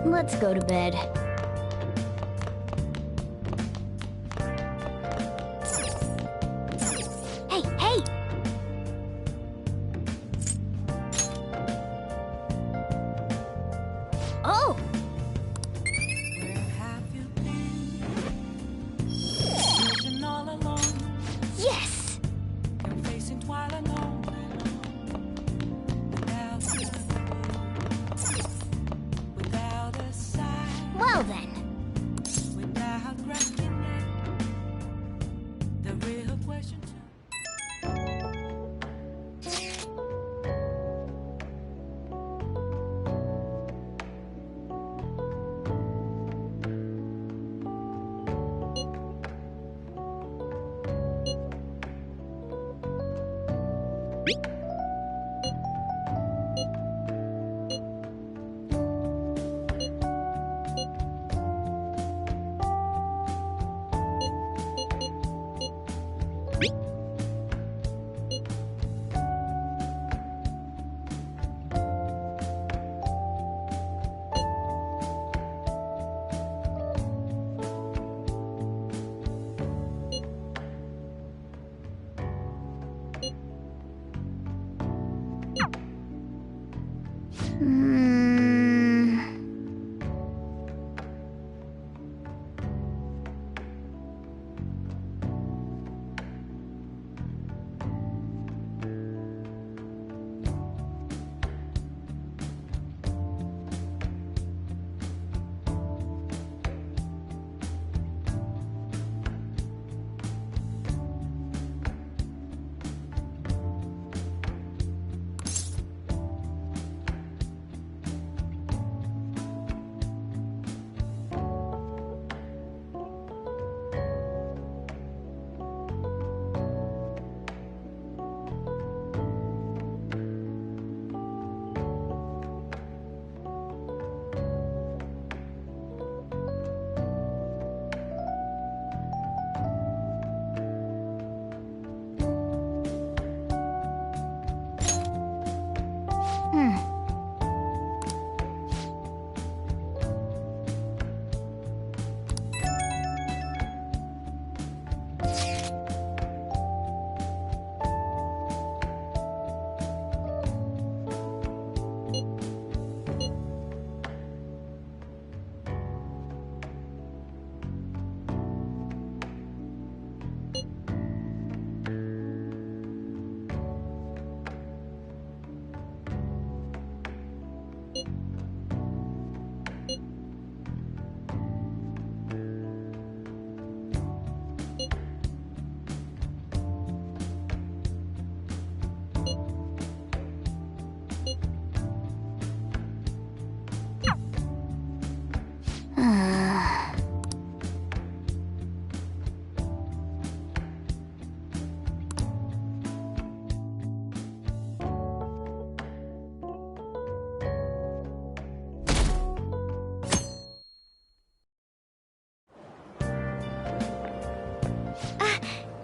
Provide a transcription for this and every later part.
Let's go to bed. Hey, hey! Oh! Where have you been? Searching all alone. Yes! You're facing twilight alone. Without a sign. Well then. Without resting it. The real question too.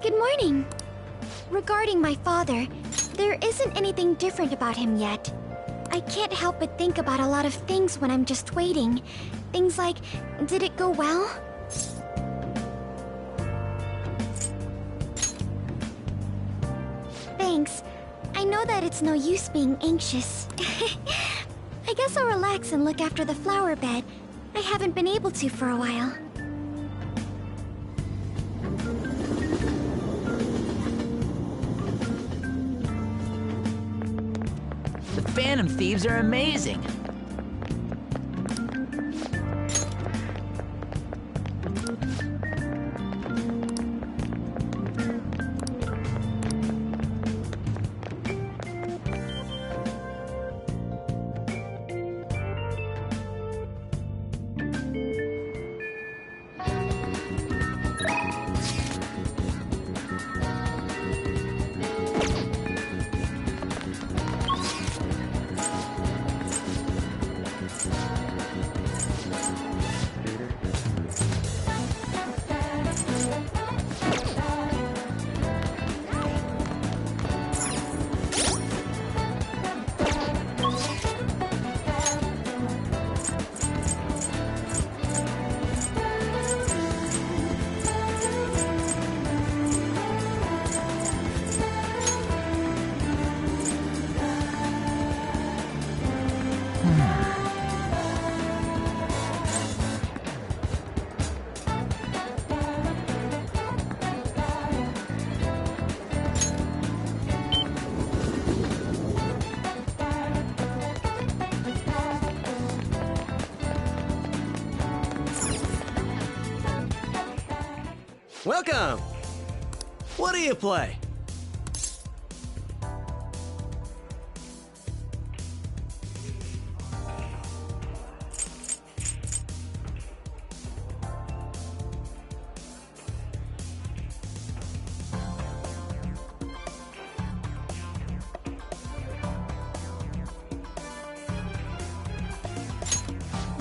Good morning. Regarding my father, there isn't anything different about him yet. I can't help but think about a lot of things when I'm just waiting. Things like, did it go well? Thanks. I know that it's no use being anxious. I guess I'll relax and look after the flower bed. I haven't been able to for a while. The Phantom Thieves are amazing. Welcome! What do you play?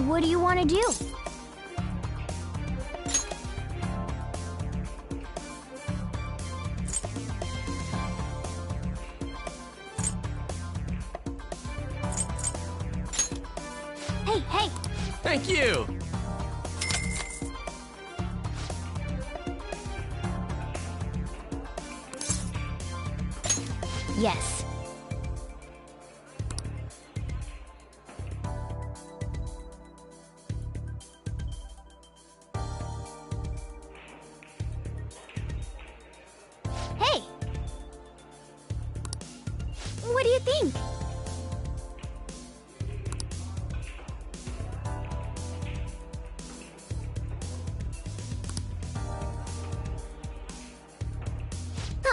What do you want to do? Hey! Thank you! Yes. Hey! What do you think?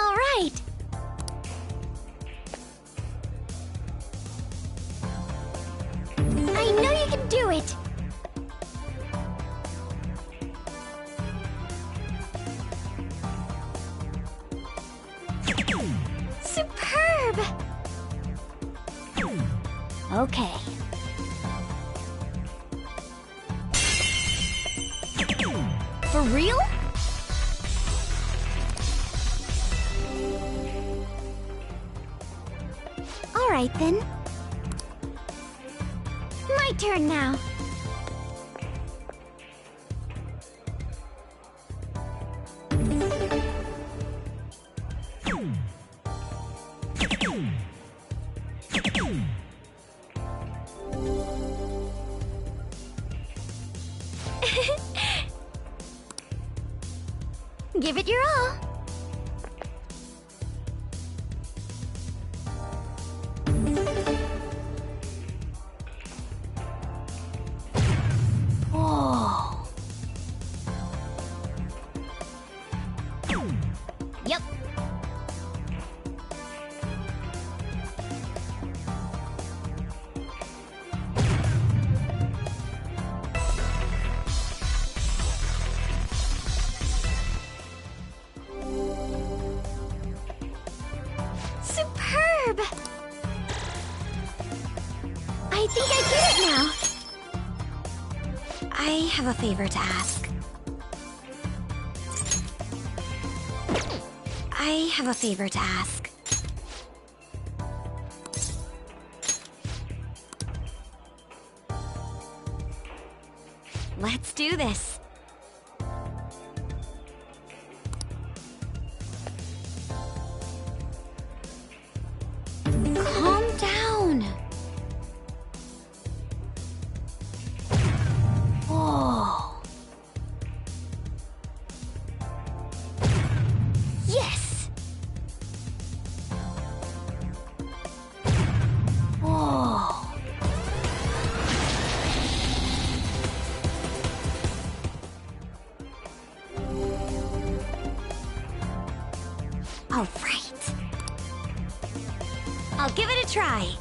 All right. I know you can do it. Superb. Okay. For real? All right, then. My turn now. Give it your all. Whoa. Yep. Superb! I think I get it now. I have a favor to ask. I I have a favor to ask. Let's do this. Calm down. Whoa. Yes. Whoa. All right. I'll give it a try.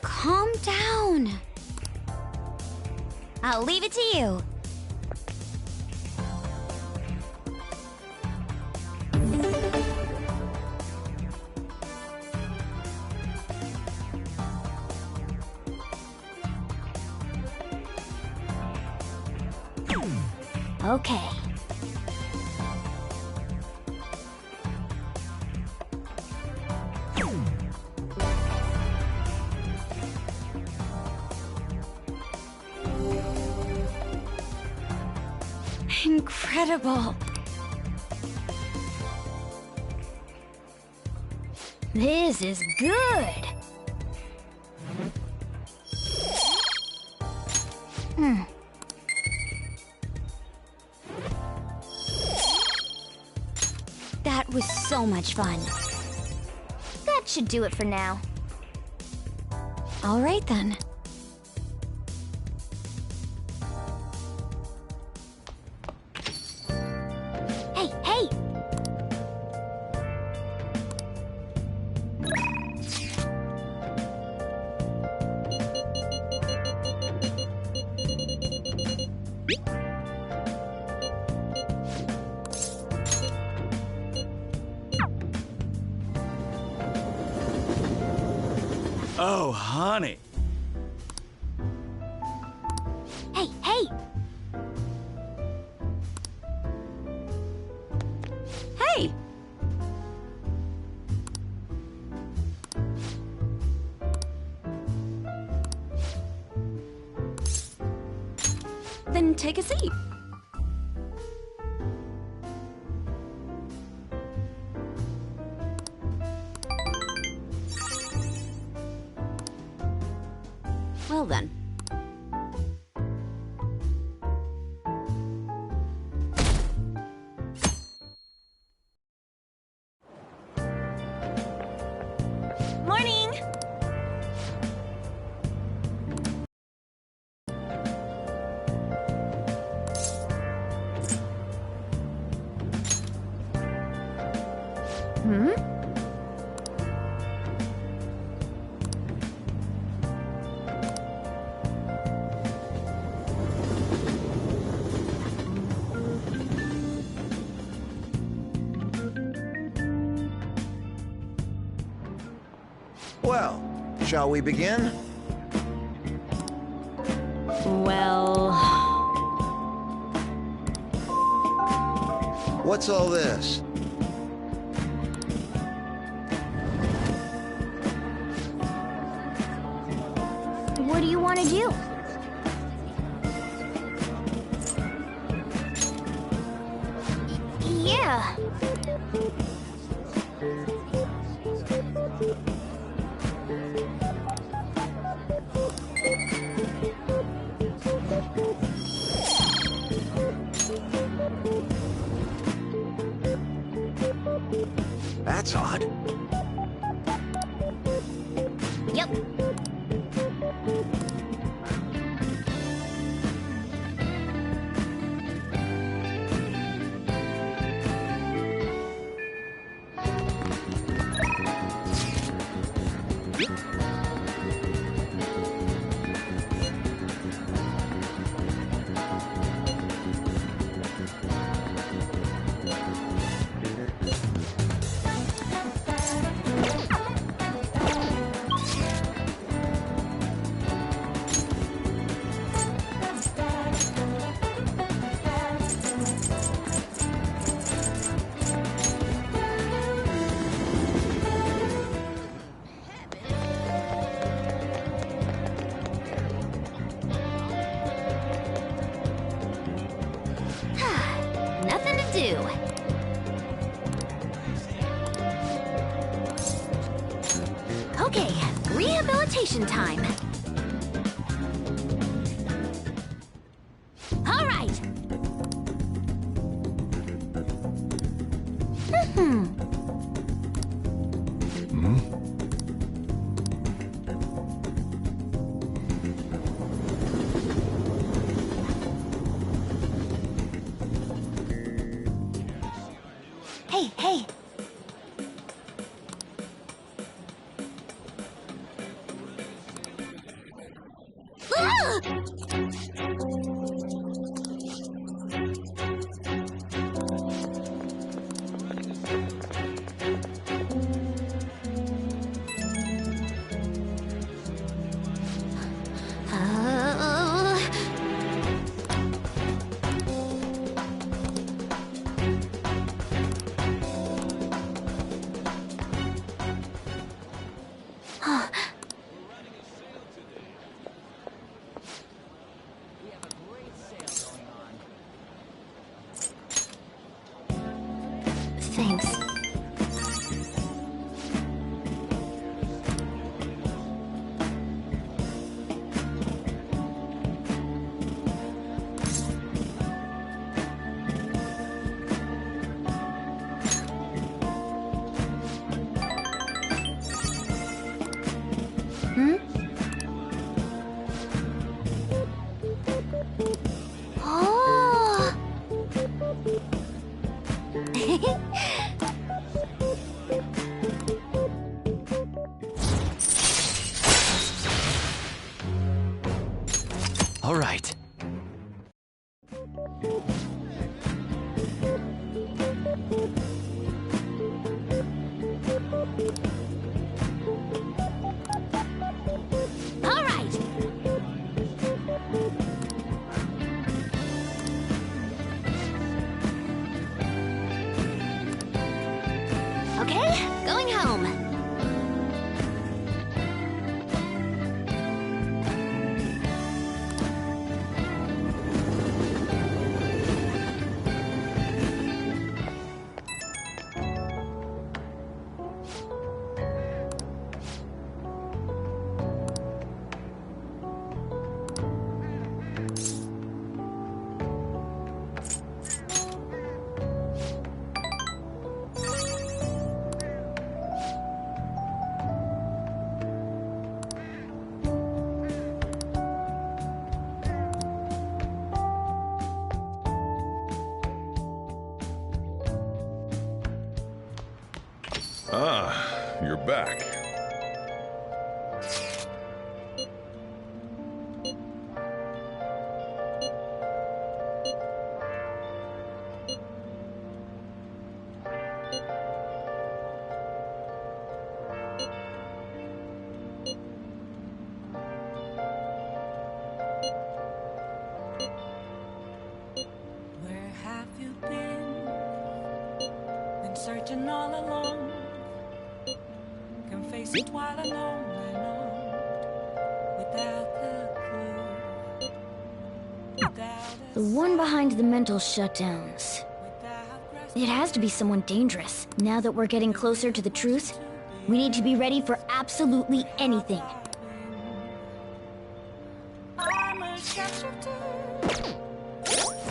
Calm down. I'll leave it to you. Okay. Incredible. This is good. That was so much fun. That should do it for now. All right then. Hey, hey! Oh, honey. Hey, hey! Hey! Then take a seat. Well then. Morning! Hmm? Well, shall we begin? Well... What's all this? What do you want to do? Yeah. That's odd. Nothing to do. Okay, rehabilitation time. All right. Hey, hey. Thanks. Hmm? Oh! All right. All right. Okay, going home. Ah, you're back. Where have you been? Been searching all along. Can face it while alone and on. Without the clue. Without a The one behind the mental shutdowns. without rest. It has to be someone dangerous. Now that we're getting closer to the truth, we need to be ready for absolutely anything. I'm a shapeshifter.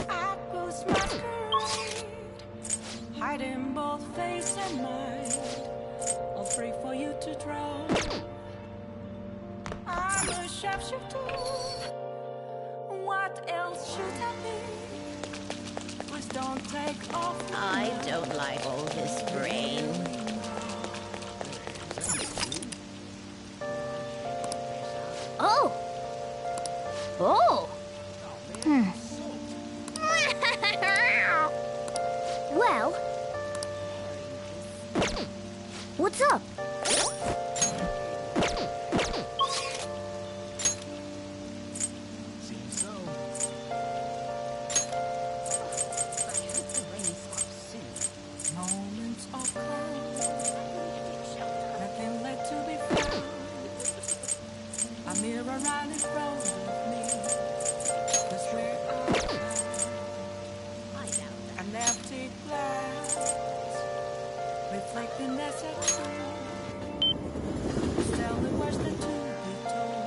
I post masquerade. Hiding both face and mind. All free for you to draw. I'm a shapeshifter. What else should I be? Please don't take off. I don't like all this brain. Oh! Oh! Well... What's up? Moments of calm, nothing left to be found. A mirror right in front of me. That's where an empty glass, reflecting as a true. Tell the words that to be told.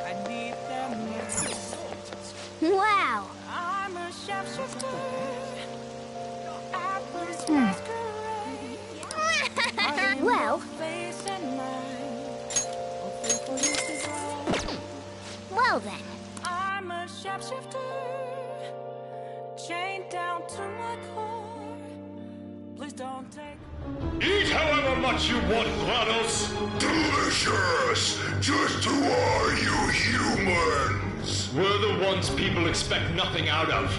I need them next. Wow! I'm a shapeshifter. At first masquerade. Well, Face and mind. All free for you to draw. well then. I'm a shapeshifter. Chained down to my core. Please don't take. Eat however much you want, GLaDOS! Delicious! Just who are you humans? We're the ones people expect nothing out of.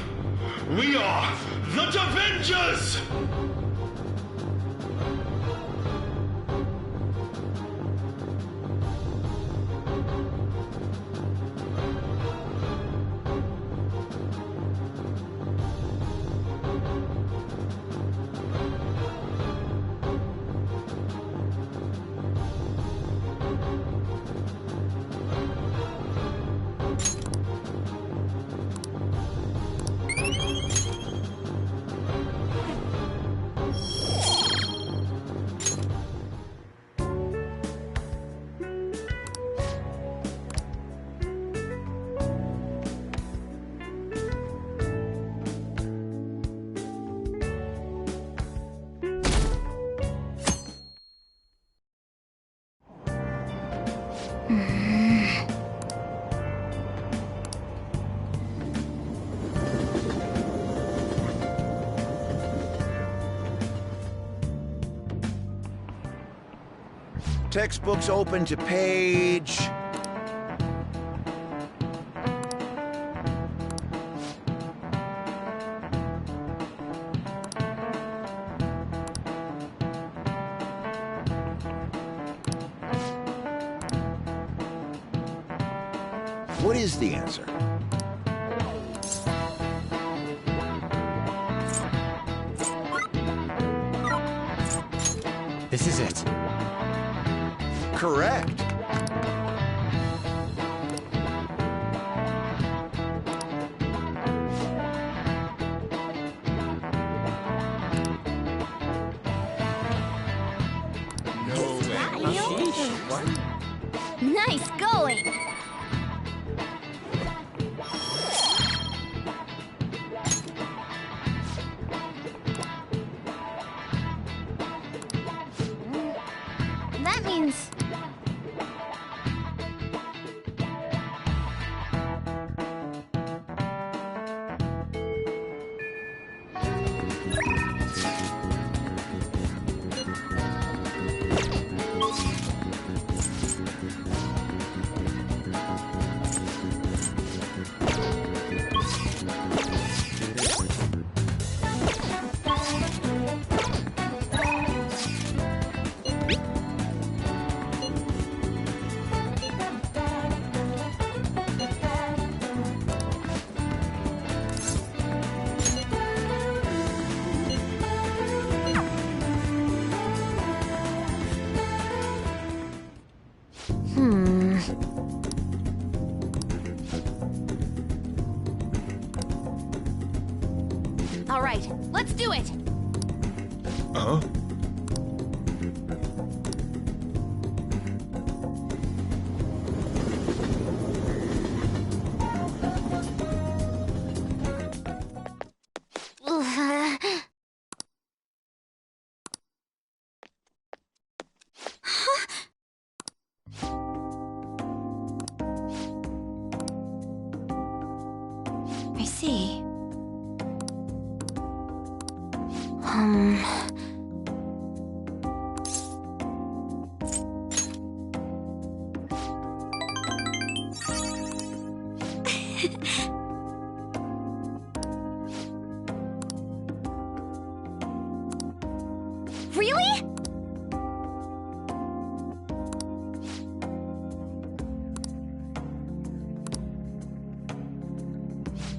We are the Devengers! Textbooks open to page... What is the answer? This is it. Correct. Nice going! That means... All right, let's do it! Huh? I see. Really?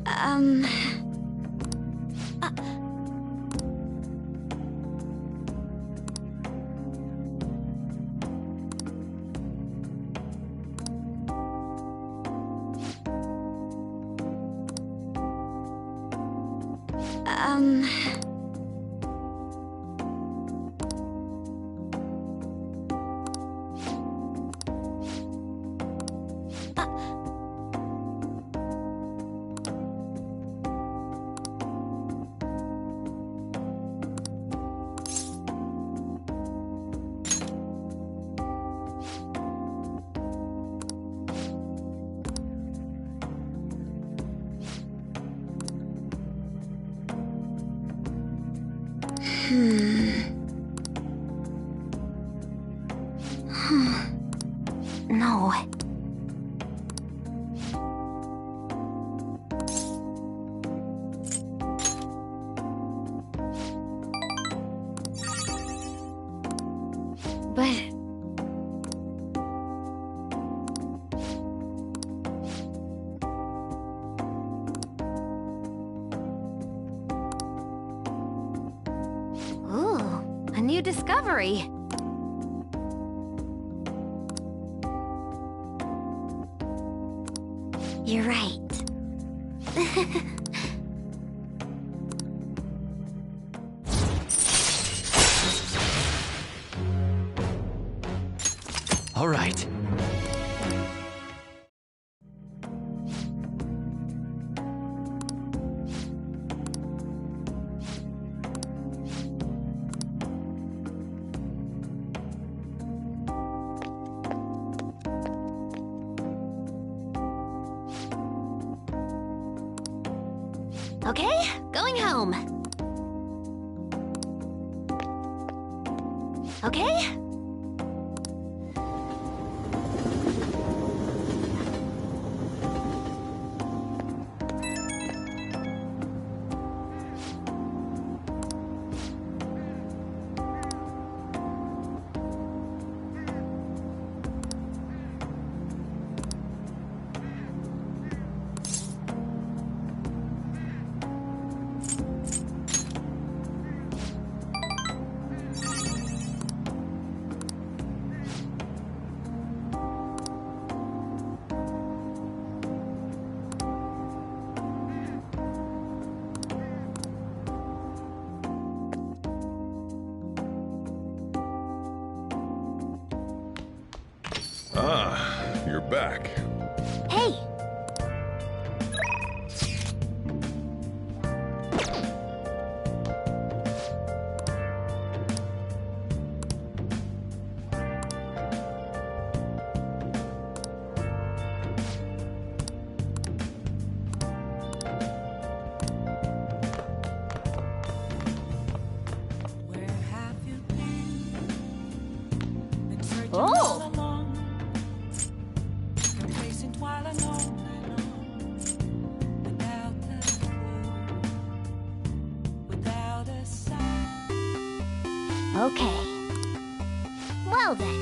Um... Um... No. But... Ooh, a new discovery. You're right. All right. Okay, going home. Okay? Ah, you're back. Hey! Where have you been? Been searching Oh. all along. Been pacing while alone and on. Without a clue. Without a sign. Okay. Well then.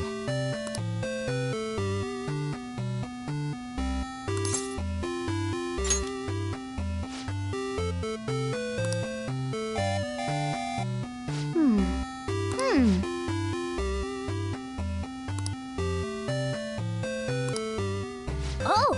Oh!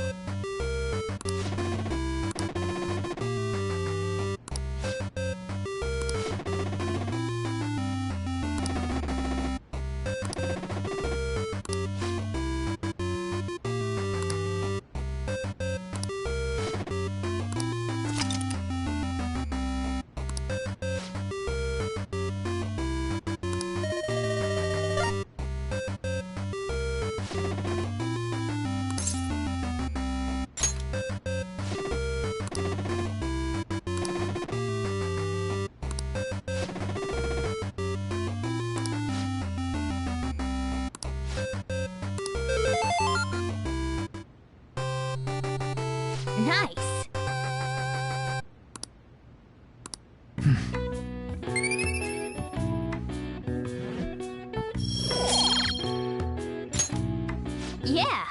Nice. Yeah.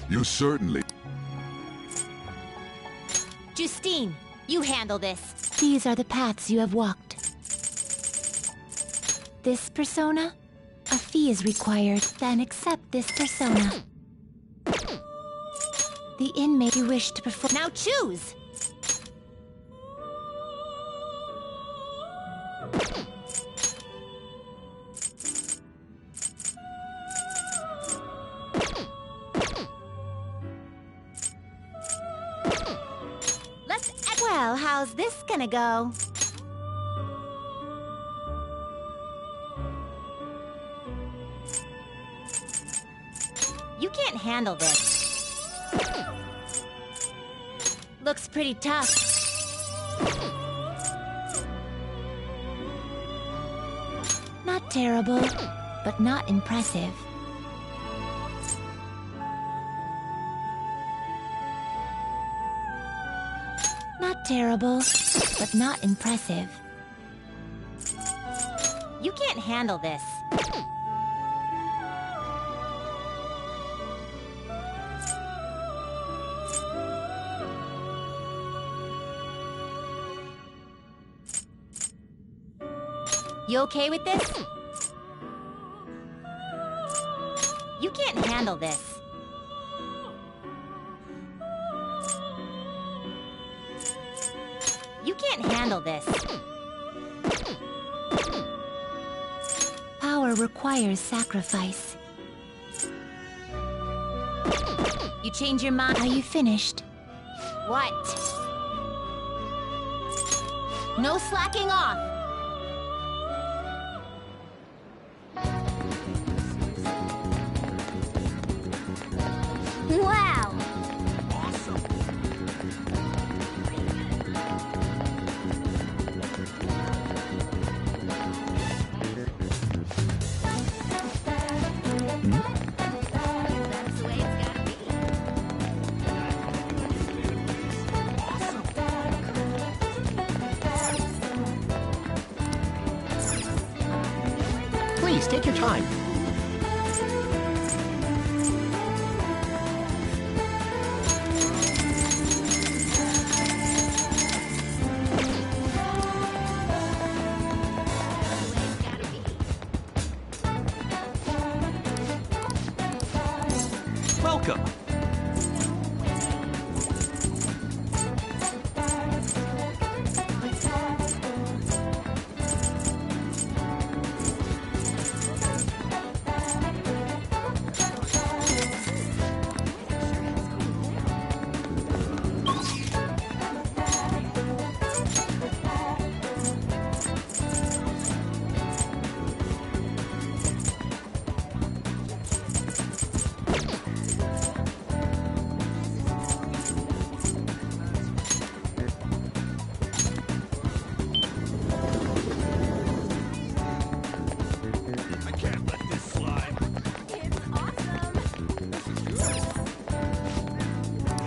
You certainly... Justine, you handle this. These are the paths you have walked. This persona? A fee is required, then accept this persona. The inmate you wish to perform... Now choose! Well, how's this gonna go? You can't handle this. Looks pretty tough. Not terrible, but not impressive. Not terrible, but not impressive. You can't handle this. You okay with this? You can't handle this. You can't handle this. Power requires sacrifice. You change your mind. Are you finished? What? No slacking off. Wow! That's the way it's gotta be. Please, take your time. Welcome.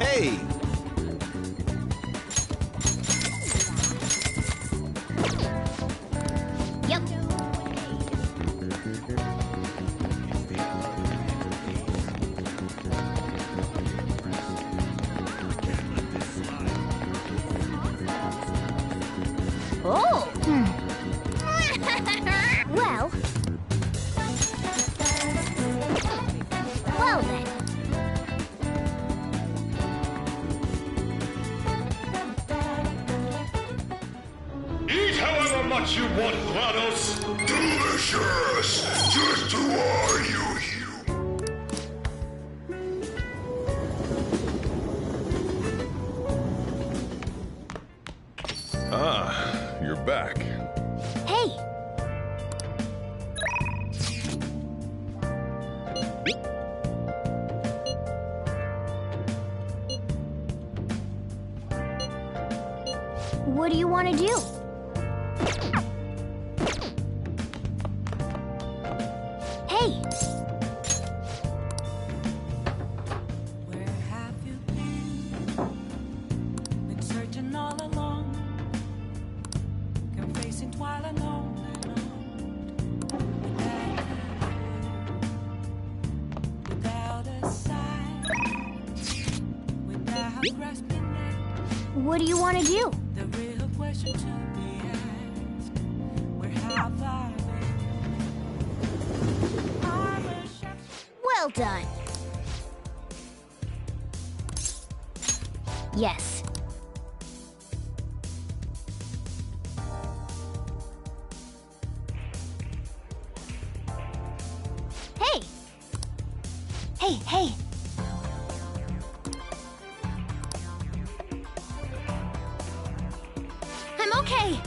Hey! Yep. Oh! Well... Well then. Eat however much you want, GLaDOS! Delicious! Just who are you? Ah, you're back. Hey! What do you want to do? Hey! Where have you been? Been searching all along, confessing while alone without a sign, without grasping it. What do you want to do? The real question to be asked: where have I been? I wish I Well done. Yes. Hey! Hey, hey! I'm okay!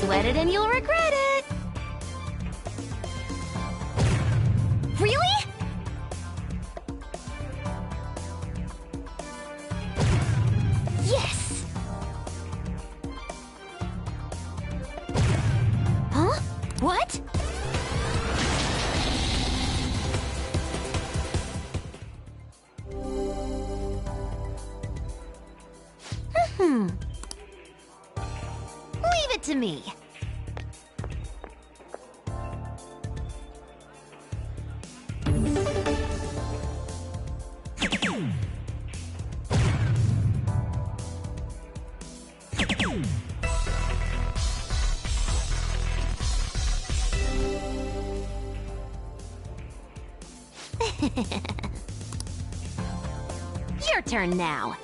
Sweat it and you'll regret it! Really? me. Your turn now.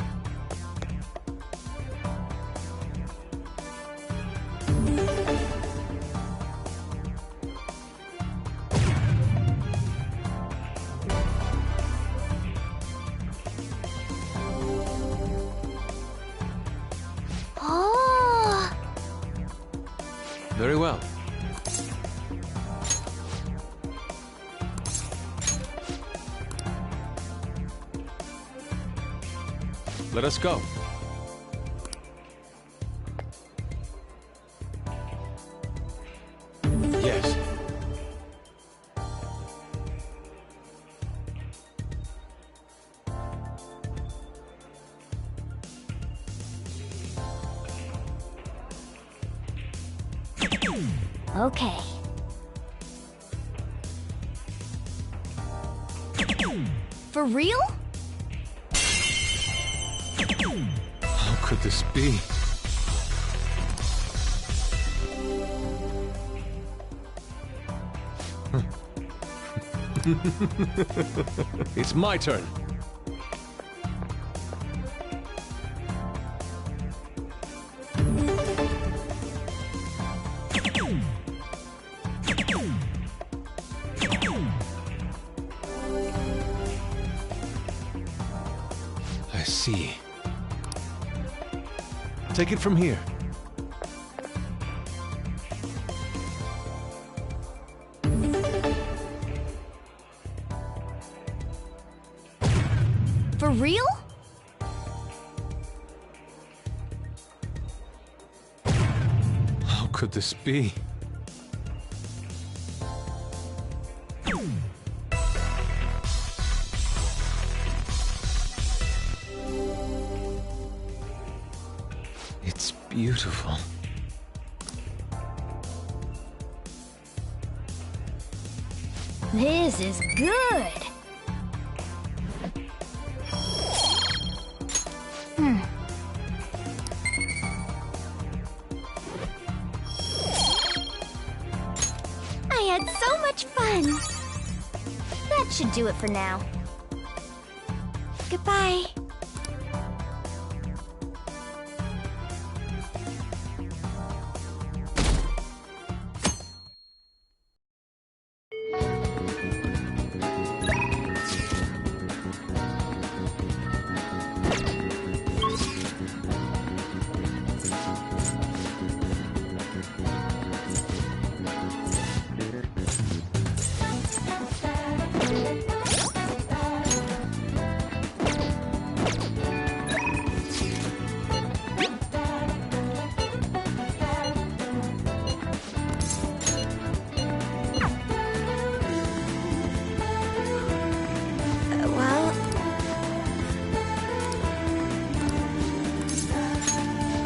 Oh. Very well. Let us go. Yes. Okay. For real? How could this be? It's my turn. I see. Take it from here. For real? How could this be? It's beautiful. This is good. I had so much fun. That should do it for now. Goodbye.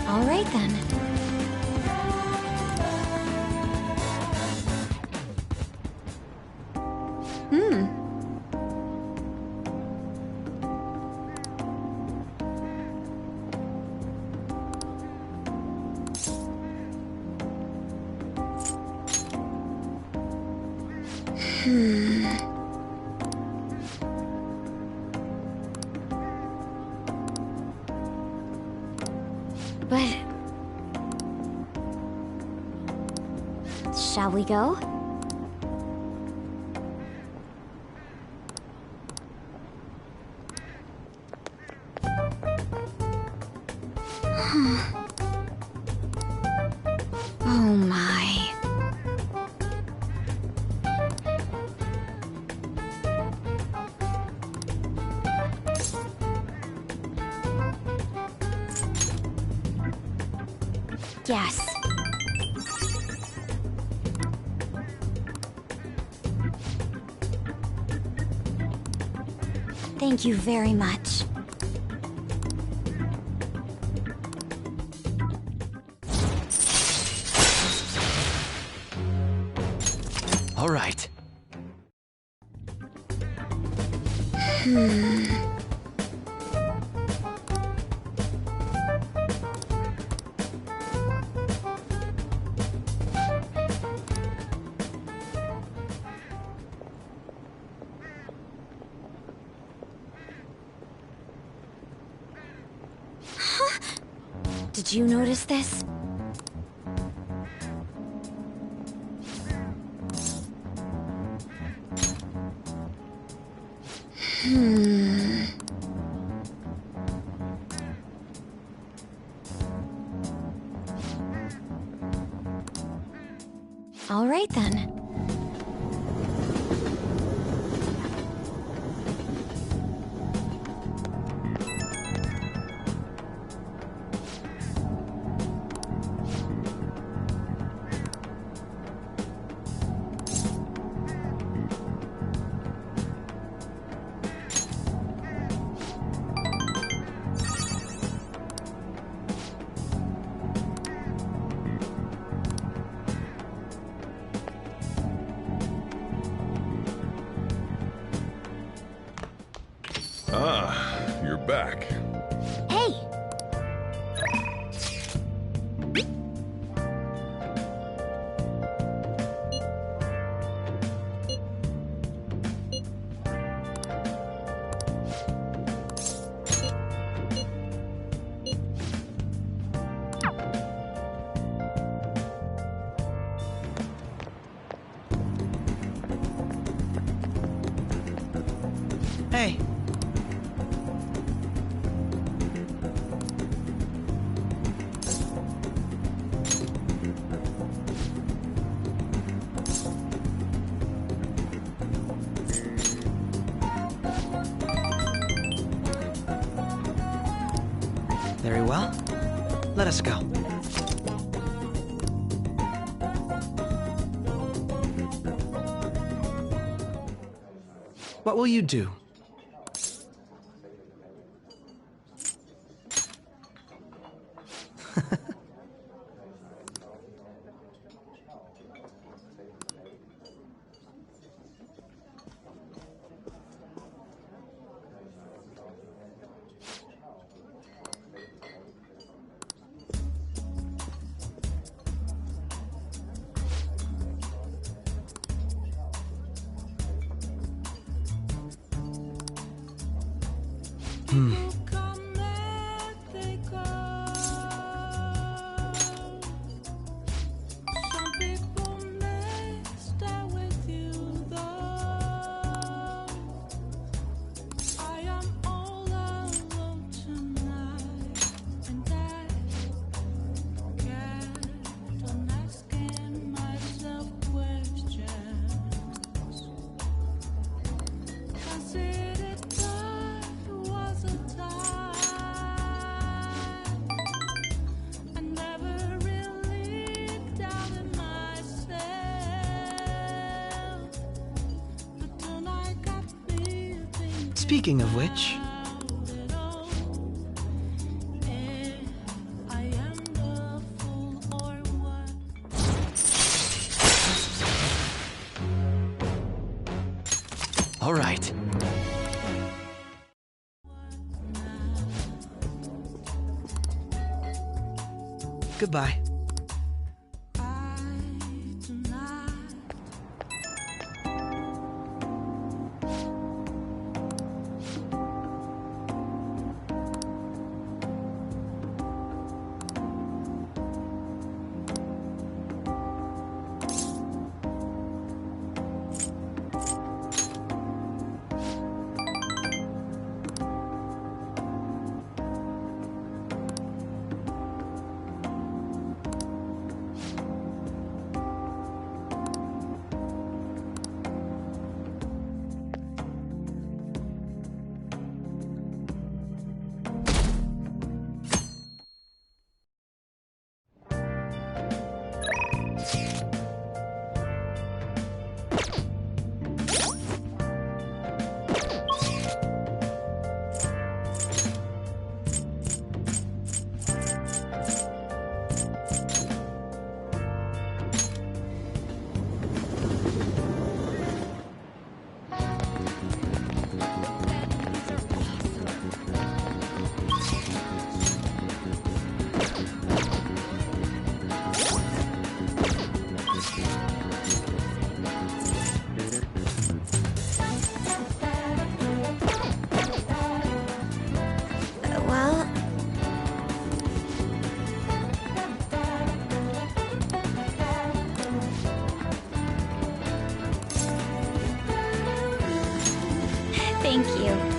All right then. But... shall we go? Oh my. Yes. Thank you very much. All right. Did you notice this? All right then. Ah, you're back. Hey! Hey. Very well. Let us go. What will you do? Speaking of which... All right. Goodbye. Thank you.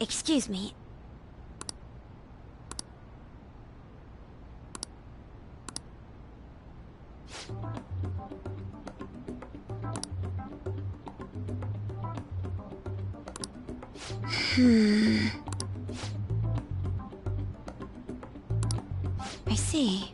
Excuse me. I see.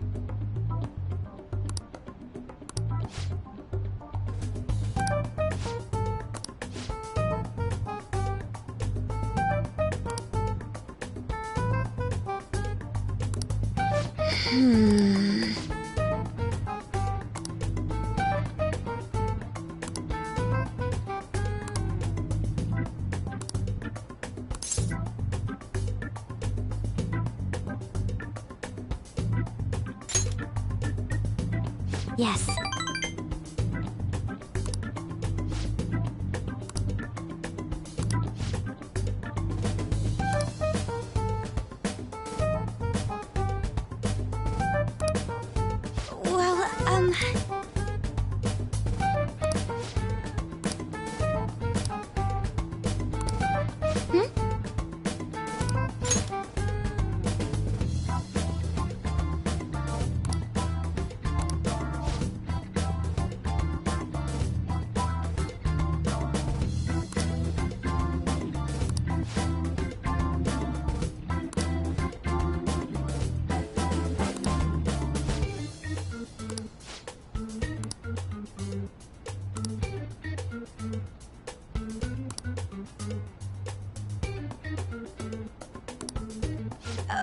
Yes. Well,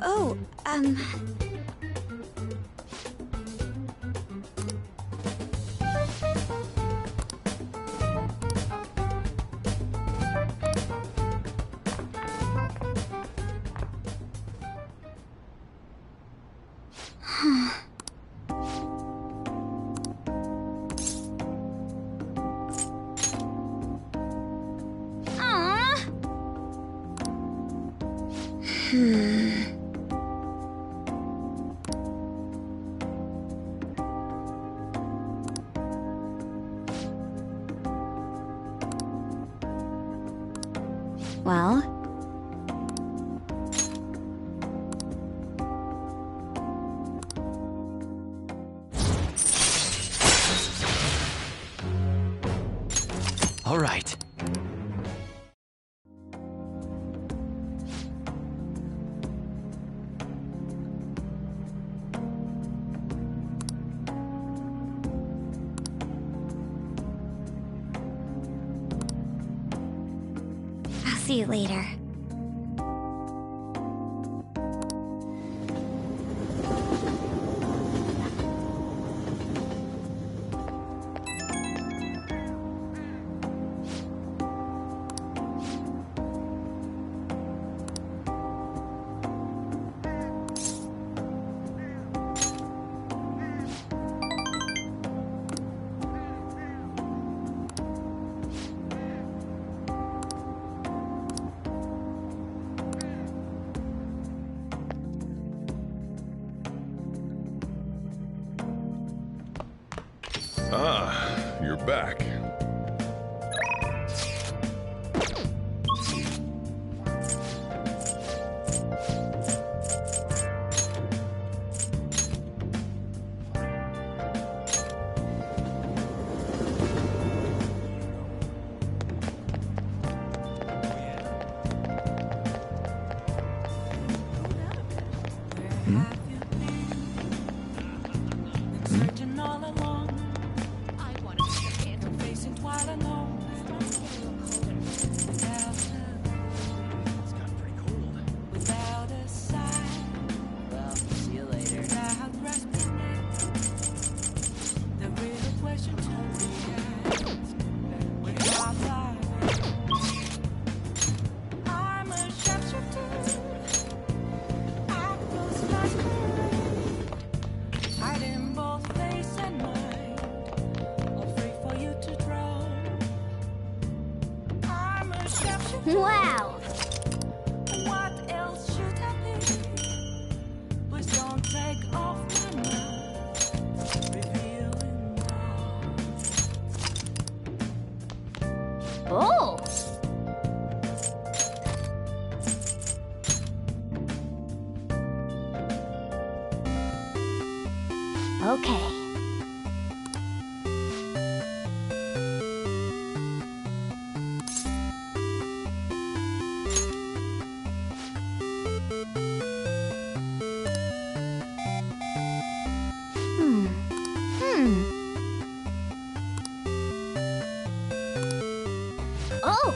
oh, well, All right. I'll see you later. you're back. Searching all along. I want to see it. Facing while alone. Without It's gotten pretty cold. without a sign. Well, see you later. Without grasping it. The real question to be asked. Without life. I'm a sharpshooter. I was masquerade. Hiding both face and mind, all free for you to draw. I'm a sharpshooter. Wow! What else should I be? Please don't take off my mask, revealing all. Oh! Okay. Oh!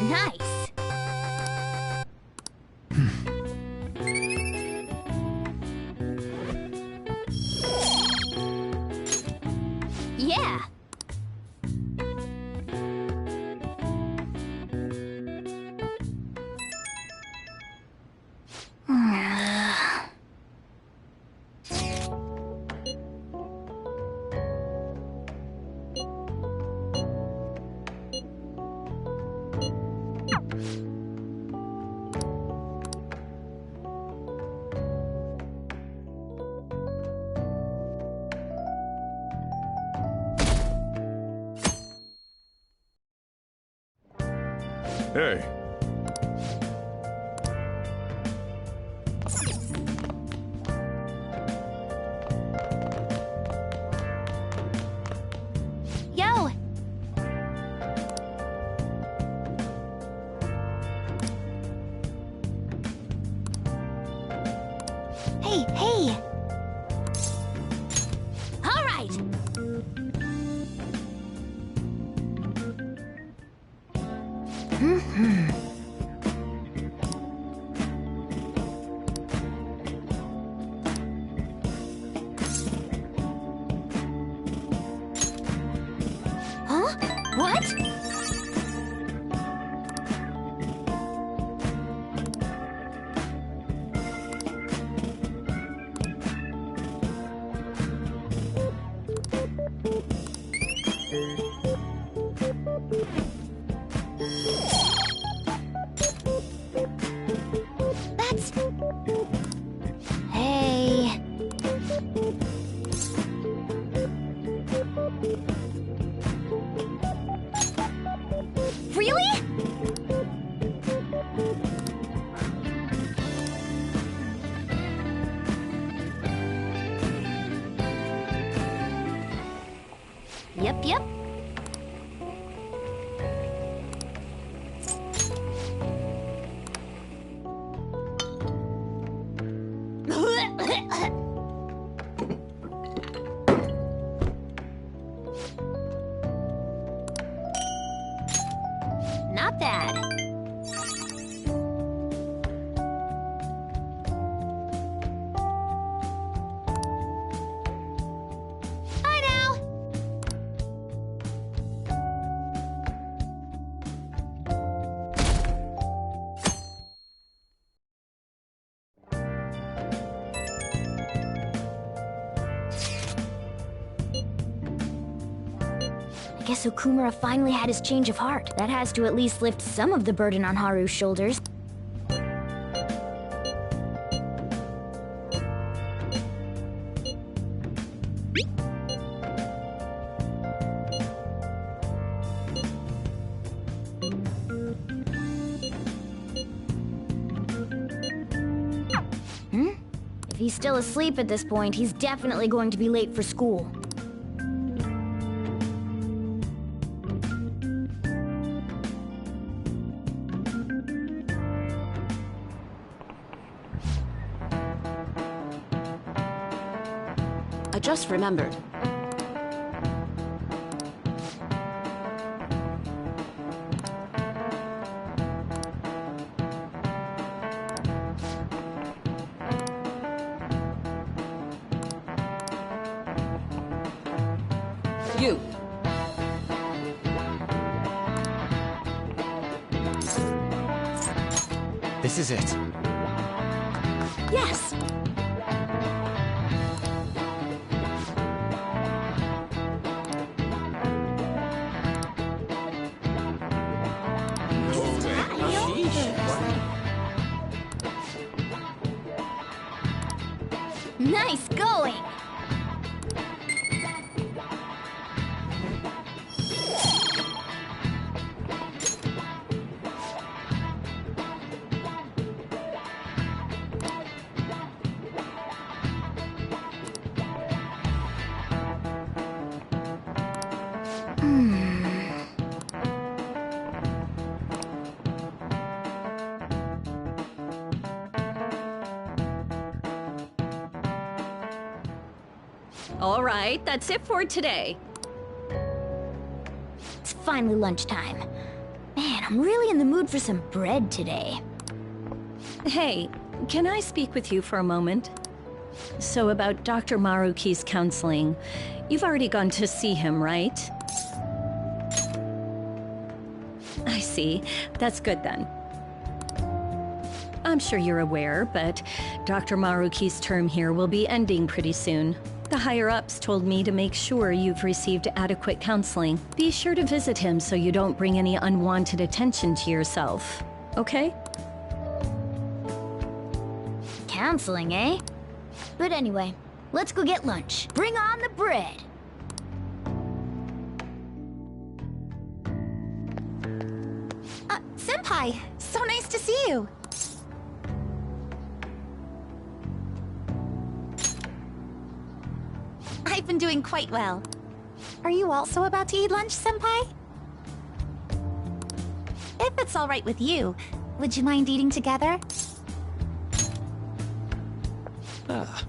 Nice. Yeah. Hey, Yo! Hey, hey! All right! Huh? What? That's... Hey... Really? Yep, yep. Not bad. guess Okumura finally had his change of heart. That has to at least lift some of the burden on Haru's shoulders. If he's still asleep at this point, he's definitely going to be late for school. I just remembered. You. This is it. Yes! Nice going! All right, that's it for today. It's finally lunchtime. Man, I'm really in the mood for some bread today. Hey, can I speak with you for a moment? So about Dr. Maruki's counseling, you've already gone to see him, right? I see. That's good then. I'm sure you're aware, but Dr. Maruki's term here will be ending pretty soon. The higher-ups told me to make sure you've received adequate counseling. Be sure to visit him so you don't bring any unwanted attention to yourself. Okay? Counseling, eh? But anyway, let's go get lunch. Bring on the bread! Senpai! So nice to see you! I've been doing quite well. Are you also about to eat lunch, Senpai? If it's all right with you, would you mind eating together? Ah,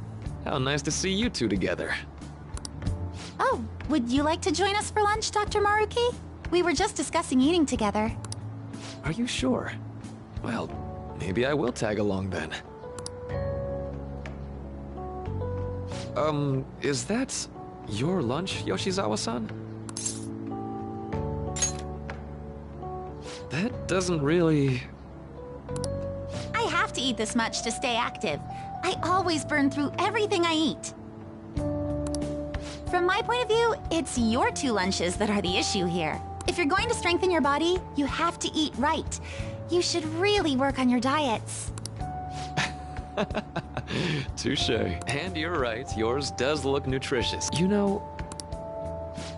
how nice to see you two together. Oh, would you like to join us for lunch, Dr. Maruki? We were just discussing eating together. Are you sure? Well, maybe I will tag along then. Is that your lunch, Yoshizawa-san? That doesn't really... I have to eat this much to stay active. I always burn through everything I eat. From my point of view, it's your two lunches that are the issue here. If you're going to strengthen your body, you have to eat right. You should really work on your diets. Touche. And you're right, yours does look nutritious. You know,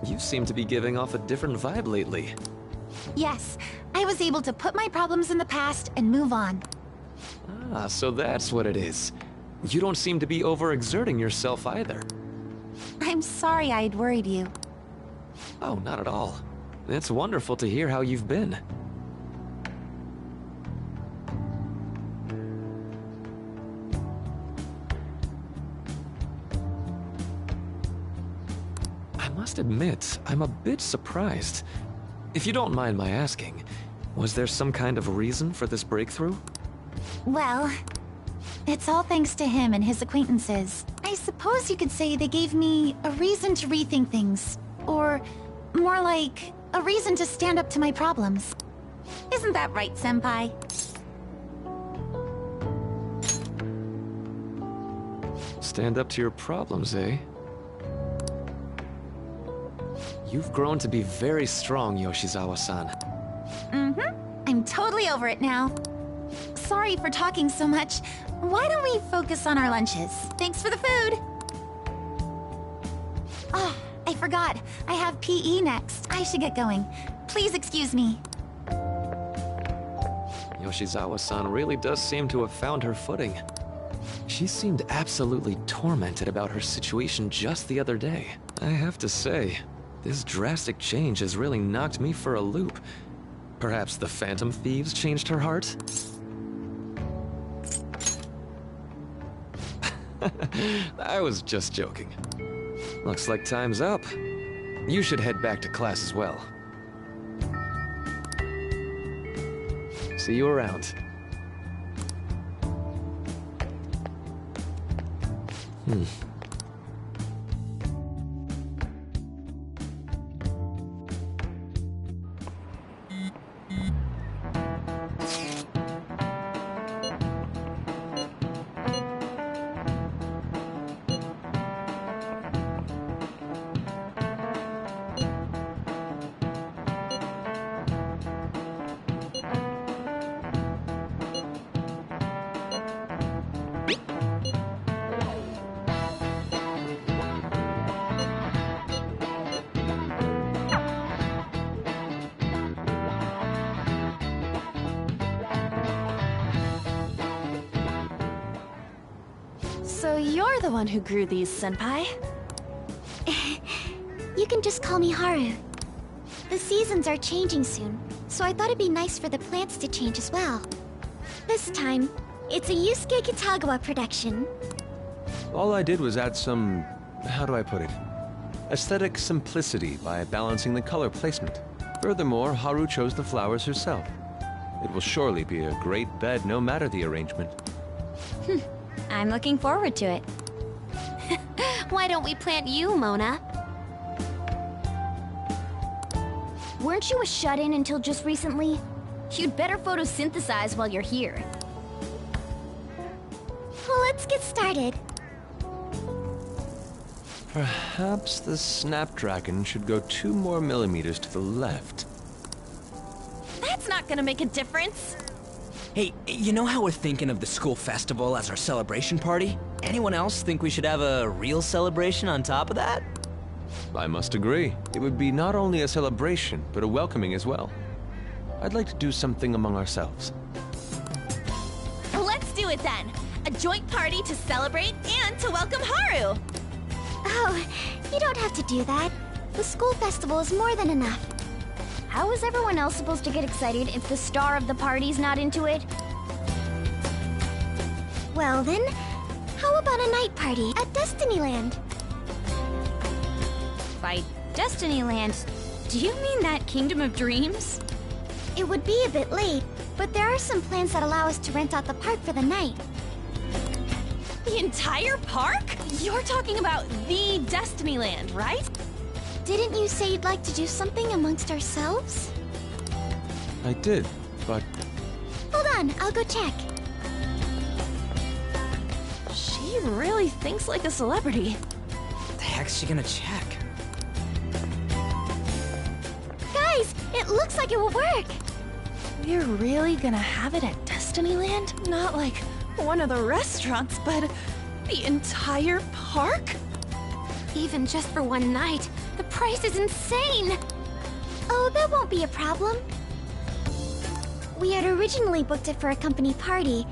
you seem to be giving off a different vibe lately. Yes, I was able to put my problems in the past and move on. Ah, so that's what it is. You don't seem to be overexerting yourself either. I'm sorry I'd worried you. Oh, not at all. It's wonderful to hear how you've been. I must admit, I'm a bit surprised. If you don't mind my asking, was there some kind of reason for this breakthrough? Well, it's all thanks to him and his acquaintances. I suppose you could say they gave me a reason to rethink things. Or, more like, a reason to stand up to my problems. Isn't that right, Senpai? Stand up to your problems, eh? You've grown to be very strong, Yoshizawa-san. Mm-hmm. I'm totally over it now. Sorry for talking so much. Why don't we focus on our lunches? Thanks for the food! Oh, I forgot. I have PE next. I should get going. Please excuse me. Yoshizawa-san really does seem to have found her footing. She seemed absolutely tormented about her situation just the other day. I have to say, this drastic change has really knocked me for a loop. Perhaps the Phantom Thieves changed her heart? I was just joking. Looks like time's up. You should head back to class as well. See you around. So you're the one who grew these, Senpai? You can just call me Haru. The seasons are changing soon, so I thought it'd be nice for the plants to change as well. This time, it's a Yusuke Kitagawa production. All I did was add some... how do I put it? Aesthetic simplicity by balancing the color placement. Furthermore, Haru chose the flowers herself. It will surely be a great bed no matter the arrangement. I'm looking forward to it. Why don't we plant you, Mona? Weren't you a shut-in until just recently? You'd better photosynthesize while you're here. Well, let's get started. Perhaps the Snapdragon should go 2 more millimeters to the left. That's not gonna make a difference. Hey, you know how we're thinking of the school festival as our celebration party? Anyone else think we should have a real celebration on top of that? I must agree. It would be not only a celebration, but a welcoming as well. I'd like to do something among ourselves. Let's do it then. A joint party to celebrate and to welcome Haru. Oh, you don't have to do that. The school festival is more than enough. How is everyone else supposed to get excited if the star of the party's not into it? Well then, how about a night party at Destinyland? By Destinyland, do you mean that Kingdom of Dreams? It would be a bit late, but there are some plans that allow us to rent out the park for the night. The entire park? You're talking about the Destinyland, right? Didn't you say you'd like to do something amongst ourselves? I did, but... Hold on, I'll go check. She really thinks like a celebrity. What the heck's she gonna check? Guys, it looks like it will work. We're really gonna have it at Destinyland? Not like one of the restaurants, but the entire park? Even just for one night, the price is insane! Oh, that won't be a problem. We had originally booked it for a company party,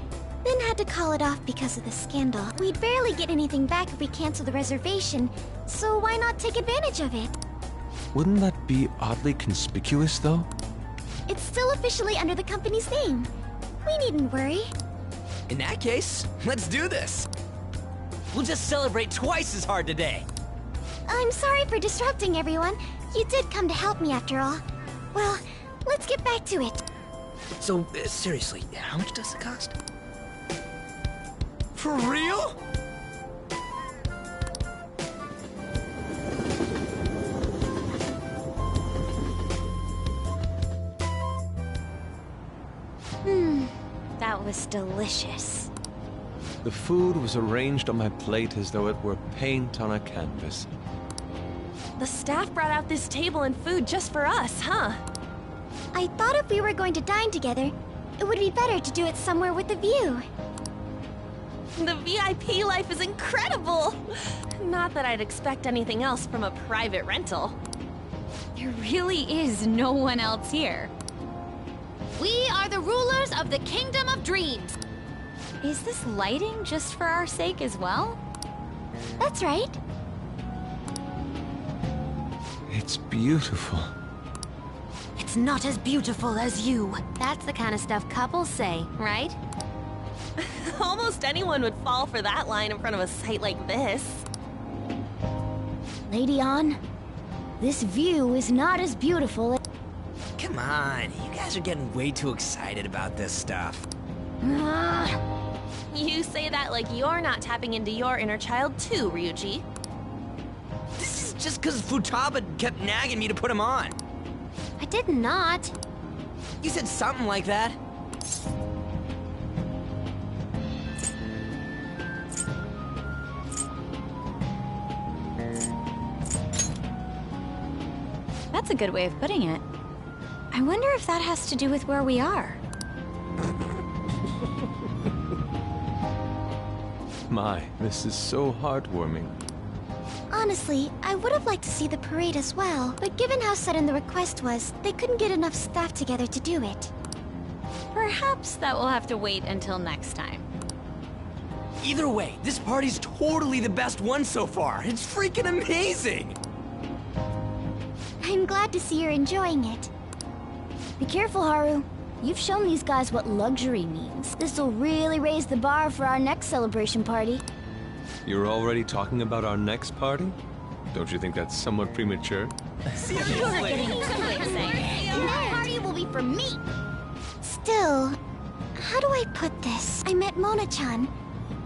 then had to call it off because of the scandal. We'd barely get anything back if we cancel the reservation, so why not take advantage of it? Wouldn't that be oddly conspicuous, though? It's still officially under the company's name. We needn't worry. In that case, let's do this! We'll just celebrate twice as hard today! I'm sorry for disrupting everyone. You did come to help me after all. Well, let's get back to it. So, seriously, how much does it cost? For real? That was delicious. The food was arranged on my plate as though it were paint on a canvas. The staff brought out this table and food just for us, huh? I thought if we were going to dine together, it would be better to do it somewhere with a view. The VIP life is incredible! Not that I'd expect anything else from a private rental. There really is no one else here. We are the rulers of the Kingdom of Dreams. Is this lighting just for our sake as well? That's right. It's beautiful. It's not as beautiful as you. That's the kind of stuff couples say, right? Almost anyone would fall for that line in front of a sight like this. Lady Ann, this view is not as beautiful as... Come on, you guys are getting way too excited about this stuff. You say that like you're not tapping into your inner child too, Ryuji. This is just because Futaba kept nagging me to put him on. I did not. You said something like that. That's a good way of putting it. I wonder if that has to do with where we are. My, this is so heartwarming. Honestly, I would have liked to see the parade as well, but given how sudden the request was, they couldn't get enough staff together to do it. Perhaps that will have to wait until next time. Either way, this party's totally the best one so far. It's freaking amazing! I'm glad to see you're enjoying it. Be careful, Haru. You've shown these guys what luxury means. This'll really raise the bar for our next celebration party. You're already talking about our next party? Don't you think that's somewhat premature? You're getting too excited. That party will be for me. Still, how do I put this? I met Mona-chan.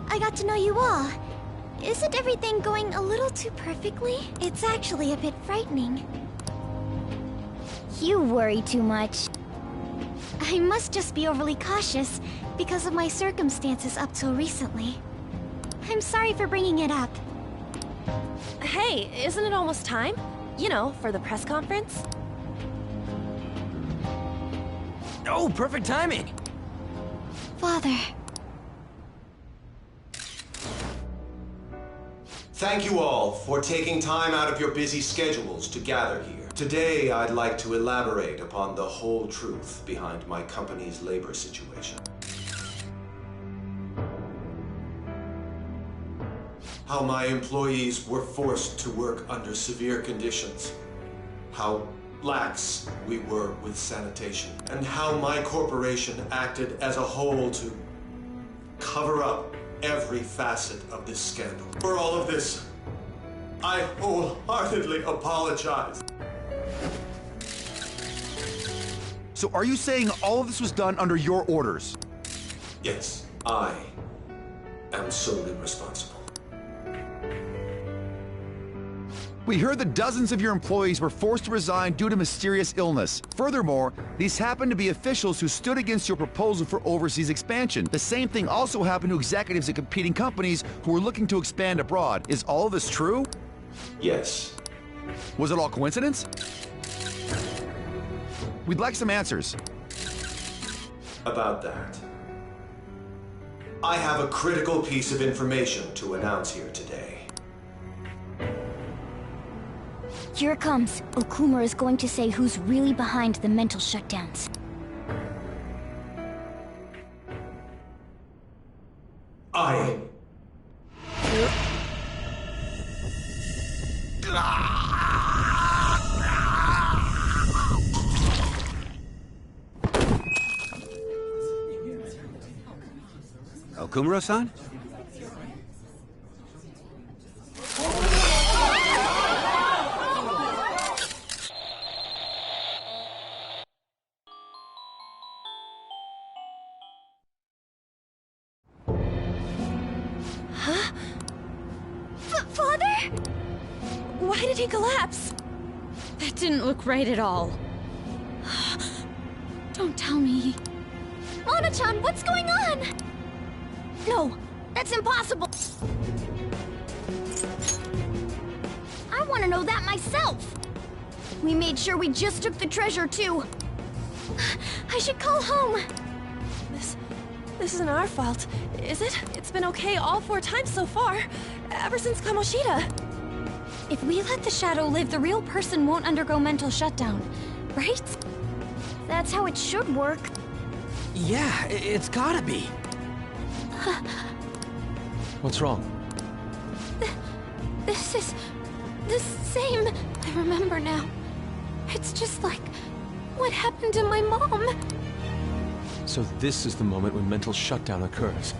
I got to know you all. Isn't everything going a little too perfectly? It's actually a bit frightening. You worry too much. I must just be overly cautious because of my circumstances up till recently. I'm sorry for bringing it up. Hey, isn't it almost time? You know, for the press conference? Oh, perfect timing! Father. Thank you all for taking time out of your busy schedules to gather here. Today, I'd like to elaborate upon the whole truth behind my company's labor situation. How my employees were forced to work under severe conditions. How lax we were with sanitation. And how my corporation acted as a whole to cover up every facet of this scandal. For all of this, I wholeheartedly apologize. So are you saying all of this was done under your orders? Yes, I am solely responsible. We heard that dozens of your employees were forced to resign due to mysterious illness. Furthermore, these happened to be officials who stood against your proposal for overseas expansion. The same thing also happened to executives at competing companies who were looking to expand abroad. Is all of this true? Yes. Was it all coincidence? We'd like some answers. About that, I have a critical piece of information to announce here today. Here it comes. Okuma is going to say who's really behind the mental shutdowns. I... Okumura-san? Father? Why did he collapse? That didn't look right at all. Don't tell me. Mona-chan, what's going on? No, that's impossible. I want to know that myself! We made sure we just took the treasure, too. I should call home. This isn't our fault, is it? It's been okay all 4 times so far, ever since Kamoshida. If we let the shadow live, the real person won't undergo mental shutdown, right? That's how it should work. Yeah, it's gotta be. What's wrong? This is the same. I remember now. It's just like what happened to my mom. So this is the moment when mental shutdown occurs.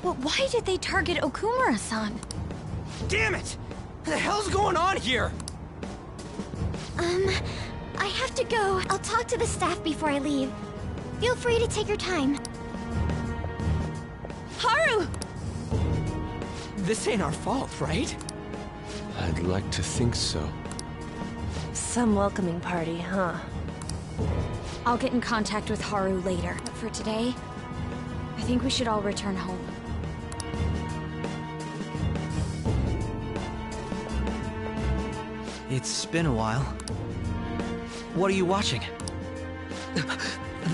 But why did they target Okumura-san? Damn it! What the hell's going on here? I have to go. I'll talk to the staff before I leave. Feel free to take your time. Haru! This ain't our fault, right? I'd like to think so. Some welcoming party, huh? I'll get in contact with Haru later. But for today, I think we should all return home. It's been a while. What are you watching?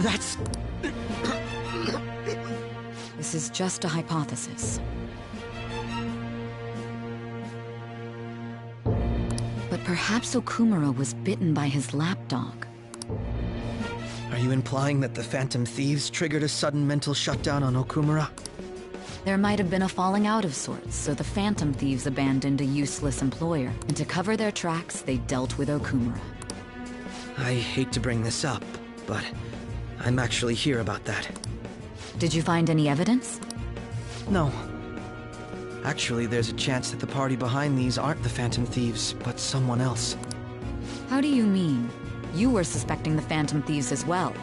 That's... This is just a hypothesis. But perhaps Okumura was bitten by his lapdog. Are you implying that the Phantom Thieves triggered a sudden mental shutdown on Okumura? There might have been a falling out of sorts, so the Phantom Thieves abandoned a useless employer, and to cover their tracks, they dealt with Okumura. I hate to bring this up, but I'm actually here about that. Did you find any evidence? No. Actually, there's a chance that the party behind these aren't the Phantom Thieves, but someone else. How do you mean? You were suspecting the Phantom Thieves as well.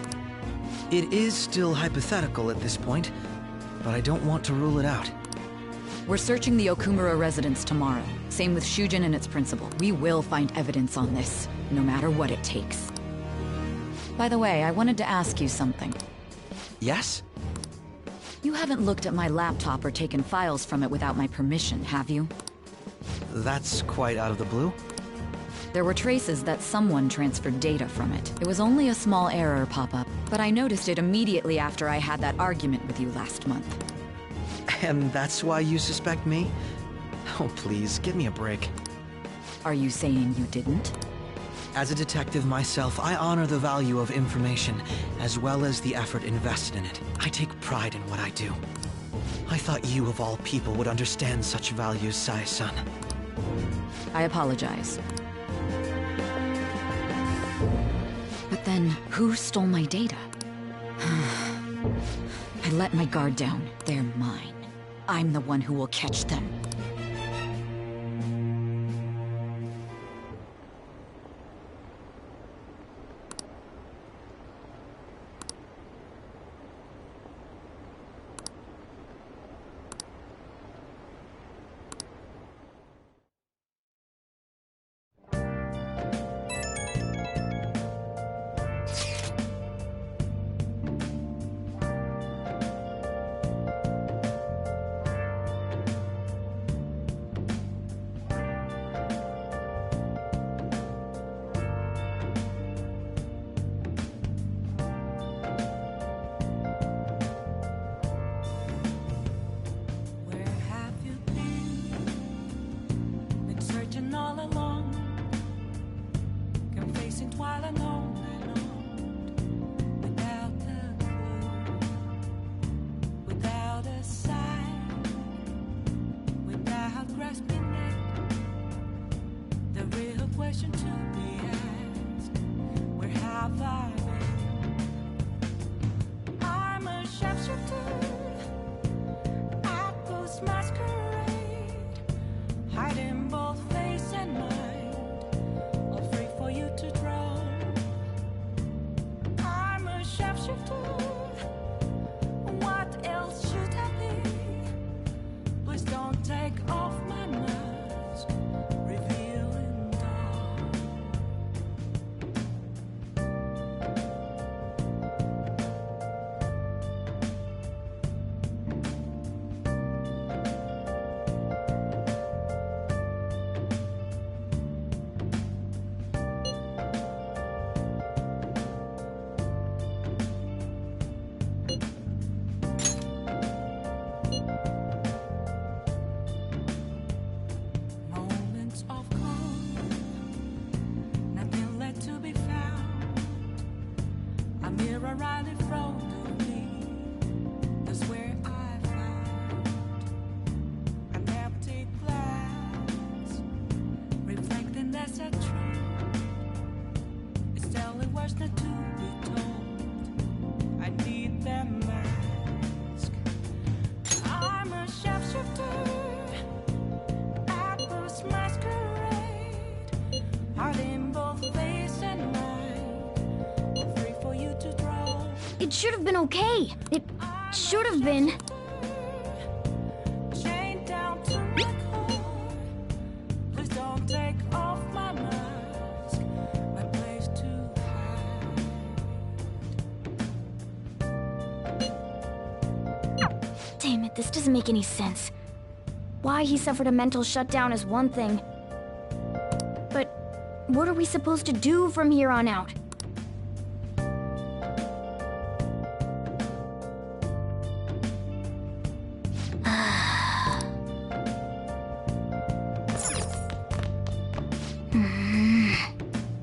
It is still hypothetical at this point, but I don't want to rule it out. We're searching the Okumura residence tomorrow. Same with Shujin and its principal. We will find evidence on this, no matter what it takes. By the way, I wanted to ask you something. Yes? You haven't looked at my laptop or taken files from it without my permission, have you? That's quite out of the blue. There were traces that someone transferred data from it. It was only a small error pop-up, but I noticed it immediately after I had that argument with you last month. And that's why you suspect me? Oh, please, give me a break. Are you saying you didn't? As a detective myself, I honor the value of information, as well as the effort invested in it. I take pride in what I do. I thought you, of all people, would understand such values, Sae-san. I apologize. But then, who stole my data? I let my guard down. They're mine. I'm the one who will catch them. a Riley front of me. That's where I found an empty glass, reflecting that's a truth. It's only worse not to be told. I need that mask. I'm a sharpshooter at this masquerade, heart in both face and mind, free for you to draw. It should have been okay. It should have been. Chained down to my core. Please don't take off my mask, my place to hide. Damn it, this doesn't make any sense. Why he suffered a mental shutdown is one thing. But what are we supposed to do from here on out?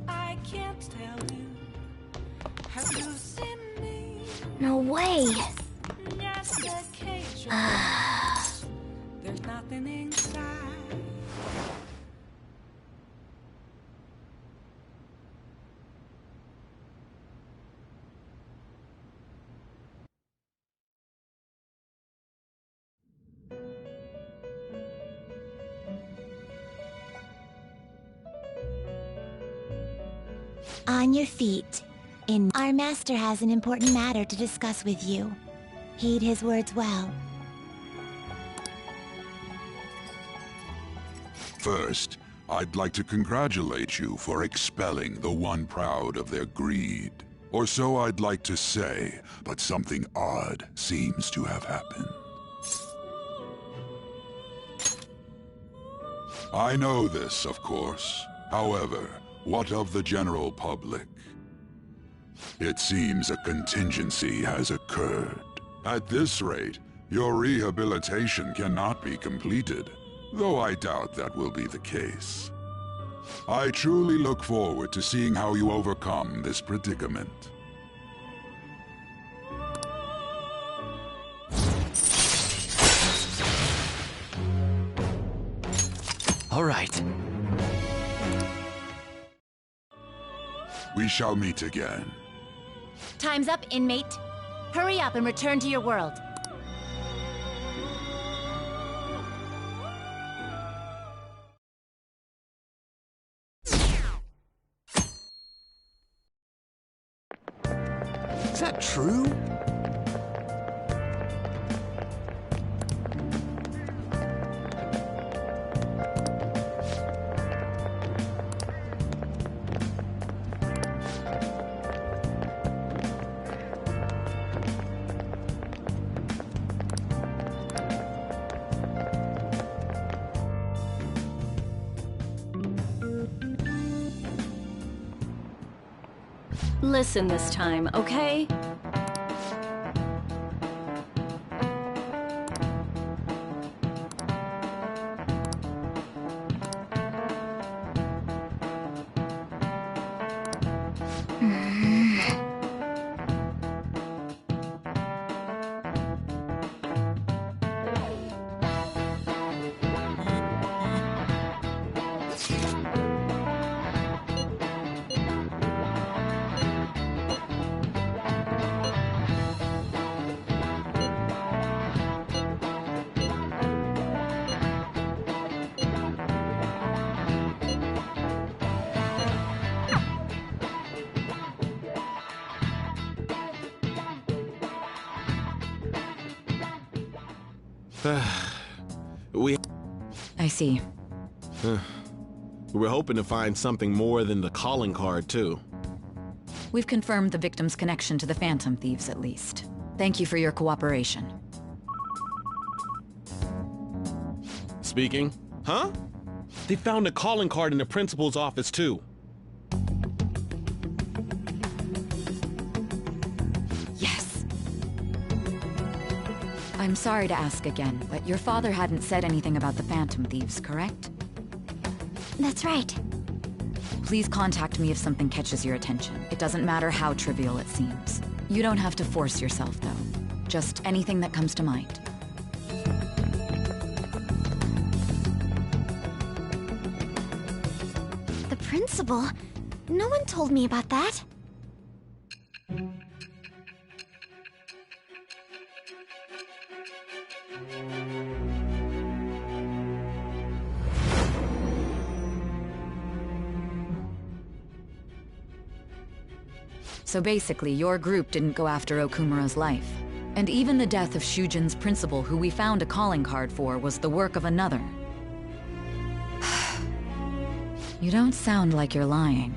I can't tell you. Have you seen me? No way. Just a cage of there's nothing inside. On your feet. Our master has an important matter to discuss with you. Heed his words well. First, I'd like to congratulate you for expelling the one proud of their greed. Or so I'd like to say, but something odd seems to have happened. I know this, of course. However, what of the general public? It seems a contingency has occurred. At this rate, your rehabilitation cannot be completed, though I doubt that will be the case. I truly look forward to seeing how you overcome this predicament. All right. We shall meet again. Time's up, inmate. Hurry up and return to your world. Is that true? Listen this time, okay? I see. We're hoping to find something more than the calling card, too. We've confirmed the victim's connection to the Phantom Thieves, at least. Thank you for your cooperation. Speaking? Huh? They found a calling card in the principal's office, too. Yes! I'm sorry to ask again, but your father hadn't said anything about the Phantom Thieves, correct? That's right. Please contact me if something catches your attention. It doesn't matter how trivial it seems. You don't have to force yourself, though. Just anything that comes to mind. The principal? No one told me about that. So basically, your group didn't go after Okumura's life. And even the death of Shujin's principal, who we found a calling card for, was the work of another. You don't sound like you're lying.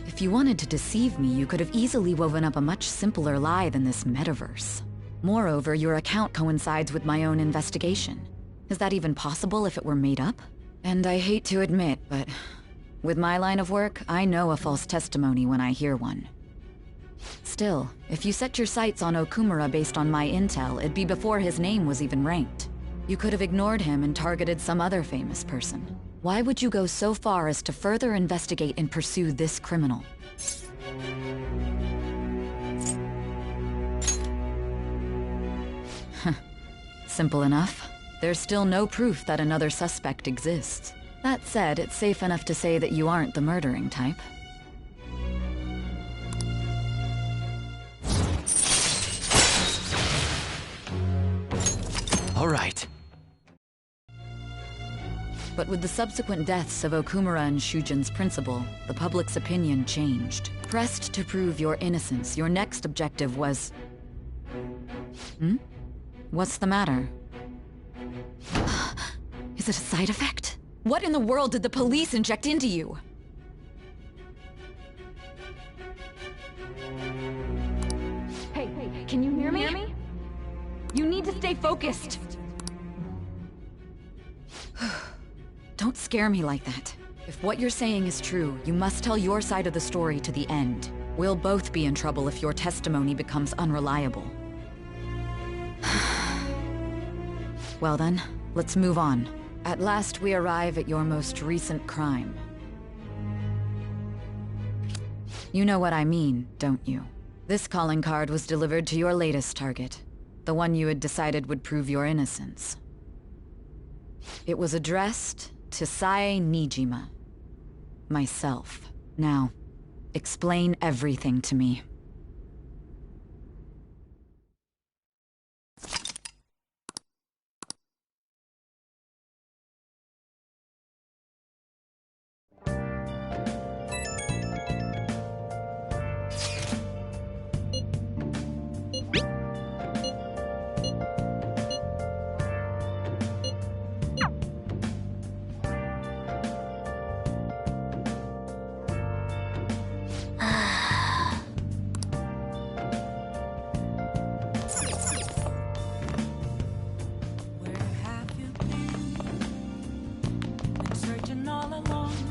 If you wanted to deceive me, you could have easily woven up a much simpler lie than this metaverse. Moreover, your account coincides with my own investigation. Is that even possible if it were made up? And I hate to admit, but with my line of work, I know a false testimony when I hear one. Still, if you set your sights on Okumura based on my intel, it'd be before his name was even ranked. You could have ignored him and targeted some other famous person. Why would you go so far as to further investigate and pursue this criminal? Simple enough. There's still no proof that another suspect exists. That said, it's safe enough to say that you aren't the murdering type. All right. But with the subsequent deaths of Okumura and Shujin's principal, the public's opinion changed. Pressed to prove your innocence, your next objective was... What's the matter? Is it a side effect? What in the world did the police inject into you? Hey, can you hear me? You need to stay focused. Don't scare me like that. If what you're saying is true, you must tell your side of the story to the end. We'll both be in trouble if your testimony becomes unreliable. Well then, let's move on. At last we arrive at your most recent crime. You know what I mean, don't you? This calling card was delivered to your latest target. The one you had decided would prove your innocence. It was addressed to Sae Nijima. Myself. Now, explain everything to me.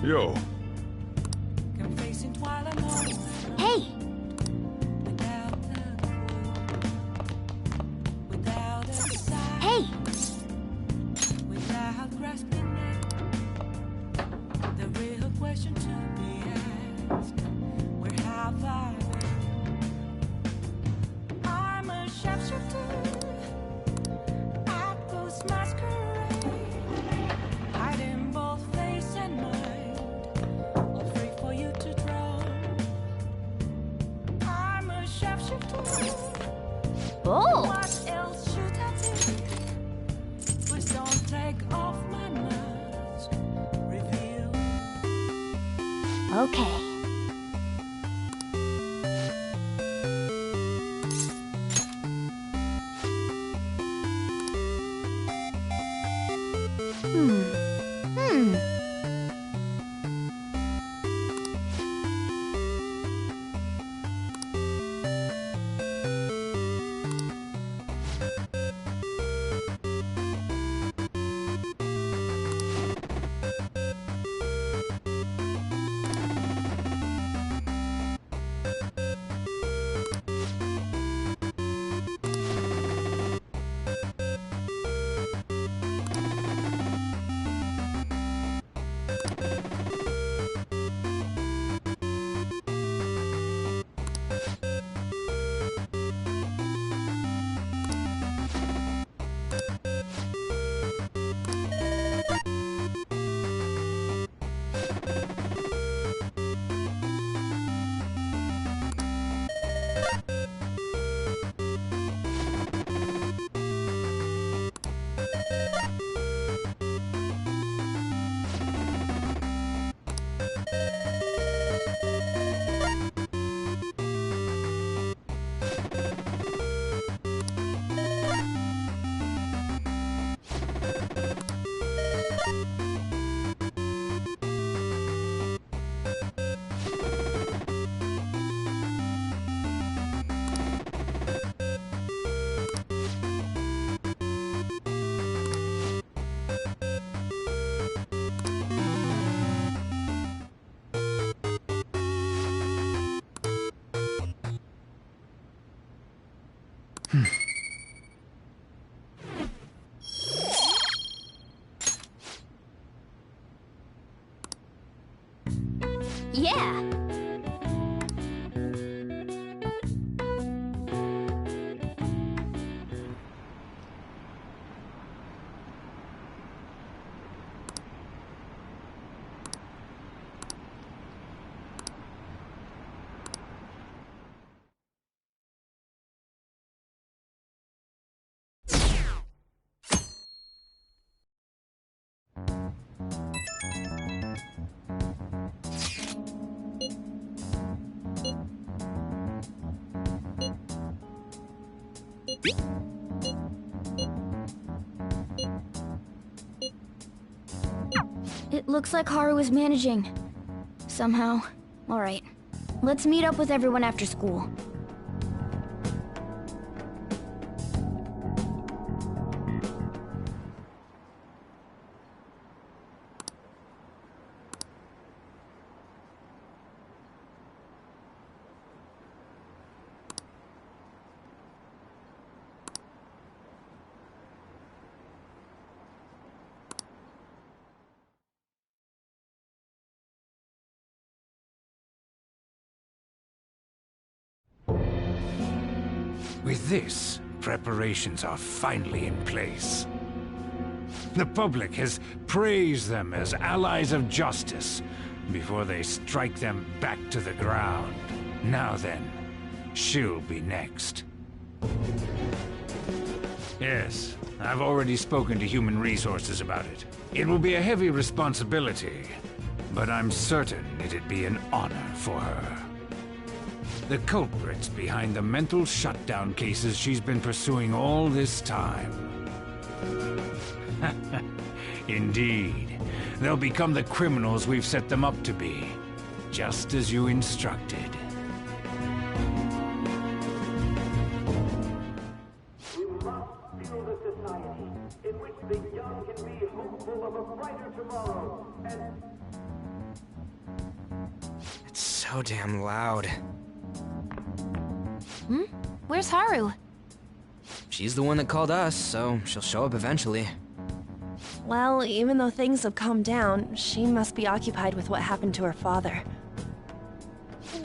Yo. Hey! Hey! The real question to be asked, where have I been? I'm a sharpshooter at Ghost Masquerade, hiding both face and mind, all free for you to draw. I'm a sharpshooter. Oh! What else should I be? Please don't take off my mask. Reveal. Okay. Yeah! It looks like Haru is managing. Somehow. Alright. Let's meet up with everyone after school. With this, preparations are finally in place. The public has praised them as allies of justice before they strike them back to the ground. Now then, she'll be next. Yes, I've already spoken to Human Resources about it. It will be a heavy responsibility, but I'm certain it'd be an honor for her. The culprits behind the mental shutdown cases she's been pursuing all this time. Indeed. They'll become the criminals we've set them up to be, just as you instructed. We must build a society in which the young can be hopeful of a brighter tomorrow, and... It's so damn loud. Where's Haru? She's the one that called us, so she'll show up eventually. Well, even though things have calmed down, she must be occupied with what happened to her father.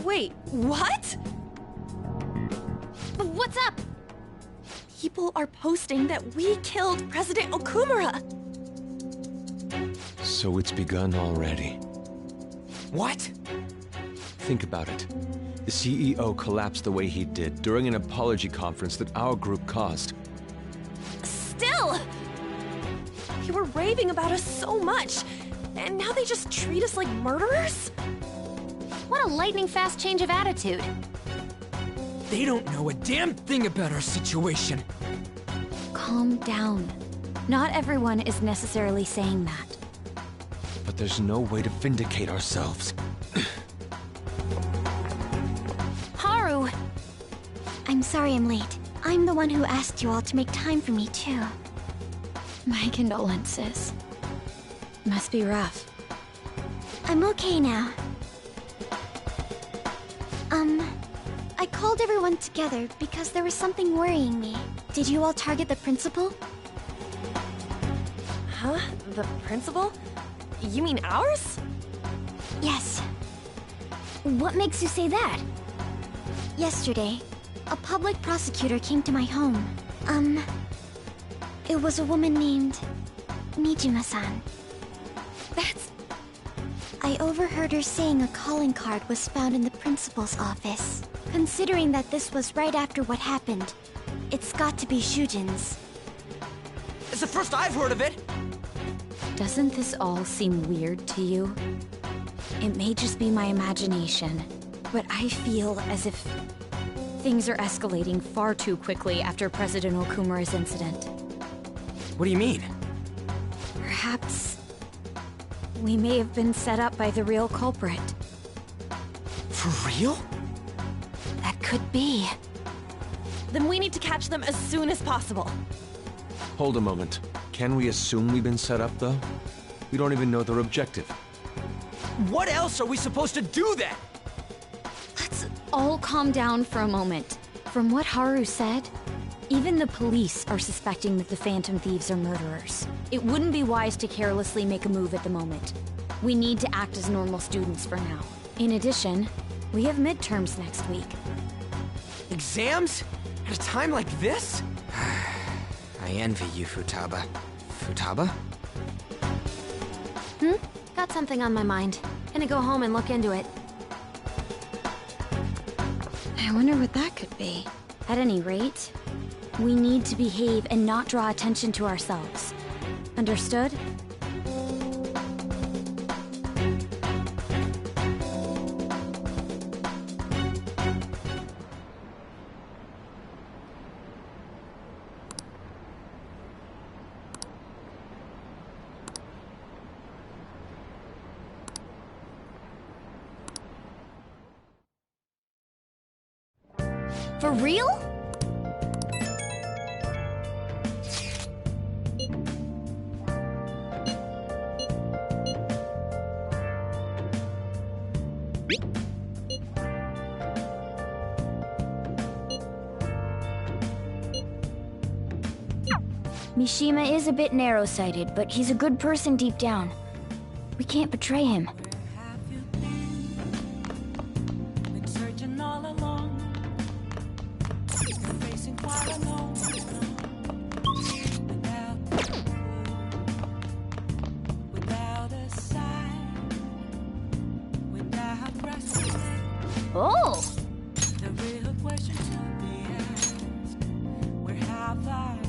Wait, what? What's up? People are posting that we killed President Okumura! So it's begun already. What? Think about it. The CEO collapsed the way he did during an apology conference that our group caused. Still! You were raving about us so much, and now they just treat us like murderers? What a lightning-fast change of attitude. They don't know a damn thing about our situation. Calm down. Not everyone is necessarily saying that. But there's no way to vindicate ourselves. Haru! I'm sorry I'm late. I'm the one who asked you all to make time for me, too. My condolences. Must be rough. I'm okay now. I called everyone together because there was something worrying me. Did you all target the principal? Huh? The principal? You mean ours? Yes. What makes you say that? Yesterday, a public prosecutor came to my home. It was a woman named Nijima-san. I overheard her saying a calling card was found in the principal's office. Considering that this was right after what happened, it's got to be Shujin's. It's the first I've heard of it! Doesn't this all seem weird to you? It may just be my imagination, but I feel as if things are escalating far too quickly after President Okumura's incident. What do you mean? Perhaps we may have been set up by the real culprit. For real? That could be. Then we need to catch them as soon as possible. Hold a moment. Can we assume we've been set up, though? We don't even know their objective. What else are we supposed to do then? Let's all calm down for a moment. From what Haru said, even the police are suspecting that the Phantom Thieves are murderers. It wouldn't be wise to carelessly make a move at the moment. We need to act as normal students for now. In addition, we have midterms next week. Exams? At a time like this? I envy you, Futaba. Futaba? Got something on my mind. Gonna go home and look into it. I wonder what that could be. At any rate, we need to behave and not draw attention to ourselves. Understood? For real? Mishima is a bit narrow-sighted, but he's a good person deep down. We can't betray him. Been searching all along, been facing quite alone. Without a sign, without resting. Oh! The real question to be asked: where have I been?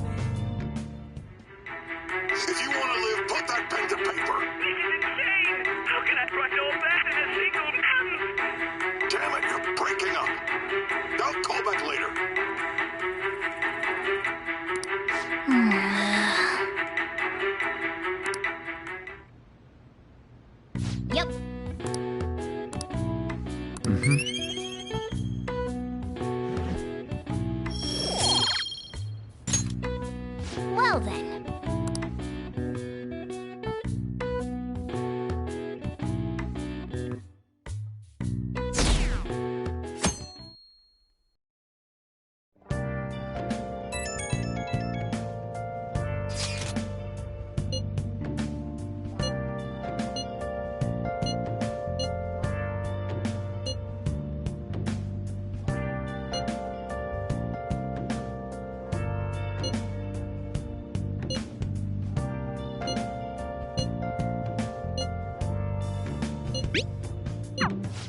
If you want to live, put that pen to paper. This is insane! How can I write all that in a single sentence? Damn it, you're breaking up. I'll call back later. Yep. Well then.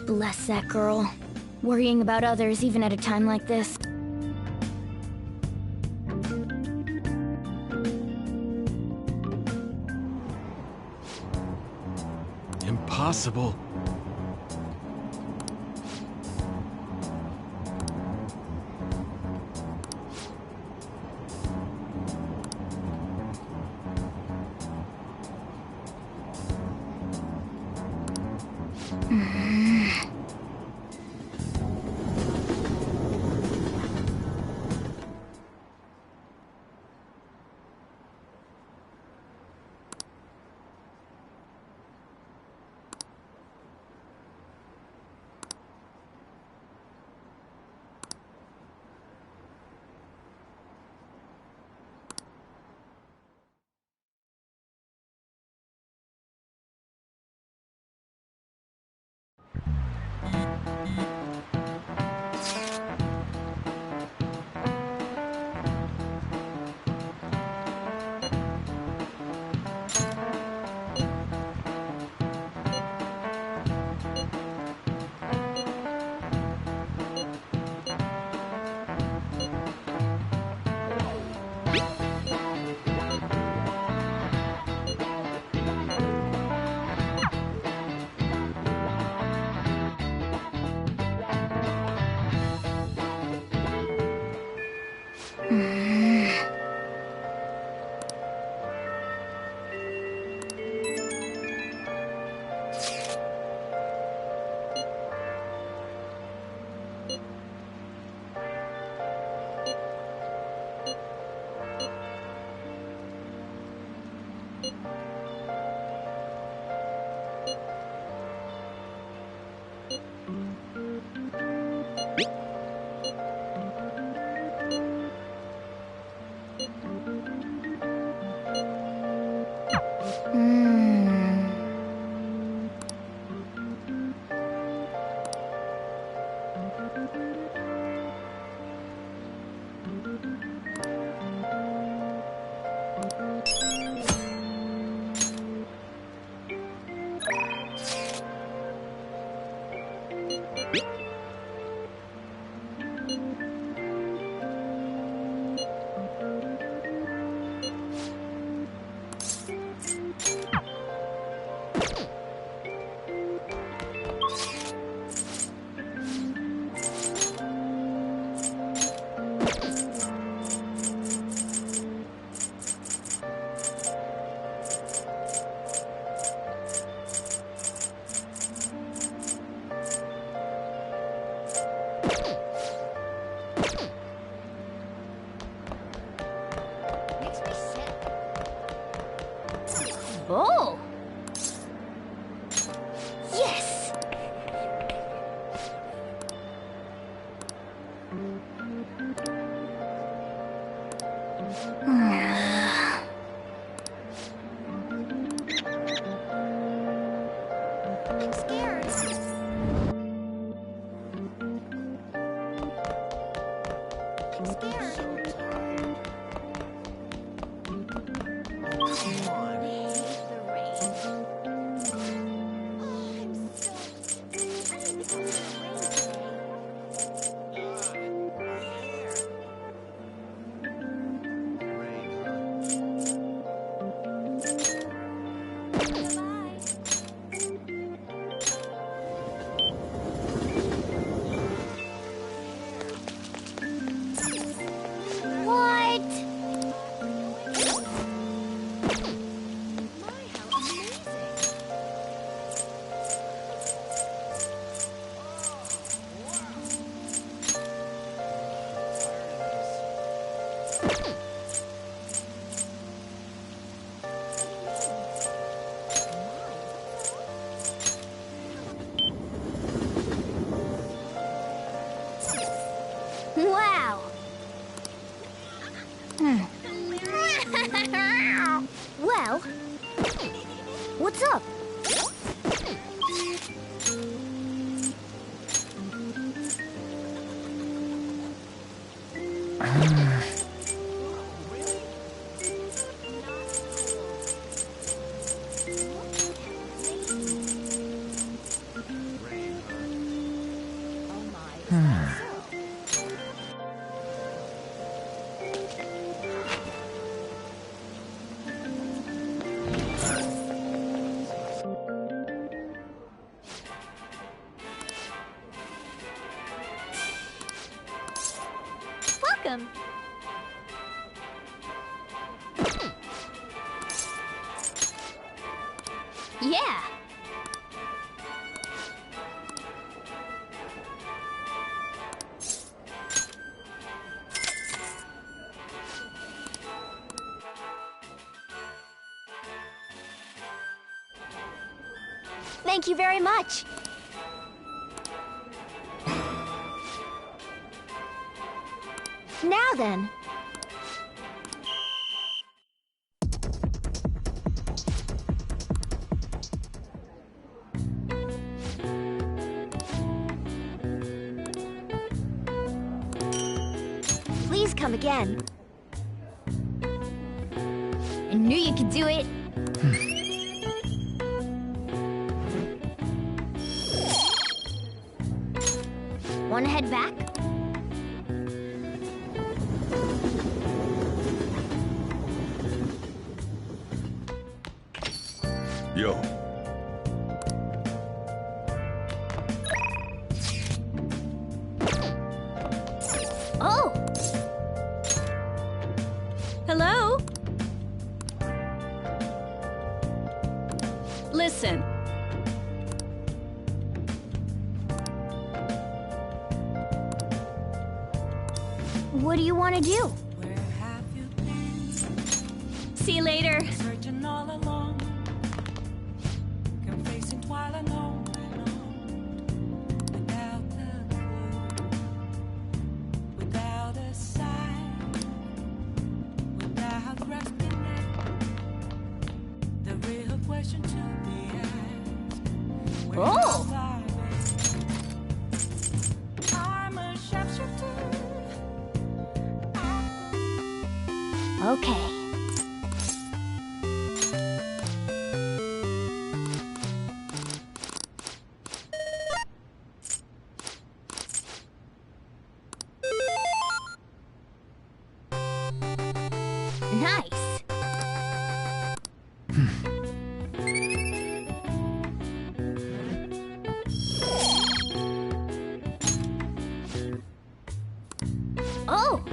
Bless that girl. Worrying about others even at a time like this. Impossible. Oh! Yes! I'm scared. I'm scared. Come on. What? Wow. Well, what's up? Welcome. Yeah. Thank you very much. Now then. Please come again. I knew you could do it. Wanna head back? Yo. Oh! Hello? Listen. What do you want to do? See you later. Searching all along, confessing while alone, without a clue, without a sign, without grasping it. The real question to be asked. Where Oh! is life? I'm a sharpshooter. Okay. Nice. Oh!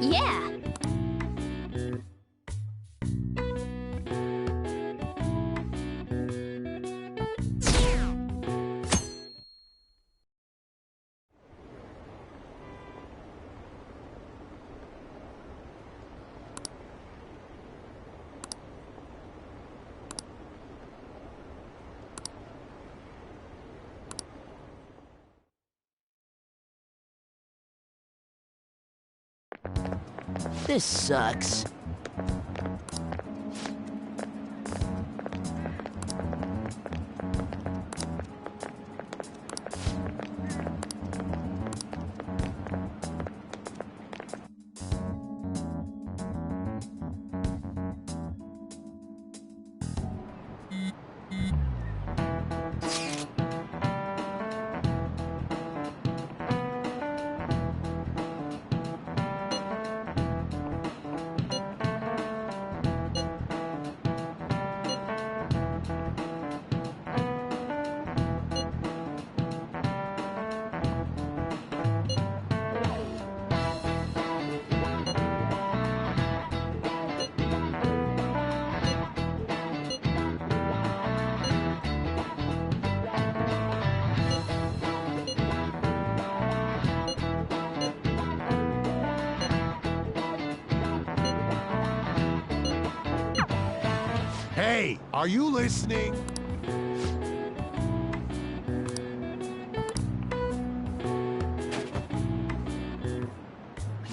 Yeah! This sucks. Hey, are you listening?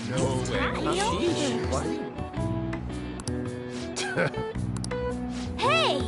No way. Hey!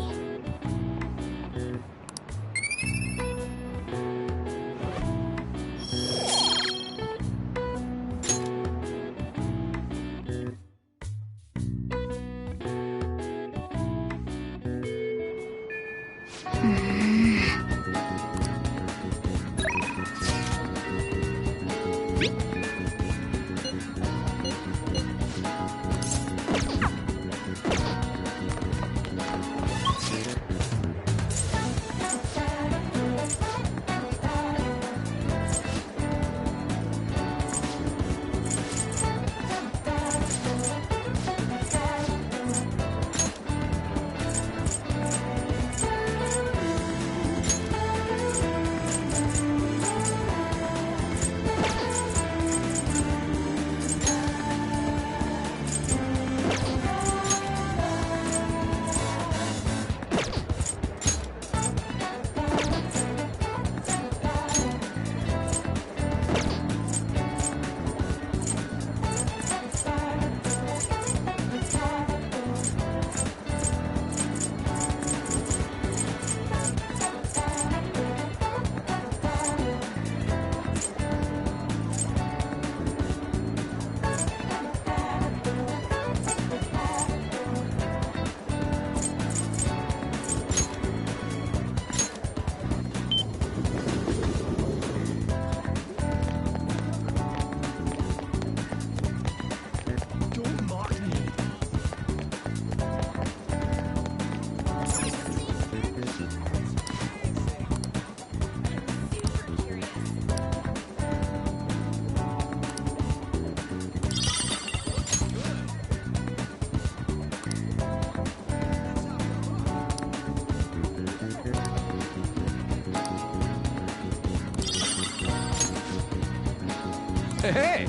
Hey!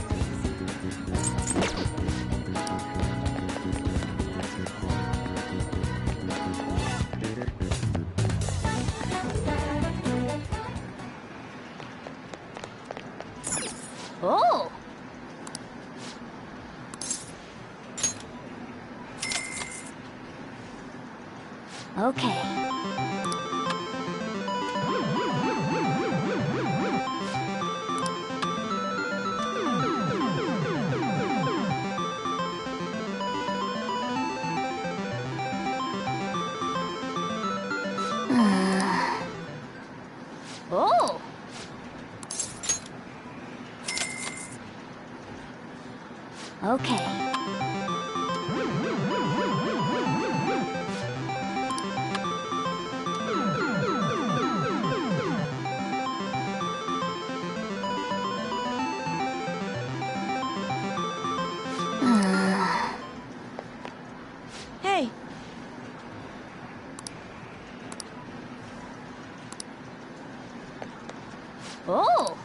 Oh! Okay. Oh! Okay. Hey. Oh!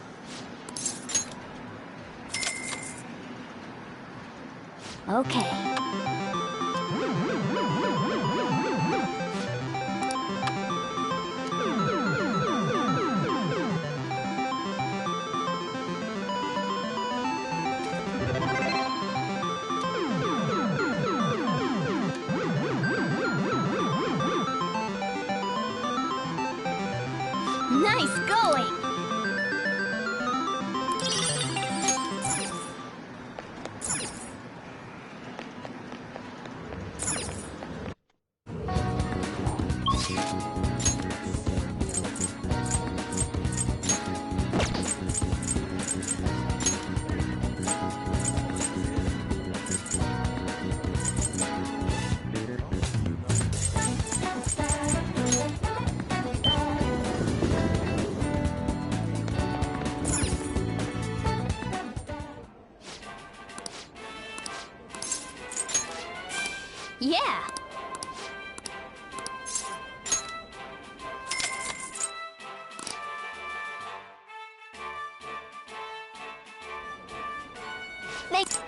Okay. Nice going! Yeah! Thanks.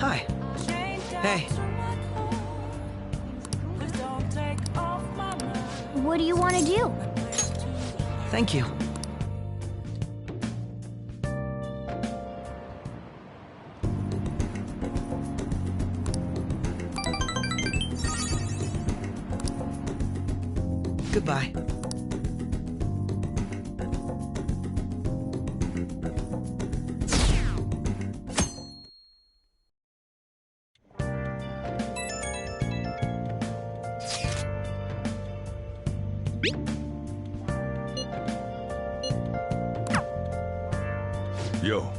Hi. Hey. What do you want to do? Thank you. Goodbye. Yo.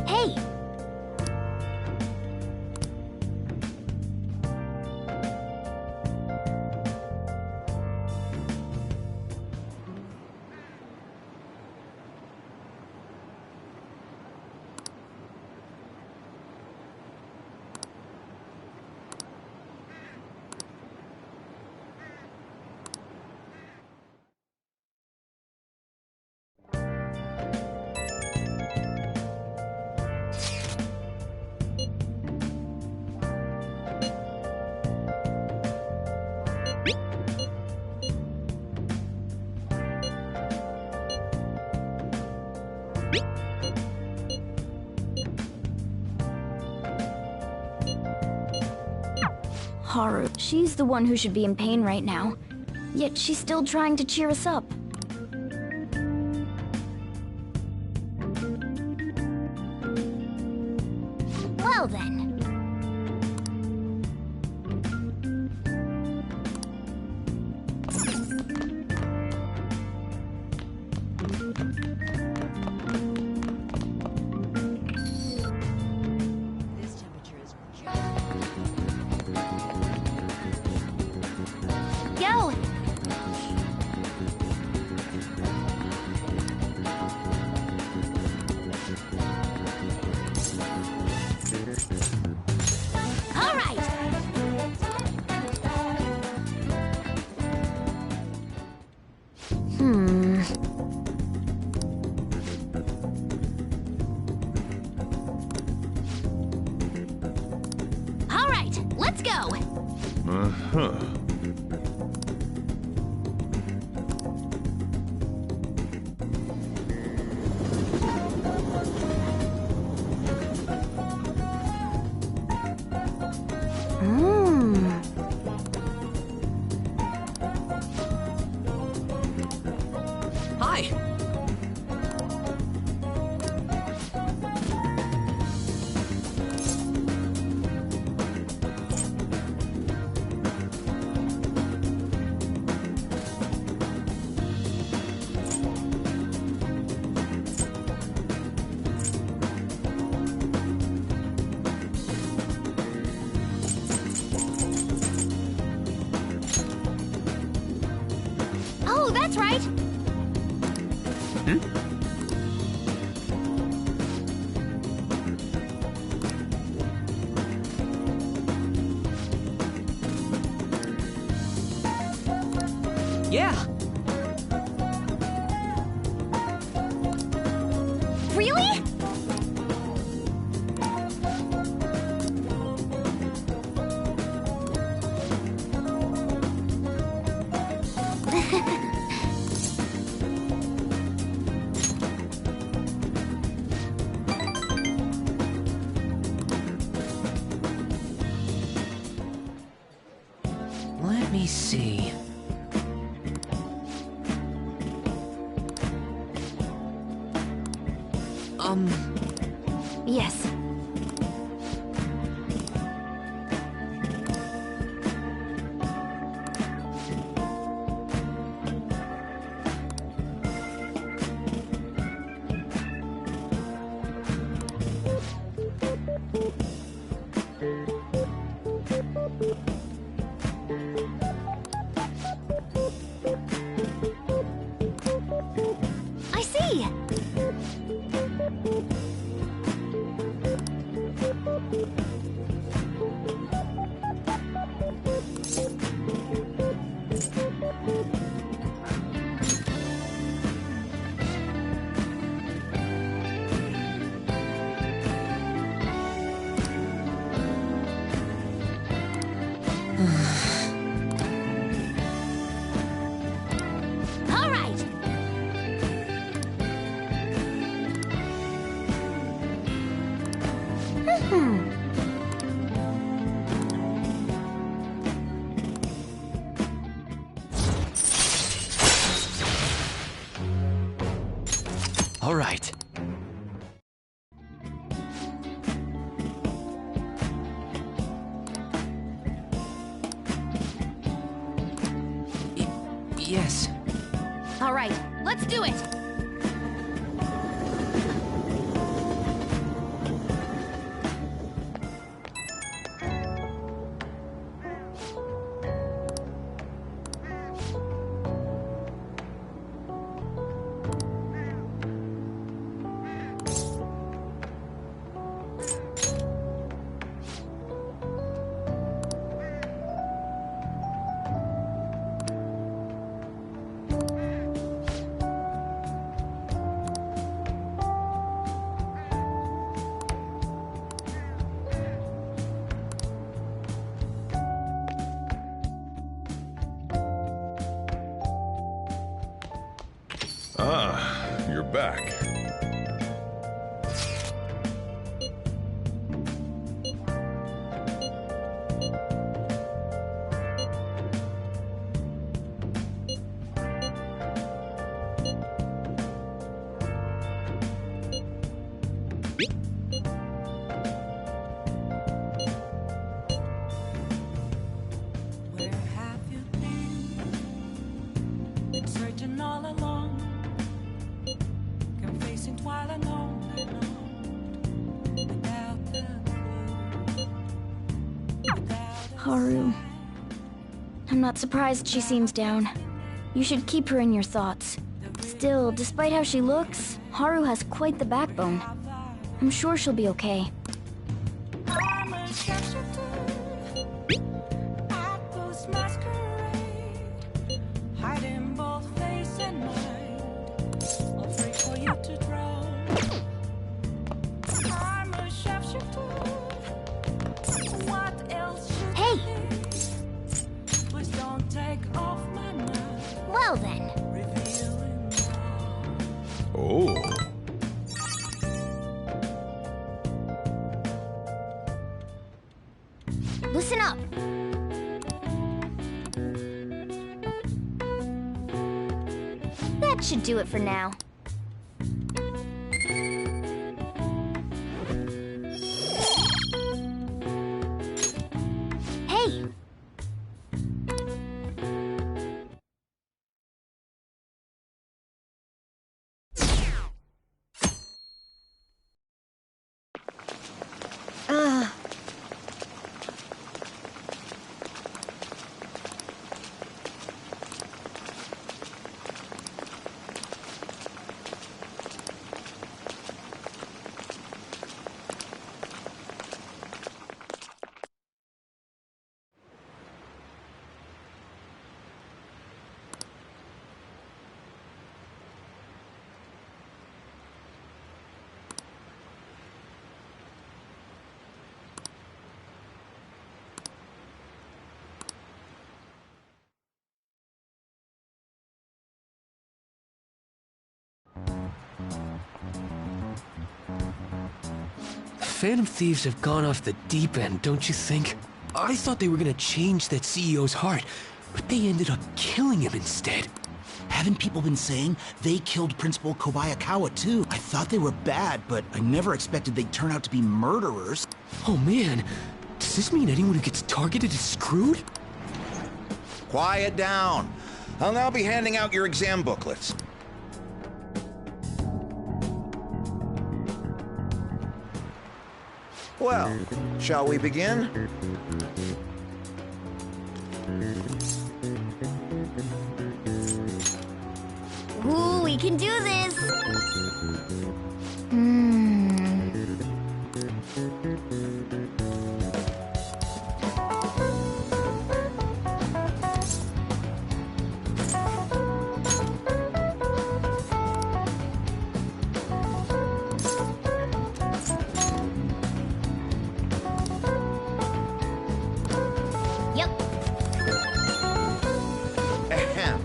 Hey! Haru, she's the one who should be in pain right now. Yet she's still trying to cheer us up. Well then. Go! All right. All right, let's go. Uh-huh. Hi. Oh, that's right. Yeah. Really? Let me see. Yes. I see. All right. All right. All right, let's do it! Ah, you're back. Where have you been? Been searching all along, confessing twilight on and on, without the clue. Haru. I'm not surprised she seems down. You should keep her in your thoughts. Still, despite how she looks, Haru has quite the backbone. I'm sure she'll be okay. I'm a substitute at those masquerade, hiding both face and mind, afraid for you to drown. I'm a substitute. What else should Hey! I be? Please don't take off my mind. Well then. Revealing Oh. Listen up. That should do it for now. Hey! Ugh. Phantom Thieves have gone off the deep end, don't you think? I thought they were gonna change that CEO's heart, but they ended up killing him instead. Haven't people been saying they killed Principal Kobayakawa too? I thought they were bad, but I never expected they'd turn out to be murderers. Oh man, does this mean anyone who gets targeted is screwed? Quiet down. I'll now be handing out your exam booklets. Well, shall we begin? Ooh, we can do this! Yep. Ahem.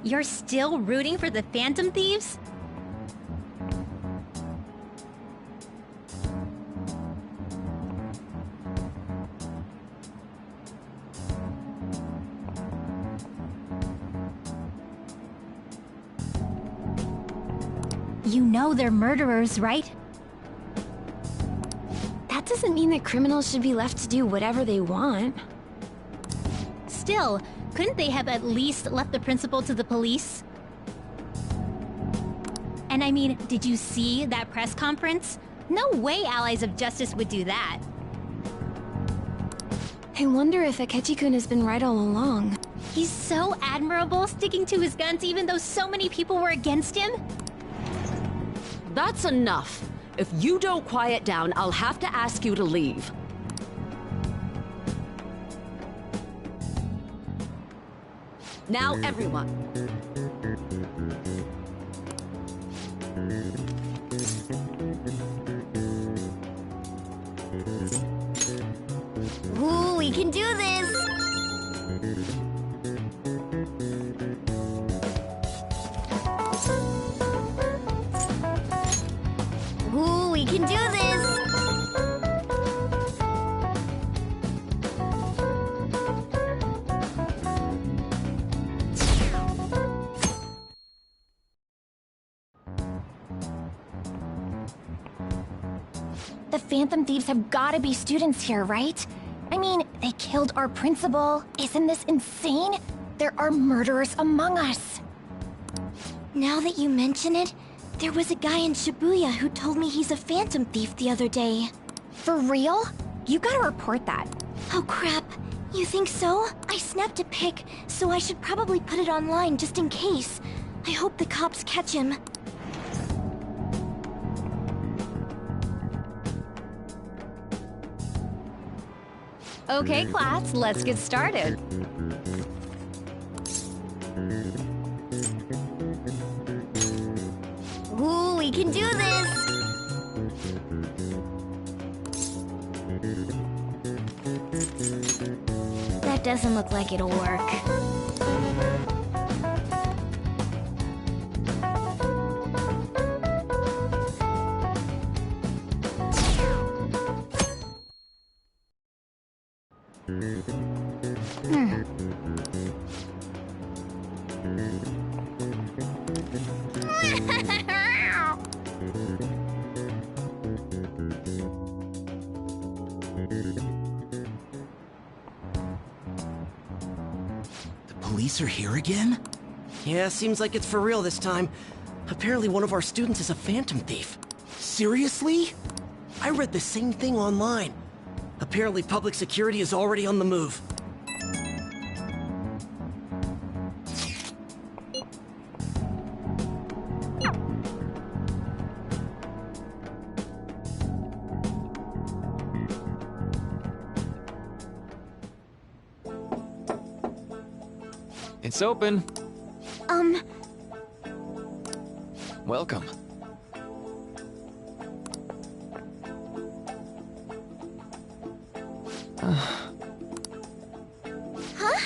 You're still rooting for the Phantom Thieves? You know they're murderers, right? That doesn't mean that criminals should be left to do whatever they want. Still, couldn't they have at least left the principal to the police? And I mean, did you see that press conference? No way Allies of Justice would do that. I wonder if Akechi-kun has been right all along. He's so admirable, sticking to his guns even though so many people were against him. That's enough. If you don't quiet down, I'll have to ask you to leave. Now, everyone. Ooh, we can do this! Ooh, we can do this! The Phantom Thieves have gotta be students here, right? I mean, they killed our principal. Isn't this insane? There are murderers among us. Now that you mention it, there was a guy in Shibuya who told me he's a Phantom Thief the other day. For real? You gotta report that. Oh crap, you think so? I snapped a pic, so I should probably put it online just in case. I hope the cops catch him. Okay, class, let's get started. Ooh, we can do this! That doesn't look like it'll work. Police are here again? Yeah, seems like it's for real this time. Apparently one of our students is a Phantom Thief. Seriously? I read the same thing online. Apparently public security is already on the move. It's open. Welcome. Huh?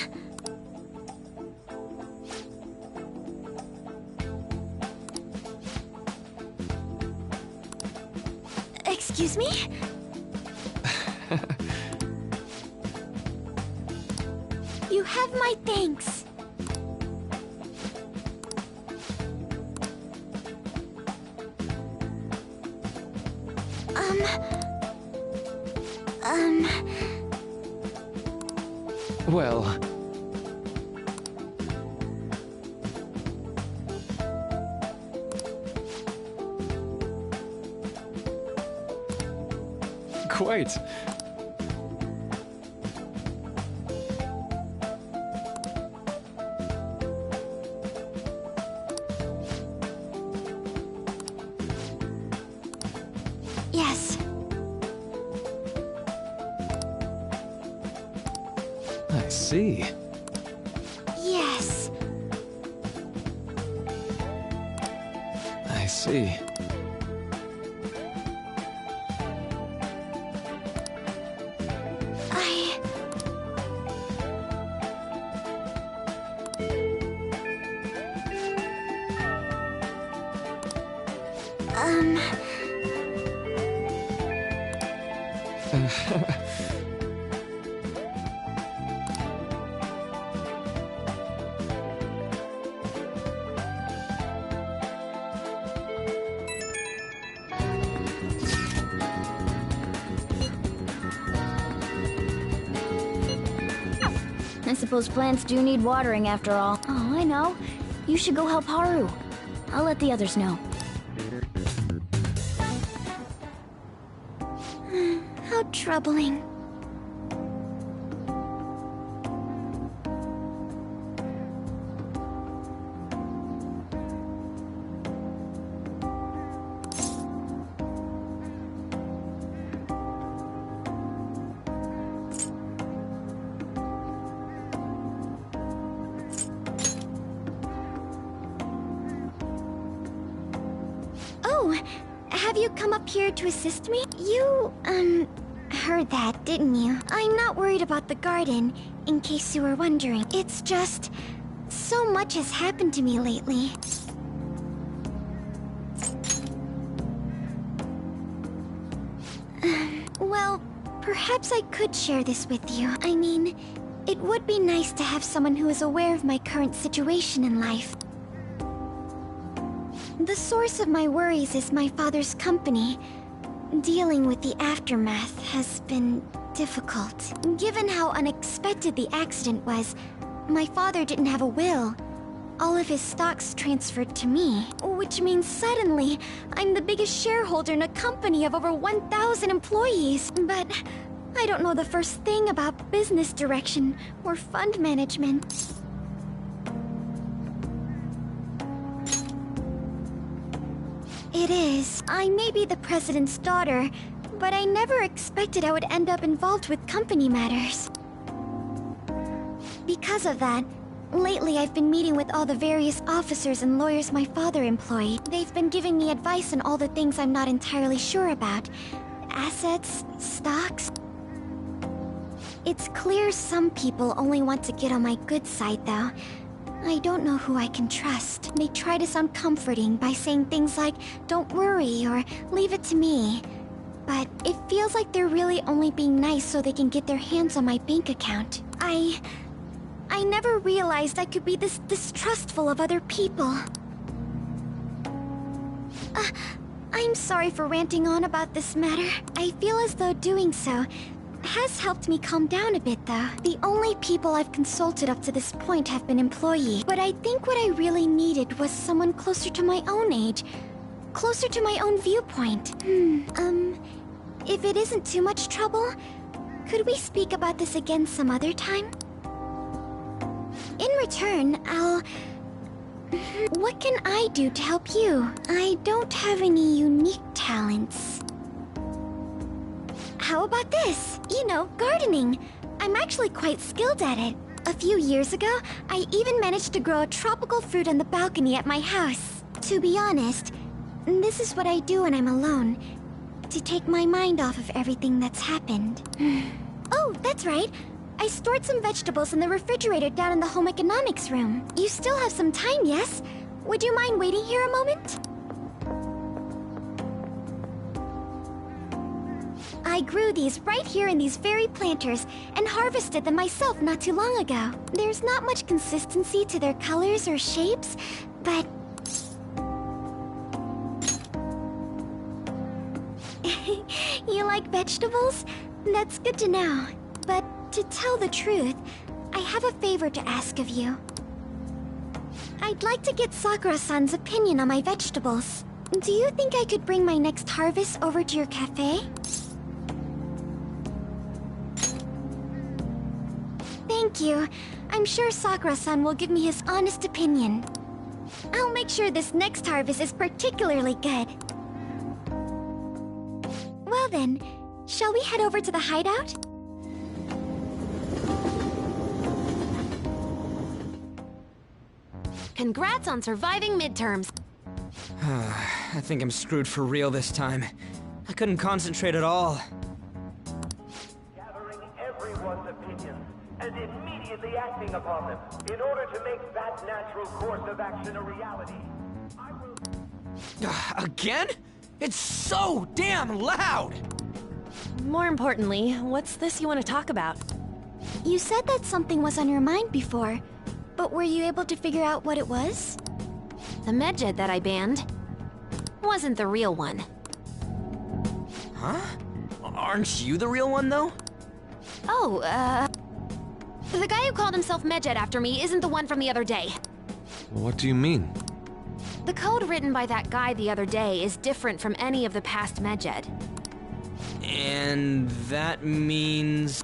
Excuse me? You have my thanks. Well... Quite. Yes. I see. Yes. I see. people's plants do need watering after all. Oh, I know. You should go help Haru. I'll let the others know. How troubling. Oh, have you come up here to assist me? You, heard that, didn't you? I'm not worried about the garden, in case you were wondering. It's just, so much has happened to me lately. Well, perhaps I could share this with you. I mean, it would be nice to have someone who is aware of my current situation in life. The source of my worries is my father's company. Dealing with the aftermath has been difficult. Given how unexpected the accident was, my father didn't have a will. All of his stocks transferred to me, which means suddenly I'm the biggest shareholder in a company of over 1,000 employees. But I don't know the first thing about business direction or fund management. It is. I may be the president's daughter, but I never expected I would end up involved with company matters. Because of that, lately I've been meeting with all the various officers and lawyers my father employed. They've been giving me advice on all the things I'm not entirely sure about. Assets, stocks. It's clear some people only want to get on my good side, though. I don't know who I can trust. They try to sound comforting by saying things like, "Don't worry," or "Leave it to me." But it feels like they're really only being nice so they can get their hands on my bank account. I never realized I could be this distrustful of other people. I'm sorry for ranting on about this matter. I feel as though doing so has helped me calm down a bit, though. The only people I've consulted up to this point have been employees. But I think what I really needed was someone closer to my own age. Closer to my own viewpoint. If it isn't too much trouble, could we speak about this again some other time? In return, what can I do to help you? I don't have any unique talents. How about this? You know, gardening. I'm actually quite skilled at it. A few years ago, I even managed to grow a tropical fruit on the balcony at my house. To be honest, this is what I do when I'm alone, to take my mind off of everything that's happened. Oh, that's right. I stored some vegetables in the refrigerator down in the home economics room. You still have some time, yes? Would you mind waiting here a moment? I grew these right here in these very planters and harvested them myself not too long ago. There's not much consistency to their colors or shapes, but... You like vegetables? That's good to know. But to tell the truth, I have a favor to ask of you. I'd like to get Sakura-san's opinion on my vegetables. Do you think I could bring my next harvest over to your cafe? Thank you. I'm sure Sakura-san will give me his honest opinion. I'll make sure this next harvest is particularly good. Well then, shall we head over to the hideout? Congrats on surviving midterms. I think I'm screwed for real this time. I couldn't concentrate at all. Gathering everyone's opinions and immediately acting upon them in order to make that natural course of action a reality. Again? It's so damn loud! More importantly, what's this you want to talk about? You said that something was on your mind before, but were you able to figure out what it was? The medjed that I banned wasn't the real one. Huh? Aren't you the real one, though? Oh, The guy who called himself Medjed after me isn't the one from the other day. What do you mean? The code written by that guy the other day is different from any of the past Medjed. And that means...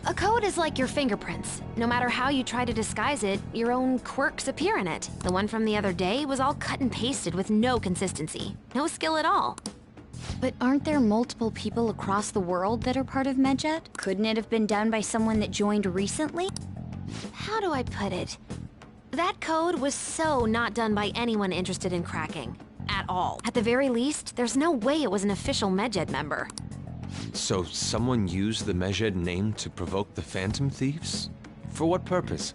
A code is like your fingerprints. No matter how you try to disguise it, your own quirks appear in it. The one from the other day was all cut and pasted with no consistency. No skill at all. But aren't there multiple people across the world that are part of Medjed? Couldn't it have been done by someone that joined recently? How do I put it? That code was so not done by anyone interested in cracking. At all. At the very least, there's no way it was an official Medjed member. So someone used the Medjed name to provoke the Phantom Thieves? For what purpose?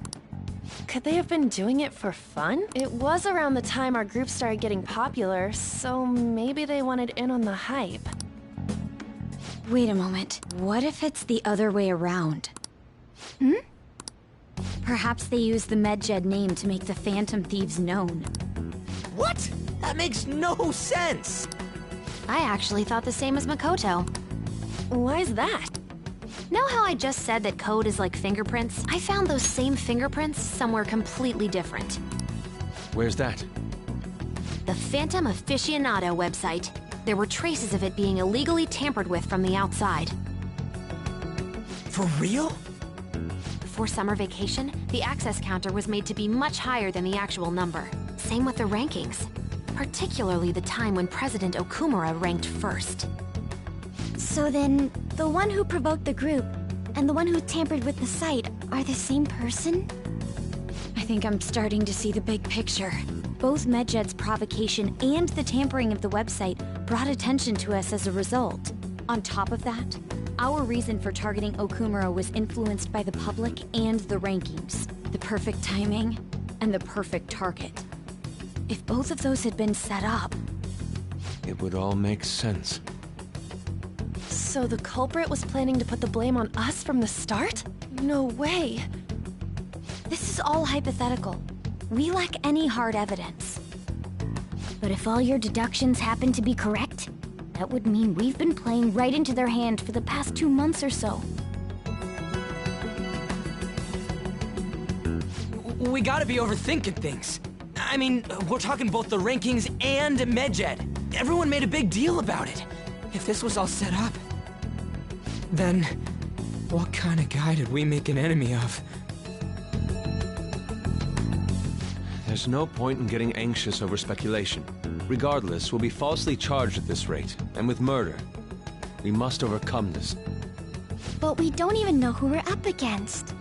Could they have been doing it for fun? It was around the time our group started getting popular, so maybe they wanted in on the hype. Wait a moment. What if it's the other way around? Hmm? Perhaps they used the Medjed name to make the Phantom Thieves known. What? That makes no sense! I actually thought the same as Makoto. Why's that? Know how I just said that code is like fingerprints? I found those same fingerprints somewhere completely different. Where's that? The Phantom Aficionado website. There were traces of it being illegally tampered with from the outside. For real? Before summer vacation, the access counter was made to be much higher than the actual number. Same with the rankings. Particularly the time when President Okumura ranked first. So then, the one who provoked the group and the one who tampered with the site are the same person? I think I'm starting to see the big picture. Both Medjed's provocation and the tampering of the website brought attention to us as a result. On top of that, our reason for targeting Okumura was influenced by the public and the rankings. The perfect timing and the perfect target. If both of those had been set up... It would all make sense. So the culprit was planning to put the blame on us from the start? No way. This is all hypothetical. We lack any hard evidence. But if all your deductions happen to be correct, that would mean we've been playing right into their hand for the past 2 months or so. We gotta be overthinking things. I mean, we're talking both the rankings and Medjed. Everyone made a big deal about it. If this was all set up, then what kind of guy did we make an enemy of? There's no point in getting anxious over speculation. Regardless, we'll be falsely charged at this rate, and with murder. We must overcome this. But we don't even know who we're up against.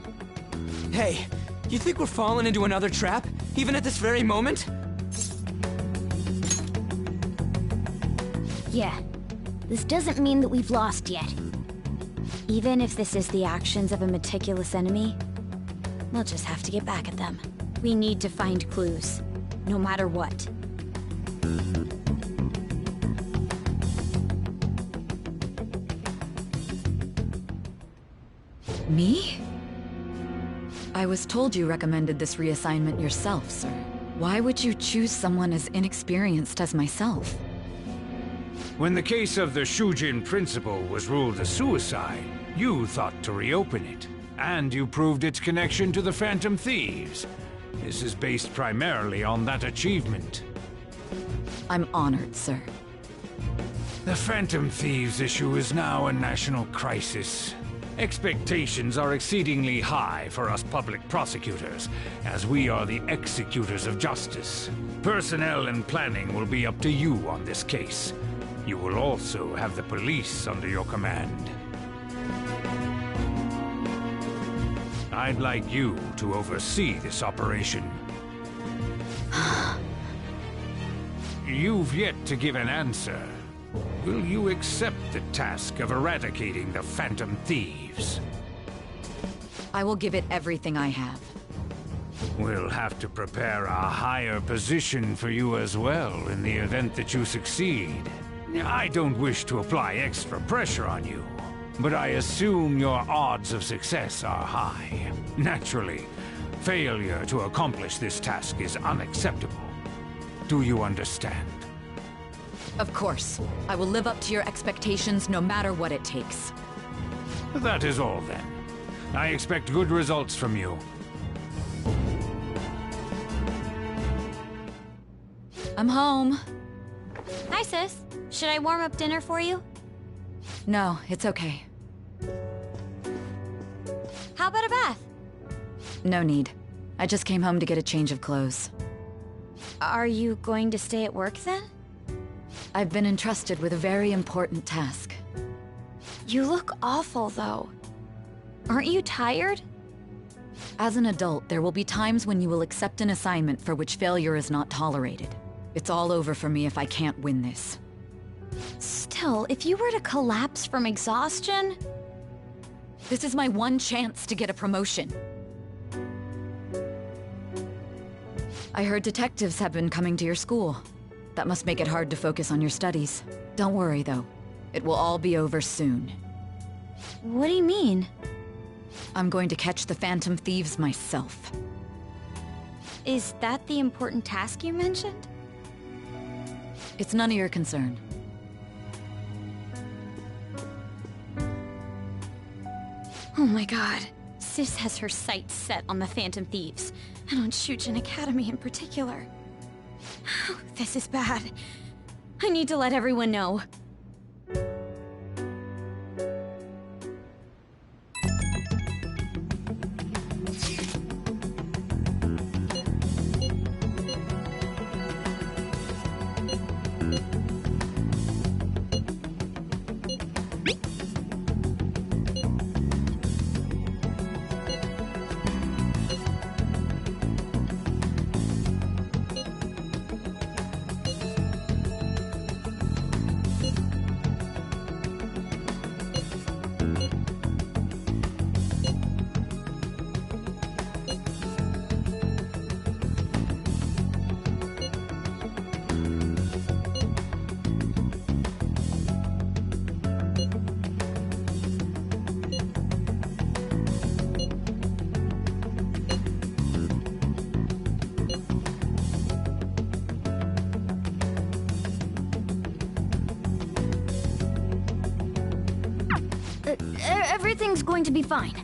Hey, you think we're falling into another trap, even at this very moment? Yeah, this doesn't mean that we've lost yet. Even if this is the actions of a meticulous enemy, we'll just have to get back at them. We need to find clues, no matter what. Me? I was told you recommended this reassignment yourself, sir. Why would you choose someone as inexperienced as myself? When the case of the Shujin principal was ruled a suicide, you thought to reopen it. And you proved its connection to the Phantom Thieves. This is based primarily on that achievement. I'm honored, sir. The Phantom Thieves issue is now a national crisis. Expectations are exceedingly high for us public prosecutors, as we are the executors of justice. Personnel and planning will be up to you on this case. You will also have the police under your command. I'd like you to oversee this operation. You've yet to give an answer. Will you accept the task of eradicating the Phantom Thieves? I will give it everything I have. We'll have to prepare a higher position for you as well in the event that you succeed. I don't wish to apply extra pressure on you, but I assume your odds of success are high. Naturally, failure to accomplish this task is unacceptable. Do you understand? Of course. I will live up to your expectations no matter what it takes. That is all then. I expect good results from you. I'm home. Hi, sis. Should I warm up dinner for you? No, it's okay. How about a bath? No need. I just came home to get a change of clothes. Are you going to stay at work then? I've been entrusted with a very important task. You look awful, though. Aren't you tired? As an adult, there will be times when you will accept an assignment for which failure is not tolerated. It's all over for me if I can't win this. Still, if you were to collapse from exhaustion... This is my one chance to get a promotion. I heard detectives have been coming to your school. That must make it hard to focus on your studies. Don't worry, though. It will all be over soon. What do you mean? I'm going to catch the Phantom Thieves myself. Is that the important task you mentioned? It's none of your concern. Oh my god. Sis has her sights set on the Phantom Thieves, and on Shujin Academy in particular. This is bad. I need to let everyone know. Everything's going to be fine.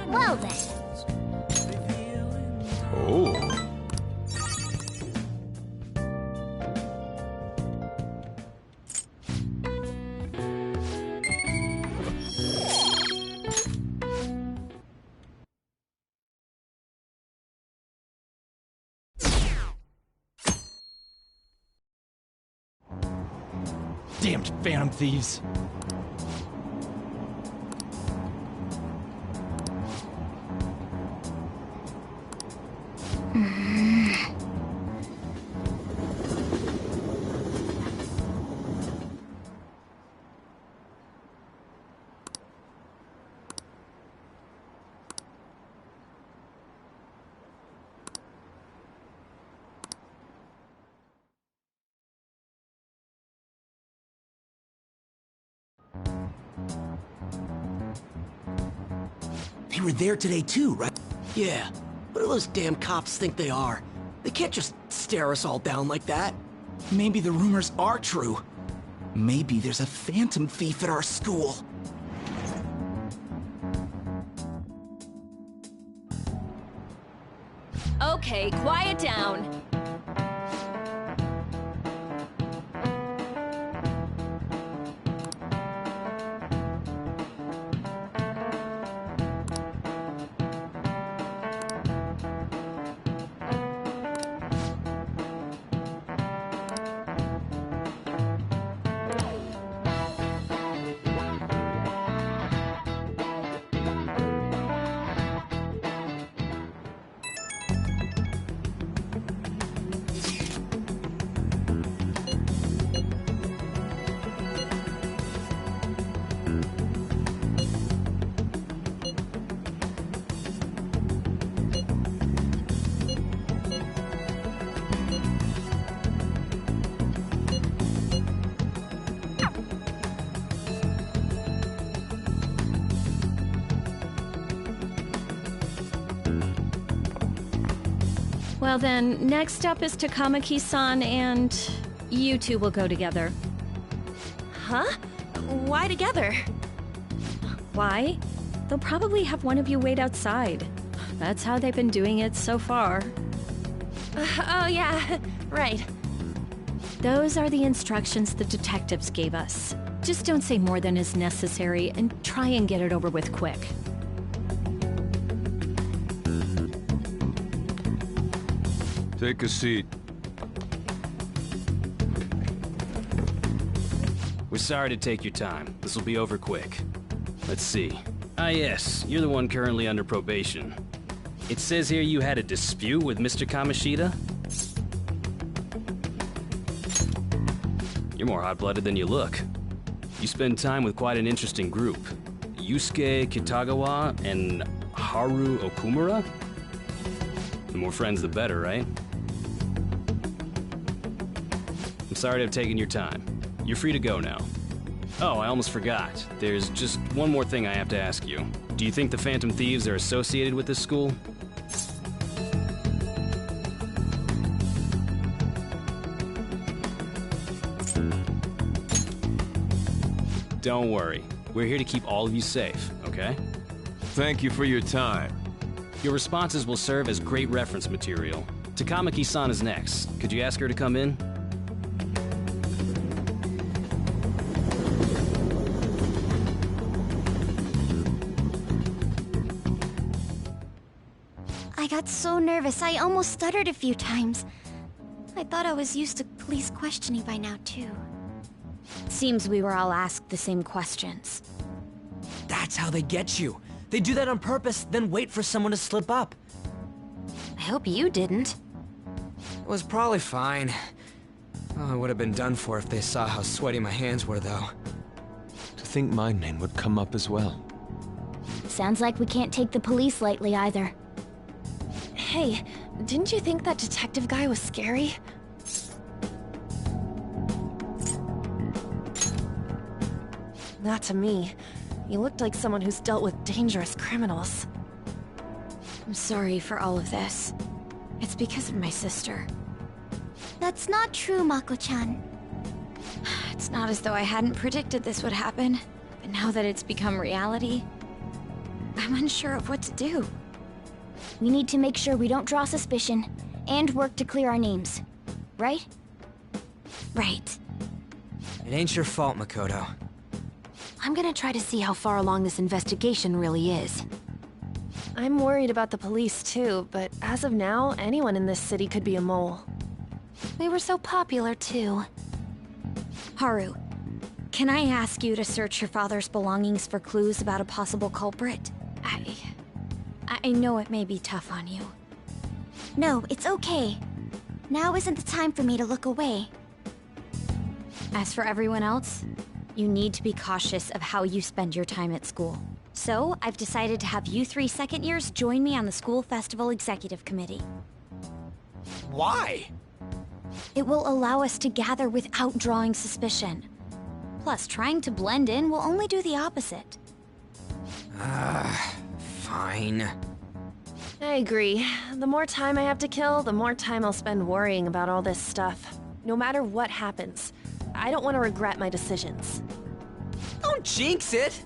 Well then. Oh. Damned Phantom Thieves. They were there today too, right? Yeah, what do those damn cops think they are? They can't just stare us all down like that. Maybe the rumors are true. Maybe there's a phantom thief at our school. Okay, quiet down. Well then, next up is Takamaki-san, and you two will go together. Huh? Why together? Why? They'll probably have one of you wait outside. That's how they've been doing it so far. Oh yeah, right. Those are the instructions the detectives gave us. Just don't say more than is necessary, and try and get it over with quick. Take a seat. We're sorry to take your time. This will be over quick. Let's see. Ah yes, you're the one currently under probation. It says here you had a dispute with Mr. Kamoshida? You're more hot-blooded than you look. You spend time with quite an interesting group. Yusuke Kitagawa and Haru Okumura? The more friends, the better, right? I'm sorry to have taken your time. You're free to go now. Oh, I almost forgot. There's just one more thing I have to ask you. Do you think the Phantom Thieves are associated with this school? Don't worry. We're here to keep all of you safe, okay? Thank you for your time. Your responses will serve as great reference material. Takamaki-san is next. Could you ask her to come in? I got so nervous, I almost stuttered a few times. I thought I was used to police questioning by now, too. Seems we were all asked the same questions. That's how they get you. They do that on purpose, then wait for someone to slip up. I hope you didn't. It was probably fine. Oh, I would have been done for if they saw how sweaty my hands were, though. To think my name would come up as well. Sounds like we can't take the police lightly either. Hey, didn't you think that detective guy was scary? Not to me. You looked like someone who's dealt with dangerous criminals. I'm sorry for all of this. It's because of my sister. That's not true, Mako-chan. It's not as though I hadn't predicted this would happen, but now that it's become reality, I'm unsure of what to do. We need to make sure we don't draw suspicion, and work to clear our names. Right? Right. It ain't your fault, Makoto. I'm gonna try to see how far along this investigation really is. I'm worried about the police too, but as of now, anyone in this city could be a mole. We were so popular too. Haru, can I ask you to search your father's belongings for clues about a possible culprit? I know it may be tough on you. No, it's okay. Now isn't the time for me to look away. As for everyone else, you need to be cautious of how you spend your time at school. So, I've decided to have you 3 second years join me on the School Festival Executive Committee. Why? It will allow us to gather without drawing suspicion. Plus, trying to blend in will only do the opposite. Fine. I agree. The more time I have to kill, the more time I'll spend worrying about all this stuff. No matter what happens, I don't want to regret my decisions. Don't jinx it!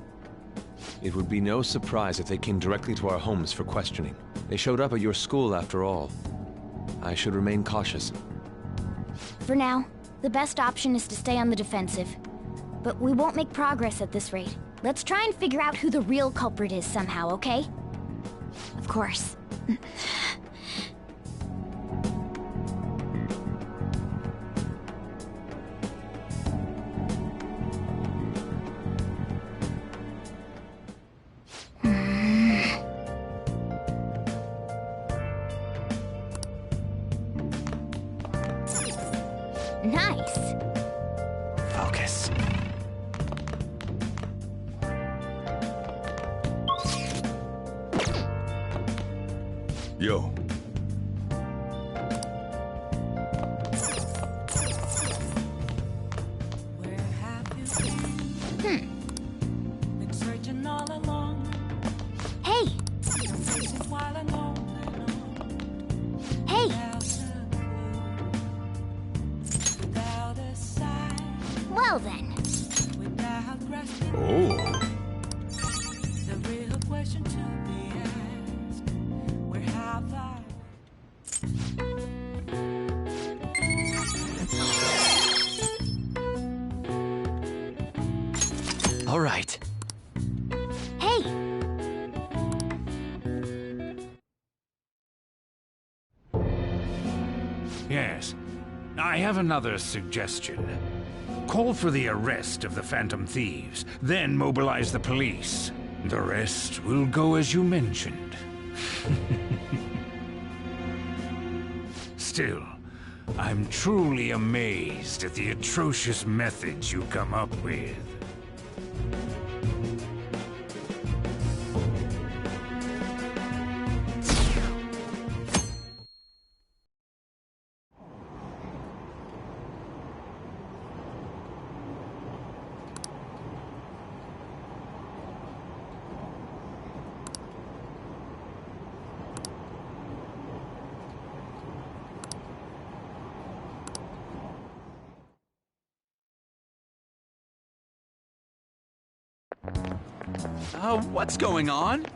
It would be no surprise if they came directly to our homes for questioning. They showed up at your school after all. I should remain cautious. For now, the best option is to stay on the defensive. But we won't make progress at this rate. Let's try and figure out who the real culprit is somehow, okay? Of course. Nice. Focus. Yo. Been searching all along. Hey! Faces while alone and Hey! without a sign, Well then. without grasping. Oh. The real question to be asked: where have I? All right. Hey! Yes. I have another suggestion. Call for the arrest of the Phantom Thieves, then mobilize the police. The rest will go as you mentioned. Still, I'm truly amazed at the atrocious methods you come up with. What's going on?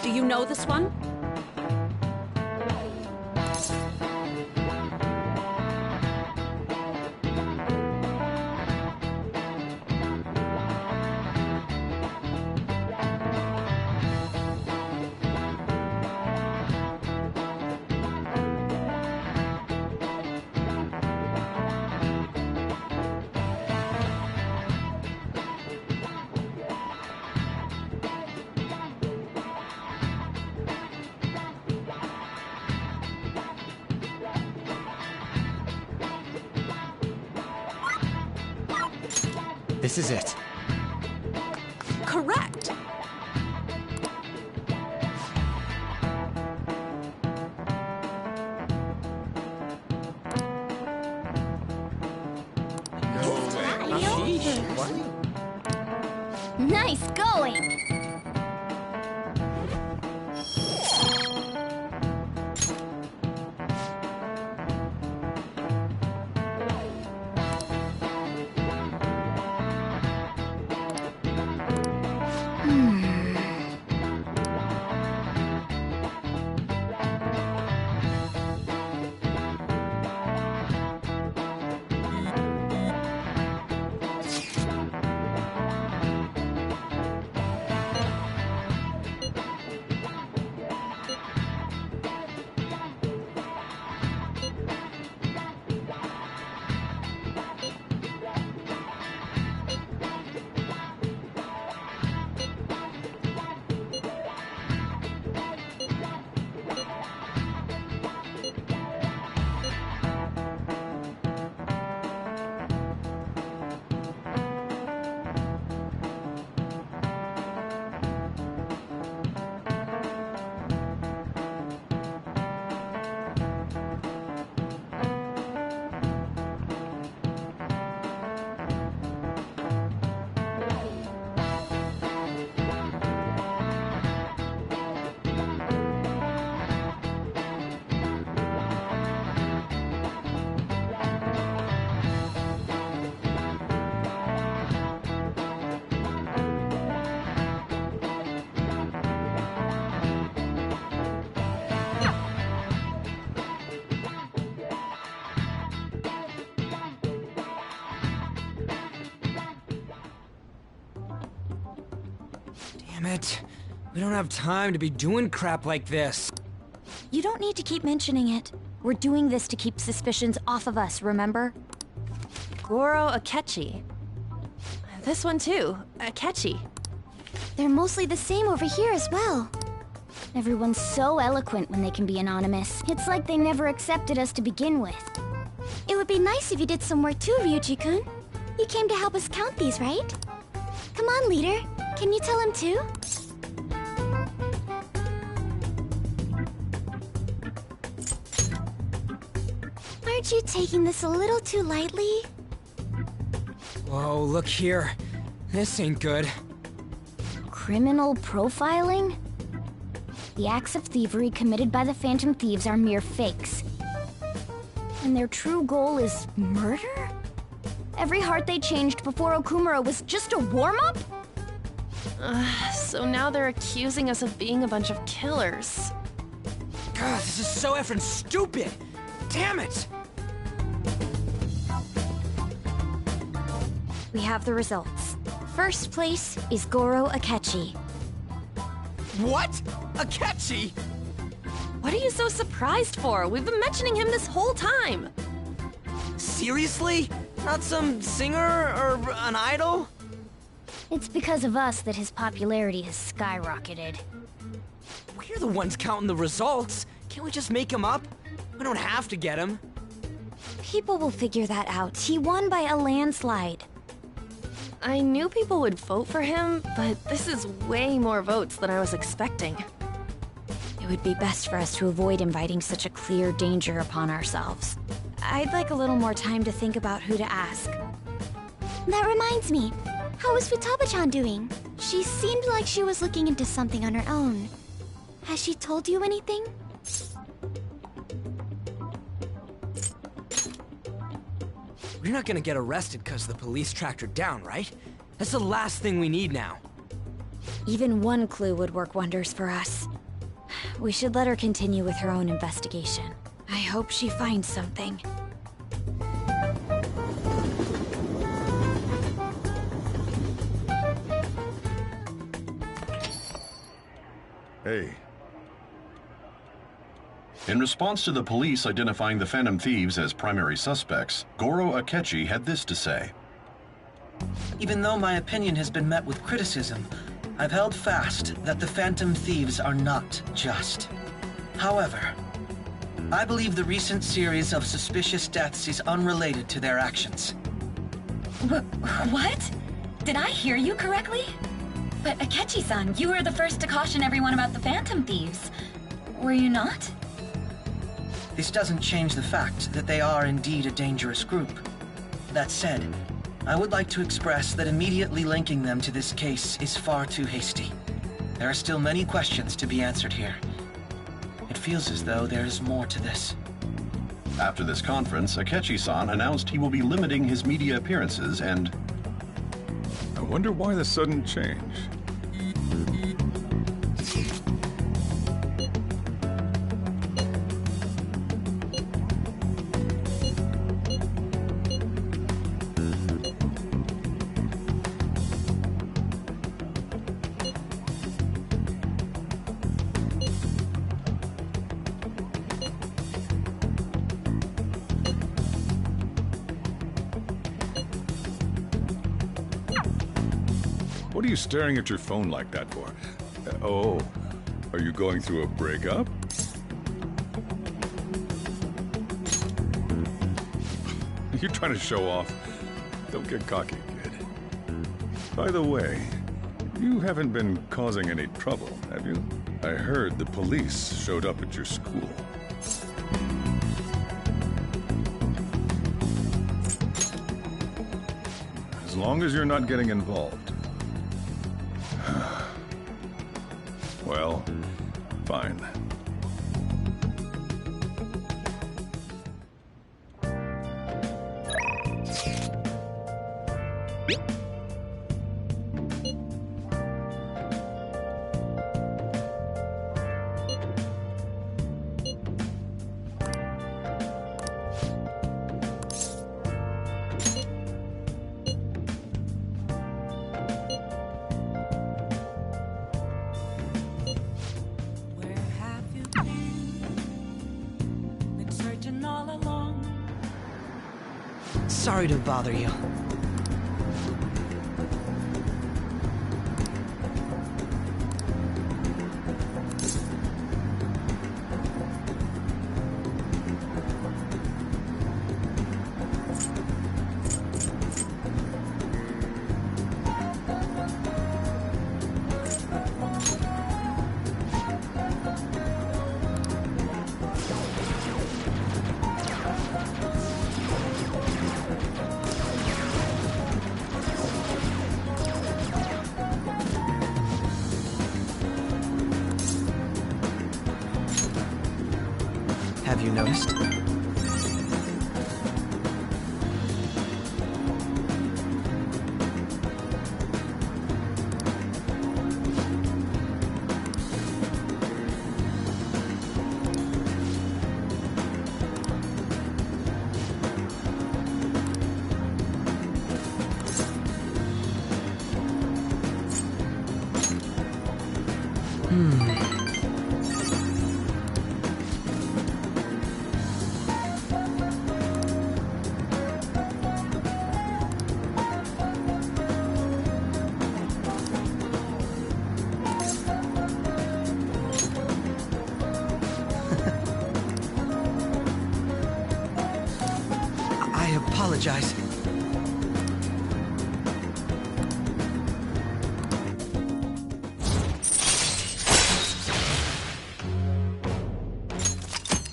Do you know this one? This is it. Correct. Nice going! Damn it. We don't have time to be doing crap like this. You don't need to keep mentioning it. We're doing this to keep suspicions off of us, remember? Goro Akechi. This one too, Akechi. They're mostly the same over here as well. Everyone's so eloquent when they can be anonymous. It's like they never accepted us to begin with. It would be nice if you did some work too, Ryuji-kun. You came to help us count these, right? Come on, leader. Can you tell him too? Aren't you taking this a little too lightly? Whoa, look here. This ain't good. Criminal profiling? The acts of thievery committed by the Phantom Thieves are mere fakes. And their true goal is murder? Every heart they changed before Okumura was just a warm-up? So now they're accusing us of being a bunch of killers. God, this is so effing stupid! Damn it! We have the results. First place is Goro Akechi. What? Akechi? What are you so surprised for? We've been mentioning him this whole time. Seriously? Not some singer or an idol? It's because of us that his popularity has skyrocketed. We're the ones counting the results. Can't we just make him up? We don't have to get him. People will figure that out. He won by a landslide. I knew people would vote for him, but this is way more votes than I was expecting. It would be best for us to avoid inviting such a clear danger upon ourselves. I'd like a little more time to think about who to ask. That reminds me. How is Futaba-chan doing? She seemed like she was looking into something on her own. Has she told you anything? We're not gonna get arrested because the police tracked her down, right? That's the last thing we need now. Even one clue would work wonders for us. We should let her continue with her own investigation. I hope she finds something. Hey. In response to the police identifying the Phantom Thieves as primary suspects, Goro Akechi had this to say. Even though my opinion has been met with criticism, I've held fast that the Phantom Thieves are not just. However, I believe the recent series of suspicious deaths is unrelated to their actions. What? Did I hear you correctly? But Akechi-san, you were the first to caution everyone about the Phantom Thieves. Were you not? This doesn't change the fact that they are indeed a dangerous group. That said, I would like to express that immediately linking them to this case is far too hasty. There are still many questions to be answered here. It feels as though there is more to this. After this conference, Akechi-san announced he will be limiting his media appearances and... I wonder why the sudden change. What are you staring at your phone like that for? Oh, are you going through a breakup? You're trying to show off. Don't get cocky, kid. By the way, you haven't been causing any trouble, have you? I heard the police showed up at your school. As long as you're not getting involved. Well, fine. Sorry to bother you. Have you noticed? I apologize.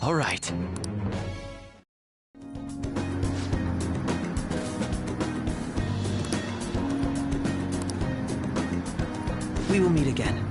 All right. We will meet again.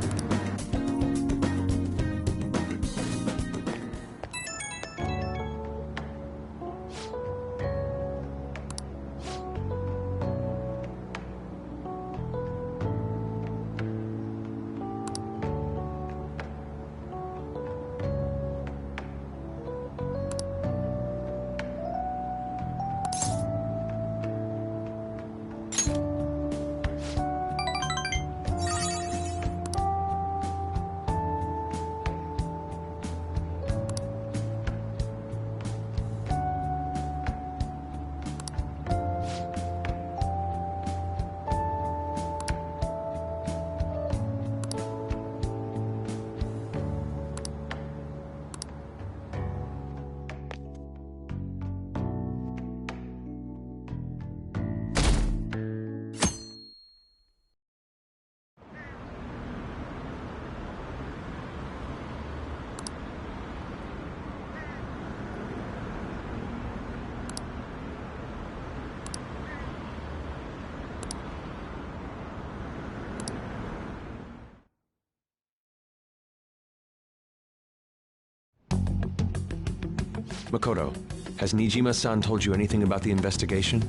Makoto, has Nijima-san told you anything about the investigation?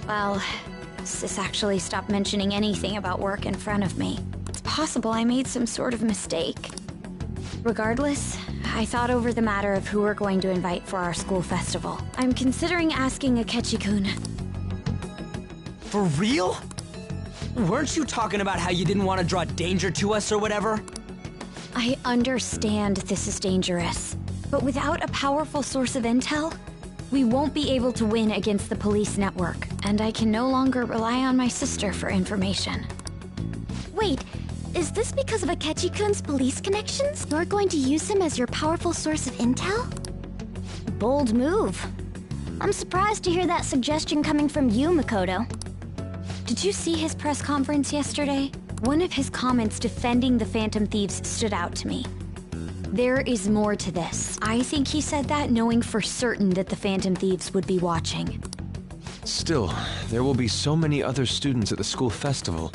Well, Sis actually stopped mentioning anything about work in front of me. It's possible I made some sort of mistake. Regardless, I thought over the matter of who we're going to invite for our school festival. I'm considering asking Akechi-kun. For real? Weren't you talking about how you didn't want to draw danger to us or whatever? I understand this is dangerous, but without a powerful source of intel, we won't be able to win against the police network, and I can no longer rely on my sister for information. Wait, is this because of Akechi-kun's police connections? You're going to use him as your powerful source of intel? Bold move. I'm surprised to hear that suggestion coming from you, Makoto. Did you see his press conference yesterday? One of his comments defending the Phantom Thieves stood out to me. There is more to this. I think he said that knowing for certain that the Phantom Thieves would be watching. Still, there will be so many other students at the school festival.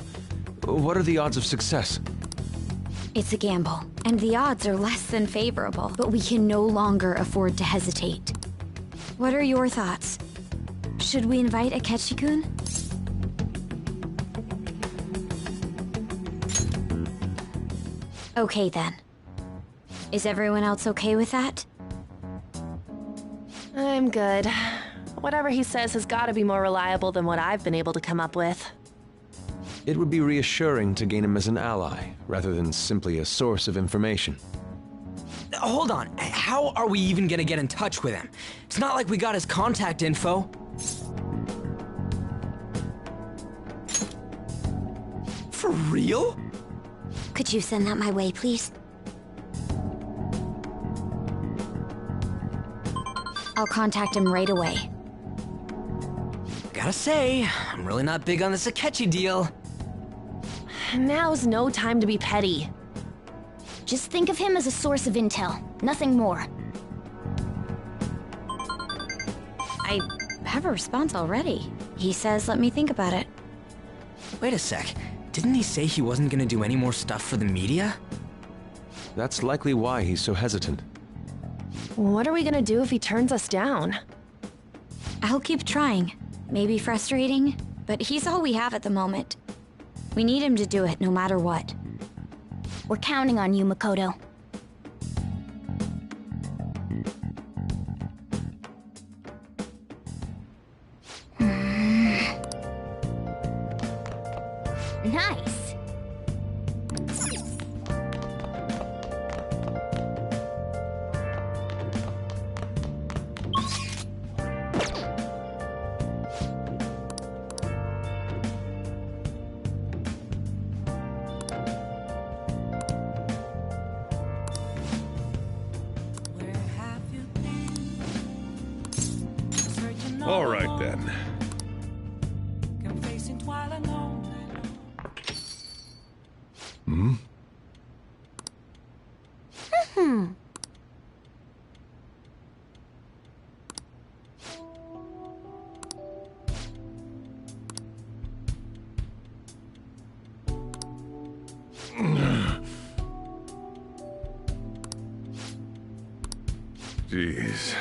What are the odds of success? It's a gamble, and the odds are less than favorable, but we can no longer afford to hesitate. What are your thoughts? Should we invite Akechi-kun? Okay then. Is everyone else okay with that? I'm good. Whatever he says has got to be more reliable than what I've been able to come up with. It would be reassuring to gain him as an ally, rather than simply a source of information. Hold on, how are we even gonna get in touch with him? It's not like we got his contact info. For real? Could you send that my way, please? I'll contact him right away. Gotta say, I'm really not big on this Akechi deal. Now's no time to be petty. Just think of him as a source of intel, nothing more. I have a response already. He says let me think about it. Wait a sec. Didn't he say he wasn't gonna do any more stuff for the media? That's likely why he's so hesitant. What are we gonna do if he turns us down? I'll keep trying. Maybe frustrating, but he's all we have at the moment. We need him to do it no matter what. We're counting on you, Makoto. Nice. All right then. Hmm? Jeez.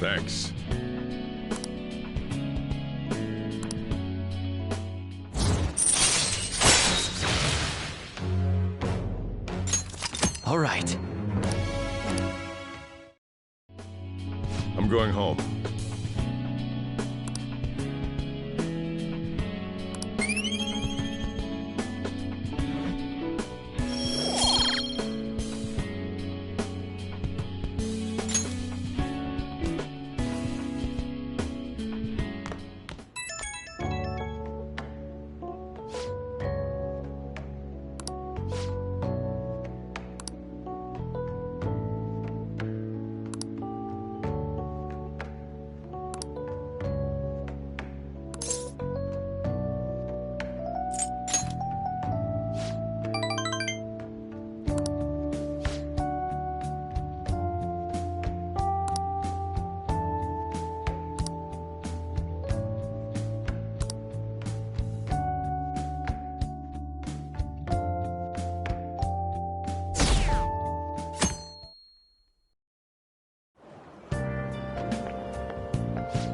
Thanks. All right. I'm going home.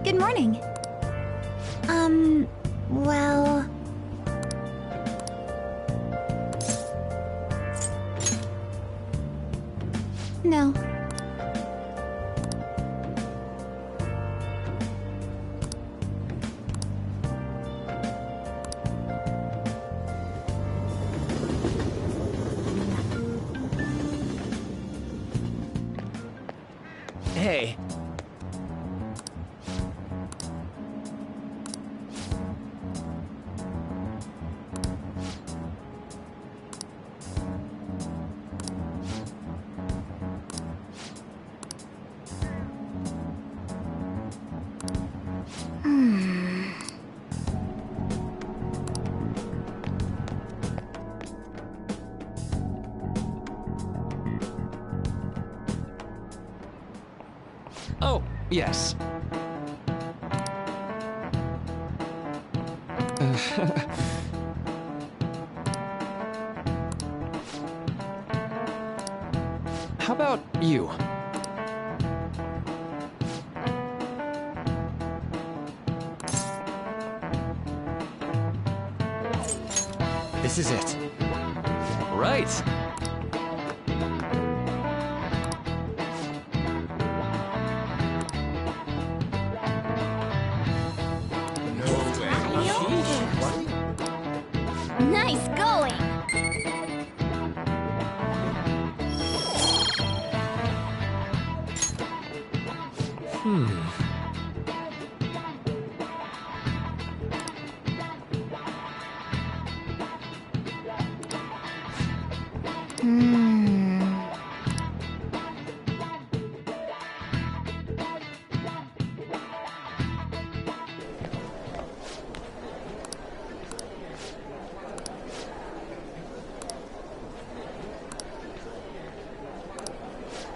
Good morning. Well... No. Hey. Oh, yes. How about you? This is it. Right. Nice going!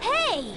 Hey!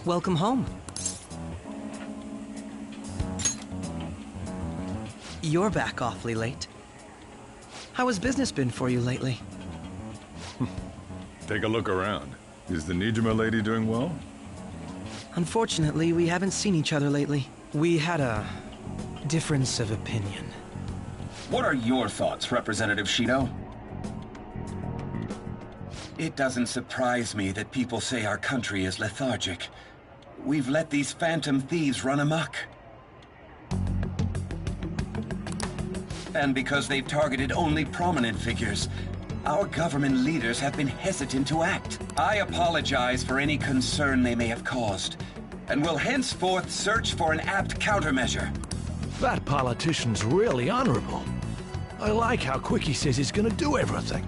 Welcome home. You're back awfully late. How has business been for you lately? Take a look around. Is the Nijima lady doing well? Unfortunately, we haven't seen each other lately. We had a difference of opinion. What are your thoughts, Representative Shido? It doesn't surprise me that people say our country is lethargic. We've let these phantom thieves run amok. And because they've targeted only prominent figures, our government leaders have been hesitant to act. I apologize for any concern they may have caused, and will henceforth search for an apt countermeasure. That politician's really honorable. I like how quick he says he's gonna do everything.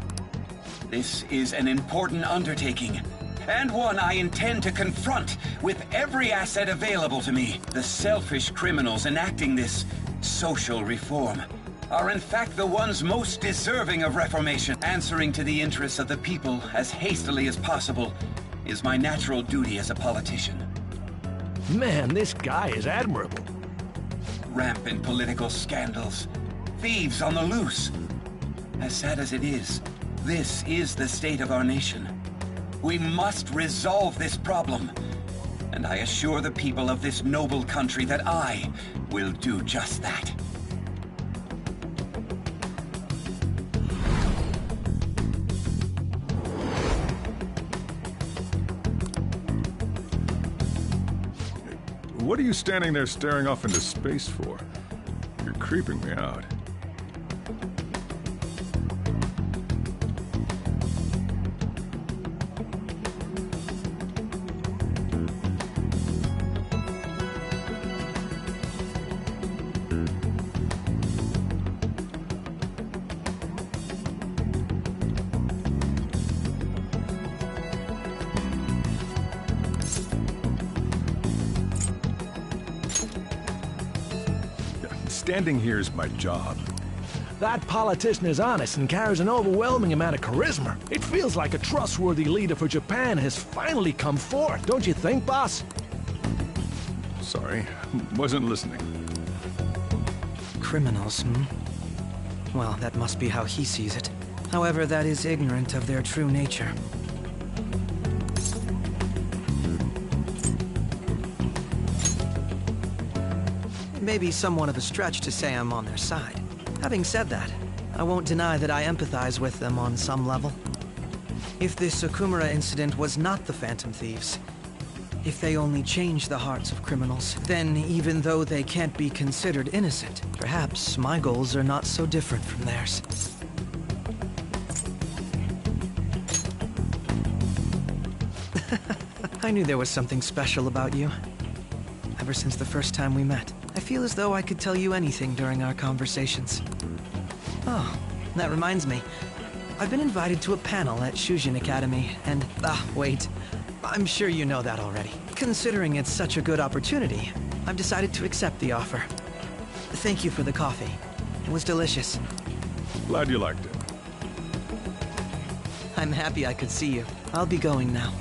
This is an important undertaking, and one I intend to confront with every asset available to me. The selfish criminals enacting this social reform are in fact the ones most deserving of reformation. Answering to the interests of the people as hastily as possible is my natural duty as a politician. Man, this guy is admirable. Rampant political scandals, thieves on the loose. As sad as it is, this is the state of our nation. We must resolve this problem, and I assure the people of this noble country that I will do just that. What are you standing there staring off into space for? You're creeping me out. Standing here is my job. That politician is honest and carries an overwhelming amount of charisma. It feels like a trustworthy leader for Japan has finally come forth, don't you think, boss? Sorry, wasn't listening. Criminals, hmm? Well, that must be how he sees it. However, that is ignorant of their true nature. It may be somewhat of a stretch to say I'm on their side. Having said that, I won't deny that I empathize with them on some level. If this Okumura incident was not the Phantom Thieves, if they only change the hearts of criminals, then even though they can't be considered innocent, perhaps my goals are not so different from theirs. I knew there was something special about you. Ever since the first time we met, I feel as though I could tell you anything during our conversations. Oh, that reminds me. I've been invited to a panel at Shujin Academy, and... wait. I'm sure you know that already. Considering it's such a good opportunity, I've decided to accept the offer. Thank you for the coffee. It was delicious. Glad you liked it. I'm happy I could see you. I'll be going now.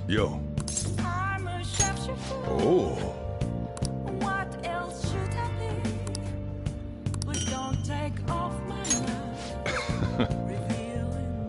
Yo. Oh. What else should I be? Please don't take off my love. Revealing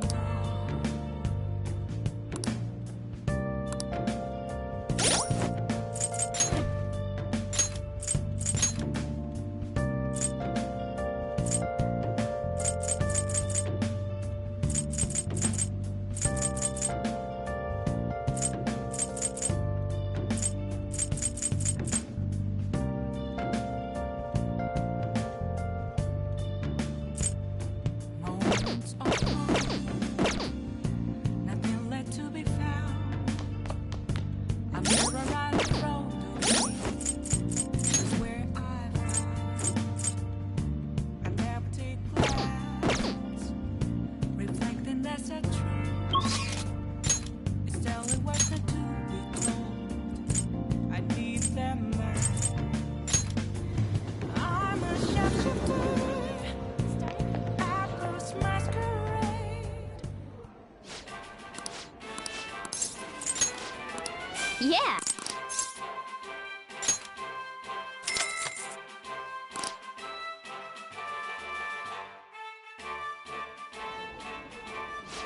Yeah.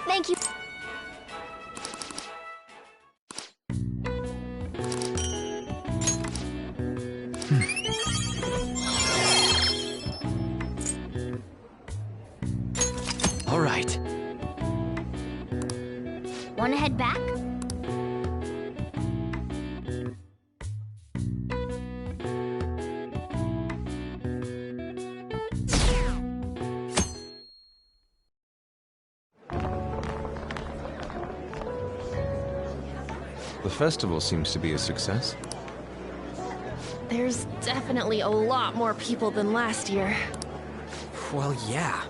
Thank you. All right. Want to head back? The festival seems to be a success. There's definitely a lot more people than last year. Well, yeah.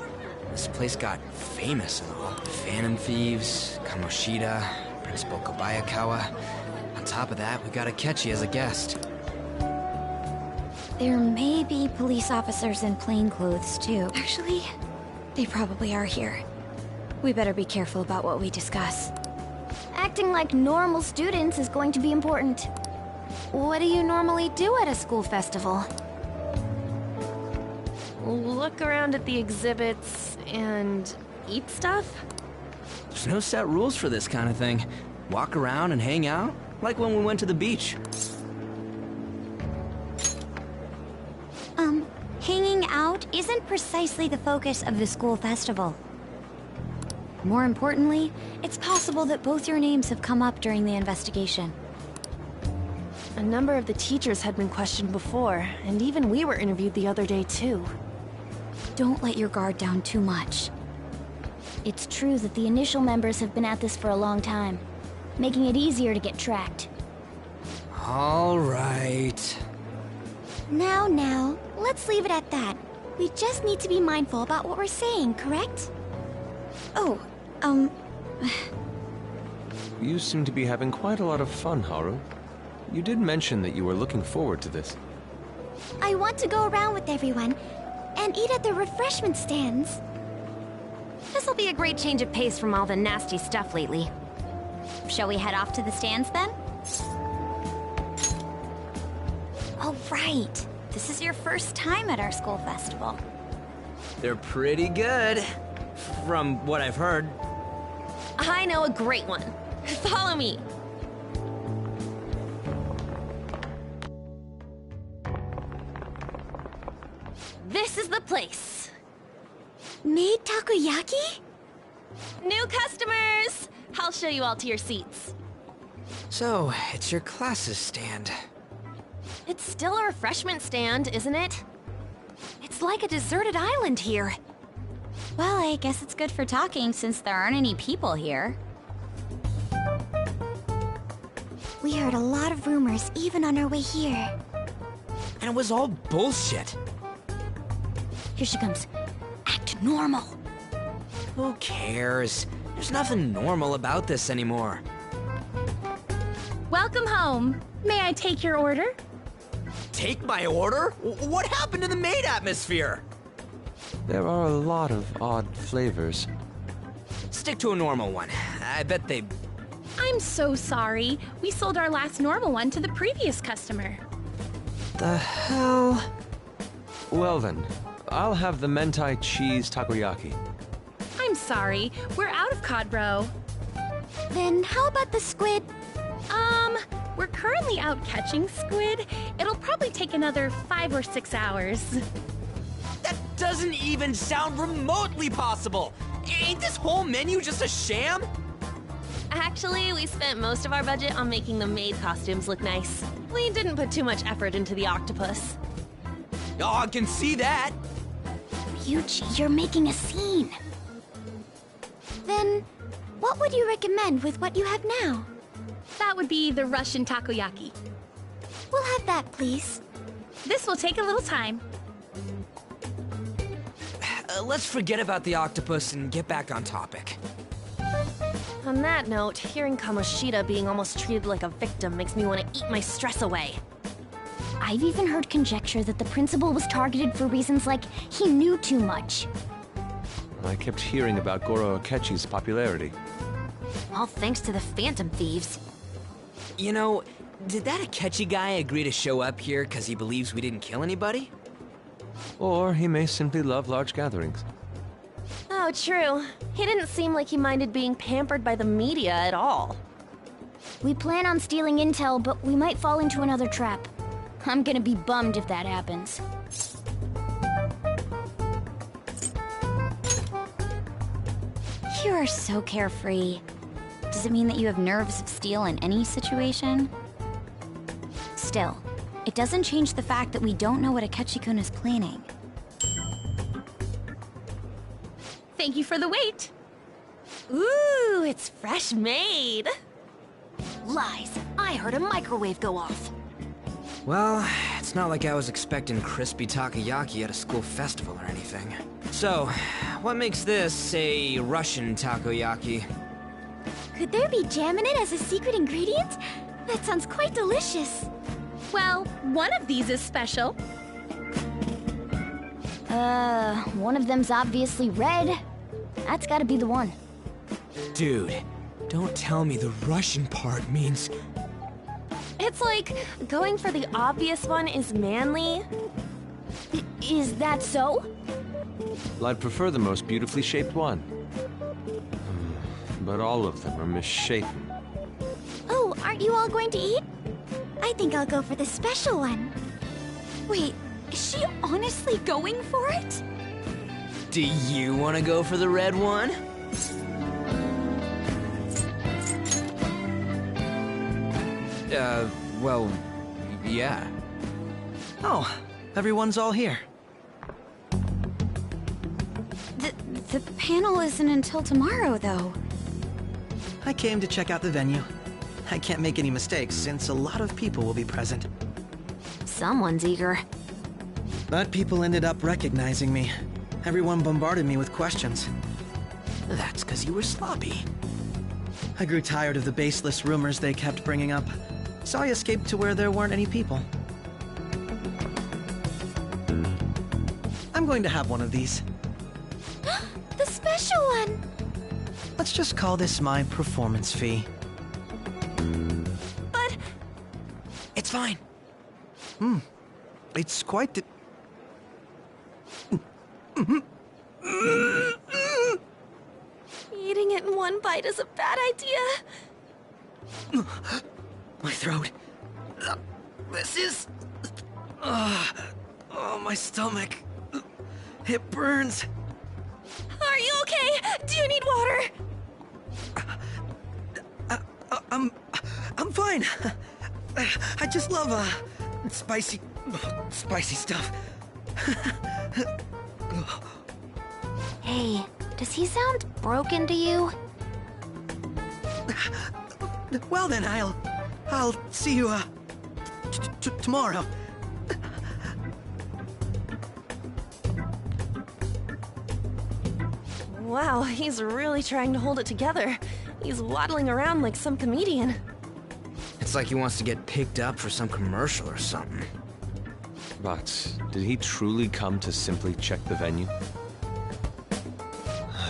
This place got famous and all. Phantom Thieves, Kamoshida, Principal Kobayakawa. On top of that, we got Akechi as a guest. There may be police officers in plainclothes, too. Actually, they probably are here. We better be careful about what we discuss. Acting like normal students is going to be important. What do you normally do at a school festival? Look around at the exhibits and eat stuff? There's no set rules for this kind of thing. Walk around and hang out, like when we went to the beach. Hanging out isn't precisely the focus of the school festival. More importantly, it's possible that both your names have come up during the investigation. A number of the teachers had been questioned before, and even we were interviewed the other day too. Don't let your guard down too much. It's true that the initial members have been at this for a long time, making it easier to get tracked. All right. Now, let's leave it at that. We just need to be mindful about what we're saying, correct? Oh, You seem to be having quite a lot of fun, Haru. You did mention that you were looking forward to this. I want to go around with everyone and eat at the refreshment stands. This'll be a great change of pace from all the nasty stuff lately. Shall we head off to the stands then? Oh, right. This is your first time at our school festival. They're pretty good, from what I've heard. I know a great one. Follow me. This is the place. Made takoyaki? New customers! I'll show you all to your seats. So, it's your class's stand. It's still a refreshment stand, isn't it? It's like a deserted island here. Well, I guess it's good for talking since there aren't any people here. We heard a lot of rumors even on our way here. And it was all bullshit. Here she comes. Act normal. Who cares? There's nothing normal about this anymore. Welcome home. May I take your order? Take my order? What happened to the maid atmosphere? There are a lot of odd flavors. Stick to a normal one. I bet they... I'm so sorry. We sold our last normal one to the previous customer. The hell? Well then, I'll have the mentai cheese takoyaki. I'm sorry. We're out of cod roe. Then how about the squid? We're currently out catching squid. It'll probably take another 5 or 6 hours. That doesn't even sound remotely possible! Ain't this whole menu just a sham? Actually, we spent most of our budget on making the maid costumes look nice. We didn't put too much effort into the octopus. Oh, I can see that! Ryuji, you're making a scene. Then, what would you recommend with what you have now? That would be the Russian takoyaki. We'll have that, please. This will take a little time. Let's forget about the octopus and get back on topic. On that note, hearing Kamoshida being almost treated like a victim makes me want to eat my stress away. I've even heard conjecture that the principal was targeted for reasons like he knew too much. I kept hearing about Goro Akechi's popularity. All thanks to the Phantom Thieves. You know, did that Akechi guy agree to show up here because he believes we didn't kill anybody? Or he may simply love large gatherings. Oh, true. He didn't seem like he minded being pampered by the media at all. We plan on stealing intel, but we might fall into another trap. I'm gonna be bummed if that happens. You are so carefree. Does it mean that you have nerves of steel in any situation? Still, it doesn't change the fact that we don't know what Akechi-kun is planning. Thank you for the wait. Ooh, it's fresh made. Lies. I heard a microwave go off. Well, it's not like I was expecting crispy takoyaki at a school festival or anything. So, what makes this a Russian takoyaki? Could there be jam in it as a secret ingredient? That sounds quite delicious. Well, one of these is special. One of them's obviously red. That's gotta be the one. Dude, don't tell me the Russian part means... It's like going for the obvious one is manly. Is that so? Well, I'd prefer the most beautifully shaped one. But all of them are misshapen. Oh, aren't you all going to eat? I think I'll go for the special one. Wait, is she honestly going for it? Do you want to go for the red one? Well, yeah. Oh, everyone's all here. The panel isn't until tomorrow, though. I came to check out the venue. I can't make any mistakes since a lot of people will be present. Someone's eager. But people ended up recognizing me. Everyone bombarded me with questions. That's because you were sloppy. I grew tired of the baseless rumors they kept bringing up, so I escaped to where there weren't any people. I'm going to have one of these. The special one! Let's just call this my performance fee. But... It's fine. It's quite Eating it in one bite is a bad idea. My throat. This is... oh, my stomach. It burns. Are you okay? Do you need water? I'm fine. I just love, spicy stuff. Hey, does he sound broken to you? Well then, I'll see you, tomorrow. Wow, he's really trying to hold it together. He's waddling around like some comedian. It's like he wants to get picked up for some commercial or something. But did he truly come to simply check the venue?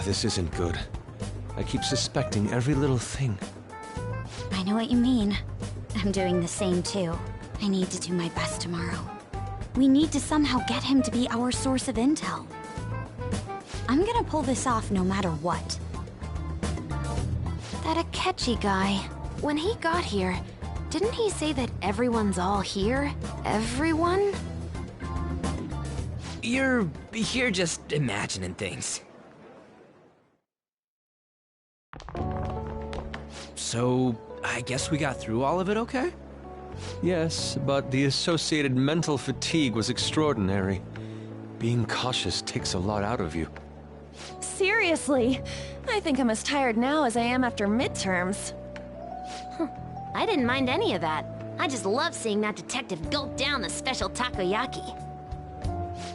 This isn't good. I keep suspecting every little thing. I know what you mean. I'm doing the same too. I need to do my best tomorrow. We need to somehow get him to be our source of intel. I'm gonna pull this off no matter what. That Akechi guy, when he got here, didn't he say that everyone's all here? Everyone? You're just imagining things. So, I guess we got through all of it okay? Yes, but the associated mental fatigue was extraordinary. Being cautious takes a lot out of you. Seriously, I think I'm as tired now as I am after midterms. I didn't mind any of that. I just love seeing that detective gulp down the special takoyaki.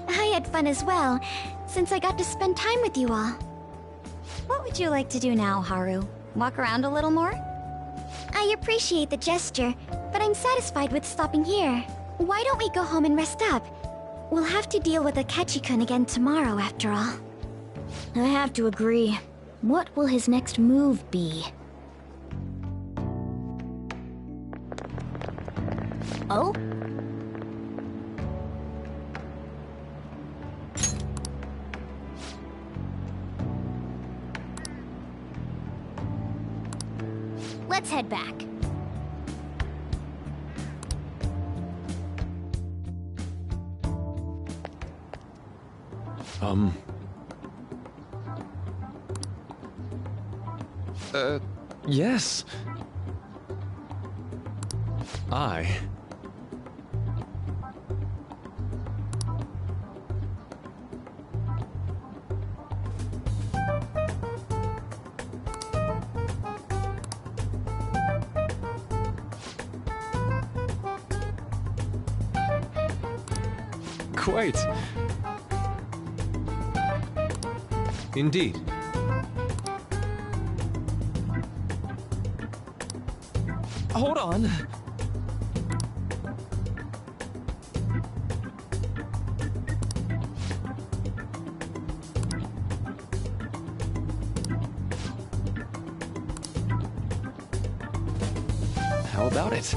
I had fun as well, since I got to spend time with you all. What would you like to do now, Haru? Walk around a little more? I appreciate the gesture, but I'm satisfied with stopping here. Why don't we go home and rest up? We'll have to deal with Akechi-kun again tomorrow, after all. I have to agree. What will his next move be? Oh? Let's head back. Yes. Quite. Indeed. Hold on. How about it?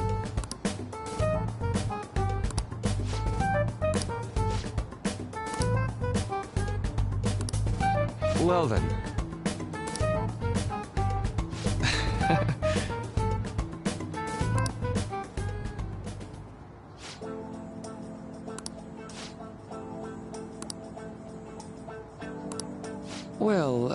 Well then. Well,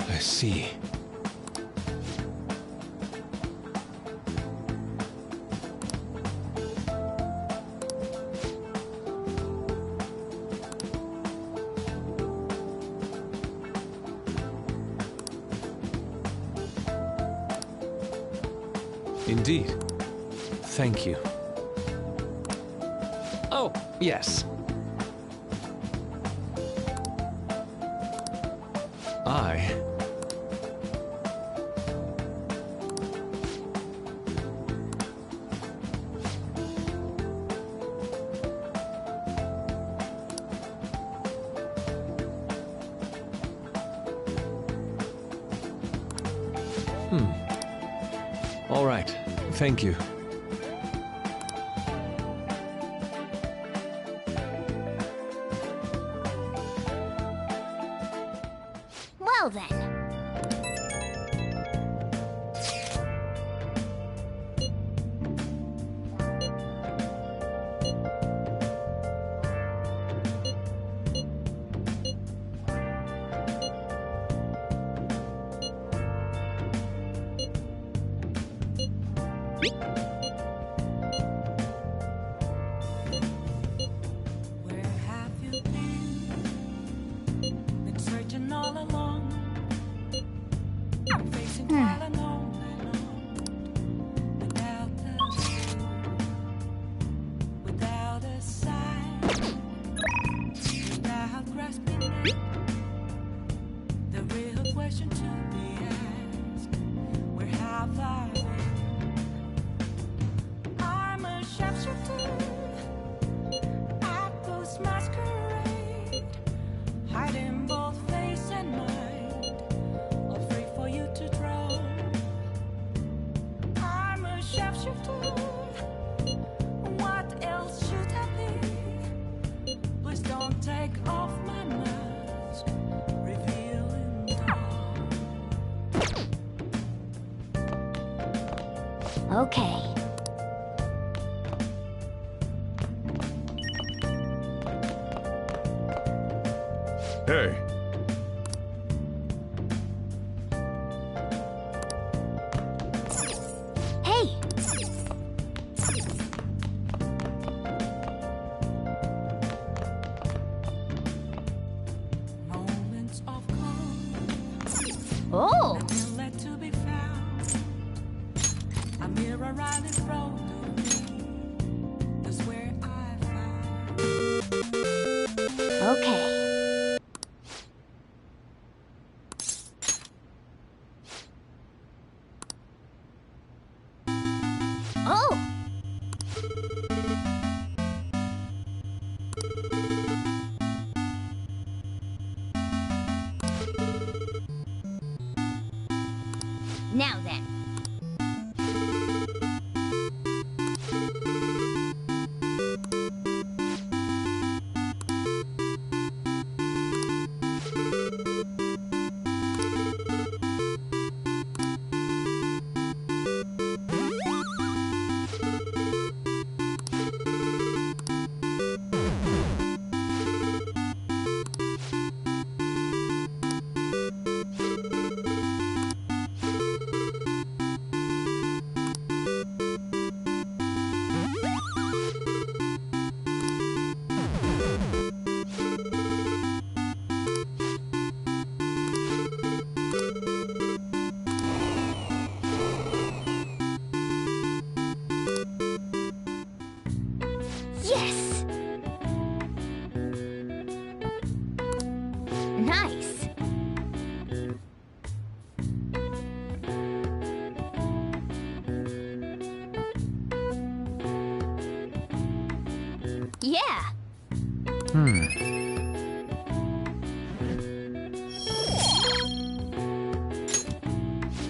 I see. Indeed. Thank you. Oh, yes. All right. Thank you. Well then. Okay. Hey. Hey! Oh! Okay. Yeah.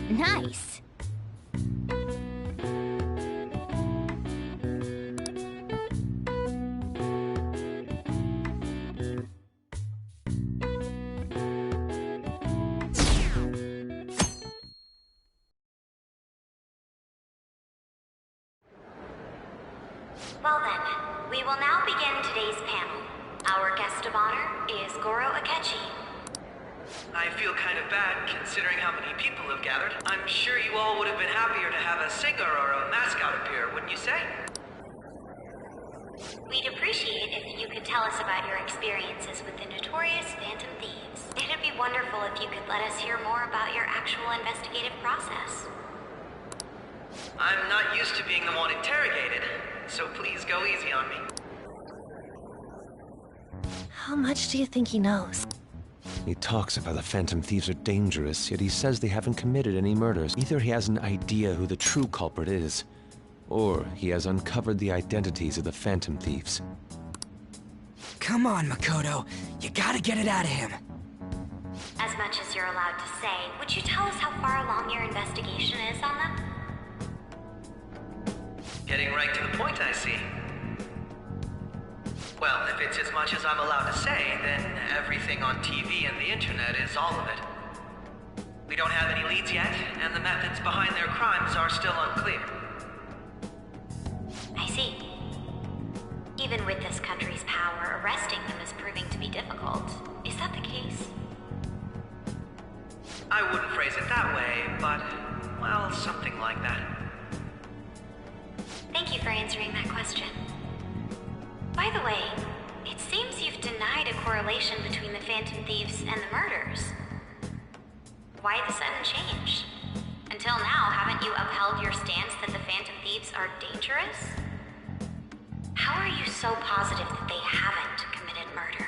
Nice. Well then, we will now begin today's panel. Our guest of honor is Goro Akechi. I feel kind of bad considering how many people have gathered. I'm sure you all would have been happier to have a singer or a mascot appear, wouldn't you say? We'd appreciate if you could tell us about your experiences with the notorious Phantom Thieves. It'd be wonderful if you could let us hear more about your actual investigative process. I'm not used to being the one interrogated, so please go easy on me. How much do you think he knows? He talks about the Phantom Thieves are dangerous, yet he says they haven't committed any murders. Either he has an idea who the true culprit is, or he has uncovered the identities of the Phantom Thieves. Come on, Makoto. You gotta get it out of him. As much as you're allowed to say, would you tell us how far along your investigation is on them? Getting right to the point, I see. Well, if it's as much as I'm allowed to say, then everything on TV and the internet is all of it. We don't have any leads yet, and the methods behind their crimes are still unclear. I see. Even with this country's power, arresting them is proving to be difficult. Is that the case? I wouldn't phrase it that way, but, well, something like that. Thank you for answering that question. By the way, it seems you've denied a correlation between the Phantom Thieves and the murders. Why the sudden change? Until now, haven't you upheld your stance that the Phantom Thieves are dangerous? How are you so positive that they haven't committed murder?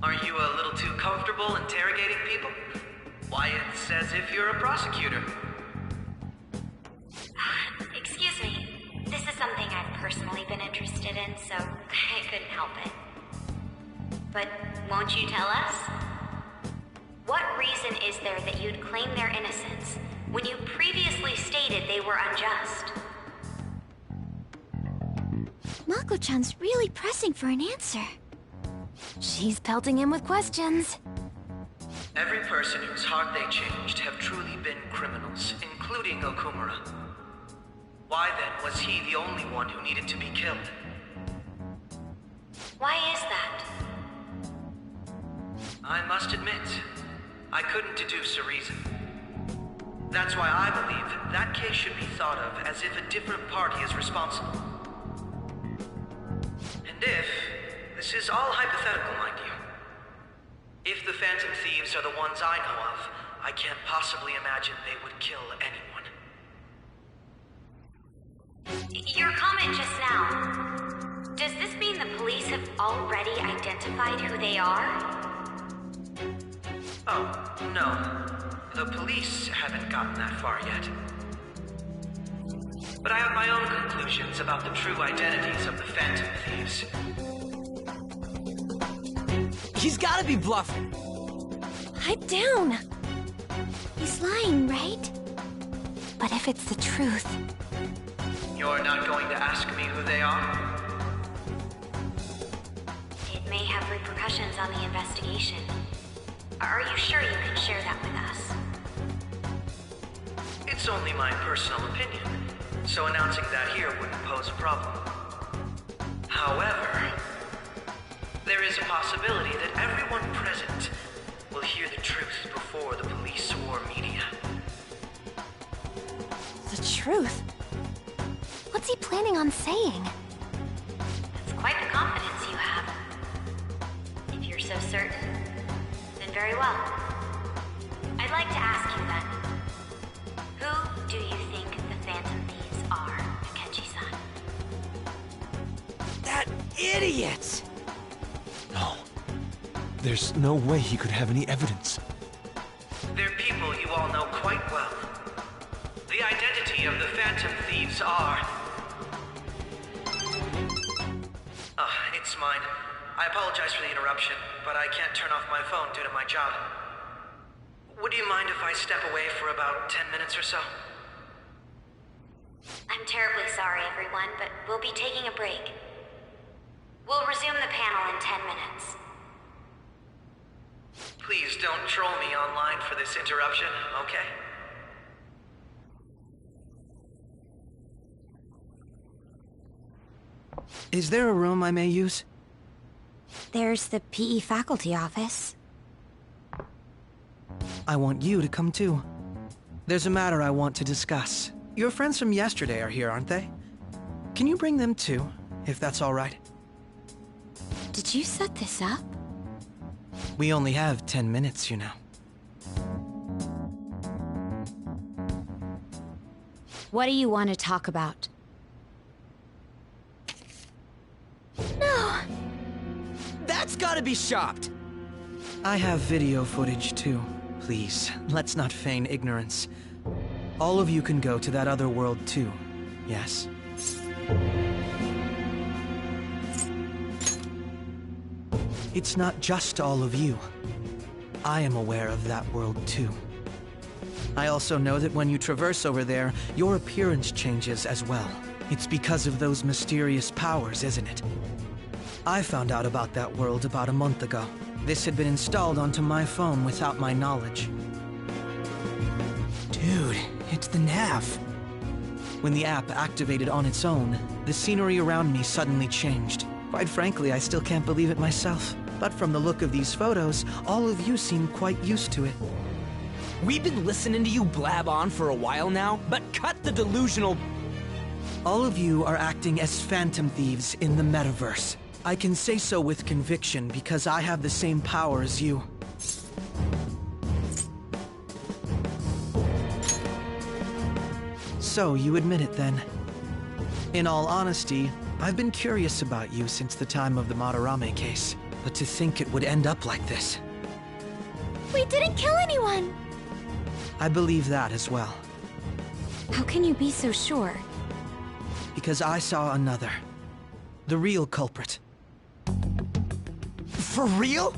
Aren't you a little too comfortable interrogating people? Why, it's as if you're a prosecutor. Excuse me. This is something I've personally been interested in, so I couldn't help it. But won't you tell us? What reason is there that you'd claim their innocence when you previously stated they were unjust? Mako-chan's really pressing for an answer. She's pelting him with questions. Every person whose heart they changed have truly been criminals, including Okumura. Why then was he the only one who needed to be killed? Why is that? I must admit, I couldn't deduce a reason. That's why I believe that case should be thought of as if a different party is responsible. And if, this is all hypothetical, mind you, if the Phantom Thieves are the ones I know of, I can't possibly imagine they would kill anyone. Your comment just now, does this mean the police have already identified who they are? Oh, no. The police haven't gotten that far yet. But I have my own conclusions about the true identities of the Phantom Thieves. He's gotta be bluffing. Pipe down. He's lying, right? But if it's the truth... You're not going to ask me who they are? It may have repercussions on the investigation. Are you sure you can share that with us? It's only my personal opinion, so announcing that here wouldn't pose a problem. However, there is a possibility that everyone present will hear the truth before the police or media. The truth? What's he planning on saying? That's quite the confidence you have. If you're so certain, then very well. I'd like to ask you then, who do you think the Phantom Thieves are, Akechi-san? That idiot! No. There's no way he could have any evidence. They're people you all know quite well. The identity of the Phantom Thieves are... It's mine. I apologize for the interruption, but I can't turn off my phone due to my job. Would you mind if I step away for about 10 minutes or so? I'm terribly sorry, everyone, but we'll be taking a break. We'll resume the panel in 10 minutes. Please don't troll me online for this interruption, okay? Is there a room I may use? There's the PE faculty office. I want you to come too. There's a matter I want to discuss. Your friends from yesterday are here, aren't they? Can you bring them too, if that's all right? Did you set this up? We only have 10 minutes, you know. What do you want to talk about? No! That's gotta be shopped! I have video footage too. Please, let's not feign ignorance. All of you can go to that other world too, yes? It's not just all of you. I am aware of that world too. I also know that when you traverse over there, your appearance changes as well. It's because of those mysterious powers, isn't it? I found out about that world about a month ago. This had been installed onto my phone without my knowledge. Dude, it's the nav. When the app activated on its own, the scenery around me suddenly changed. Quite frankly, I still can't believe it myself. But from the look of these photos, all of you seem quite used to it. We've been listening to you blab on for a while now, but cut the delusional... All of you are acting as phantom thieves in the metaverse. I can say so with conviction because I have the same power as you. So, you admit it then. In all honesty, I've been curious about you since the time of the Madarame case. But to think it would end up like this. We didn't kill anyone! I believe that as well. How can you be so sure? Because I saw another. The real culprit. For real?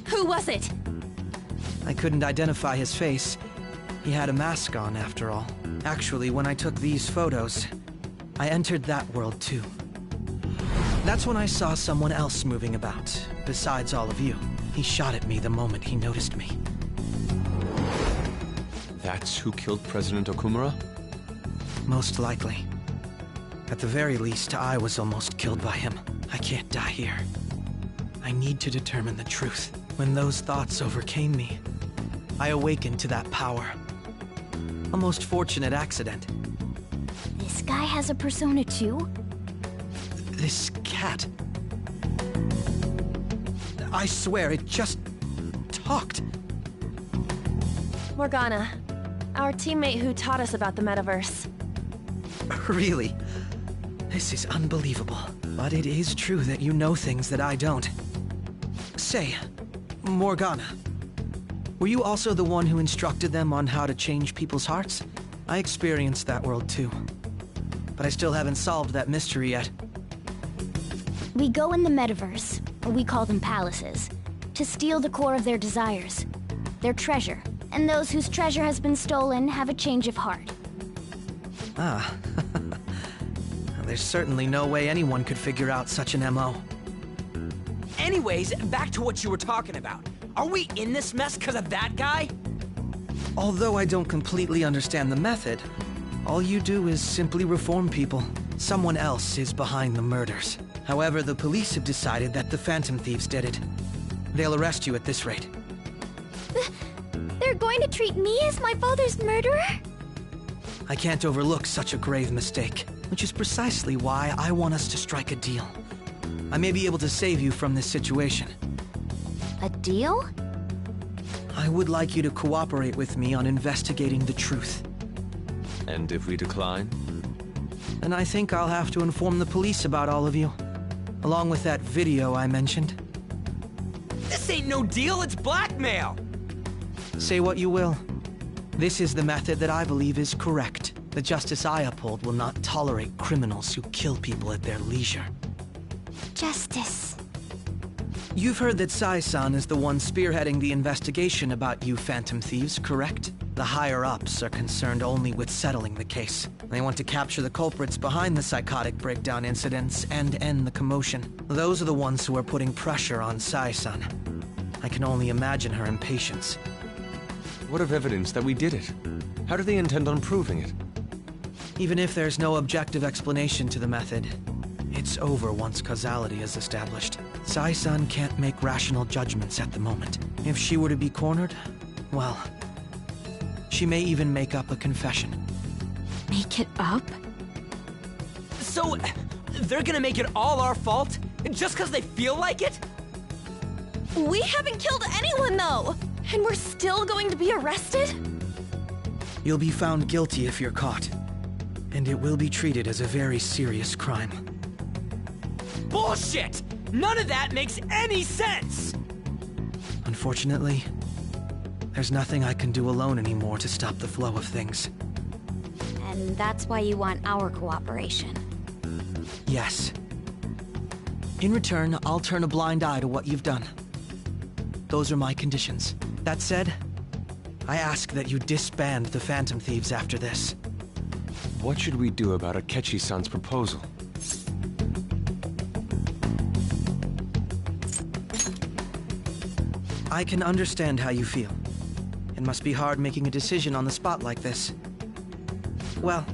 Who was it? I couldn't identify his face. He had a mask on, after all. Actually, when I took these photos, I entered that world too. That's when I saw someone else moving about, besides all of you. He shot at me the moment he noticed me. That's who killed President Okumura? Most likely. At the very least, I was almost killed by him. I can't die here. I need to determine the truth. When those thoughts overcame me, I awakened to that power. A most fortunate accident. This guy has a persona too? This cat. I swear, it just talked. Morgana, our teammate who taught us about the metaverse. Really? This is unbelievable. But it is true that you know things that I don't. Say, Morgana, were you also the one who instructed them on how to change people's hearts? I experienced that world too. But I still haven't solved that mystery yet. We go in the metaverse, or we call them palaces, to steal the core of their desires, their treasure. And those whose treasure has been stolen have a change of heart. Ah. There's certainly no way anyone could figure out such an MO. Anyways, back to what you were talking about. Are we in this mess because of that guy? Although I don't completely understand the method, all you do is simply reform people. Someone else is behind the murders. However, the police have decided that the Phantom Thieves did it. They'll arrest you at this rate. They're going to treat me as my father's murderer? I can't overlook such a grave mistake, which is precisely why I want us to strike a deal. I may be able to save you from this situation. A deal? I would like you to cooperate with me on investigating the truth. And if we decline? Then I think I'll have to inform the police about all of you, along with that video I mentioned. This ain't no deal, it's blackmail! Say what you will. This is the method that I believe is correct. The justice I uphold will not tolerate criminals who kill people at their leisure. Justice. You've heard that Sai-san is the one spearheading the investigation about you Phantom Thieves, correct? The higher-ups are concerned only with settling the case. They want to capture the culprits behind the psychotic breakdown incidents and end the commotion. Those are the ones who are putting pressure on Sai-san. I can only imagine her impatience. What of evidence that we did it? How do they intend on proving it? Even if there's no objective explanation to the method, it's over once causality is established. Sai-san can't make rational judgments at the moment. If she were to be cornered, well, she may even make up a confession. Make it up? So, they're gonna make it all our fault? Just because they feel like it? We haven't killed anyone, though! And we're still going to be arrested? You'll be found guilty if you're caught. And it will be treated as a very serious crime. Bullshit! None of that makes any sense! Unfortunately, there's nothing I can do alone anymore to stop the flow of things. And that's why you want our cooperation. Yes. In return, I'll turn a blind eye to what you've done. Those are my conditions. That said, I ask that you disband the Phantom Thieves after this. What should we do about Akechi-san's proposal? I can understand how you feel. It must be hard making a decision on the spot like this. Well,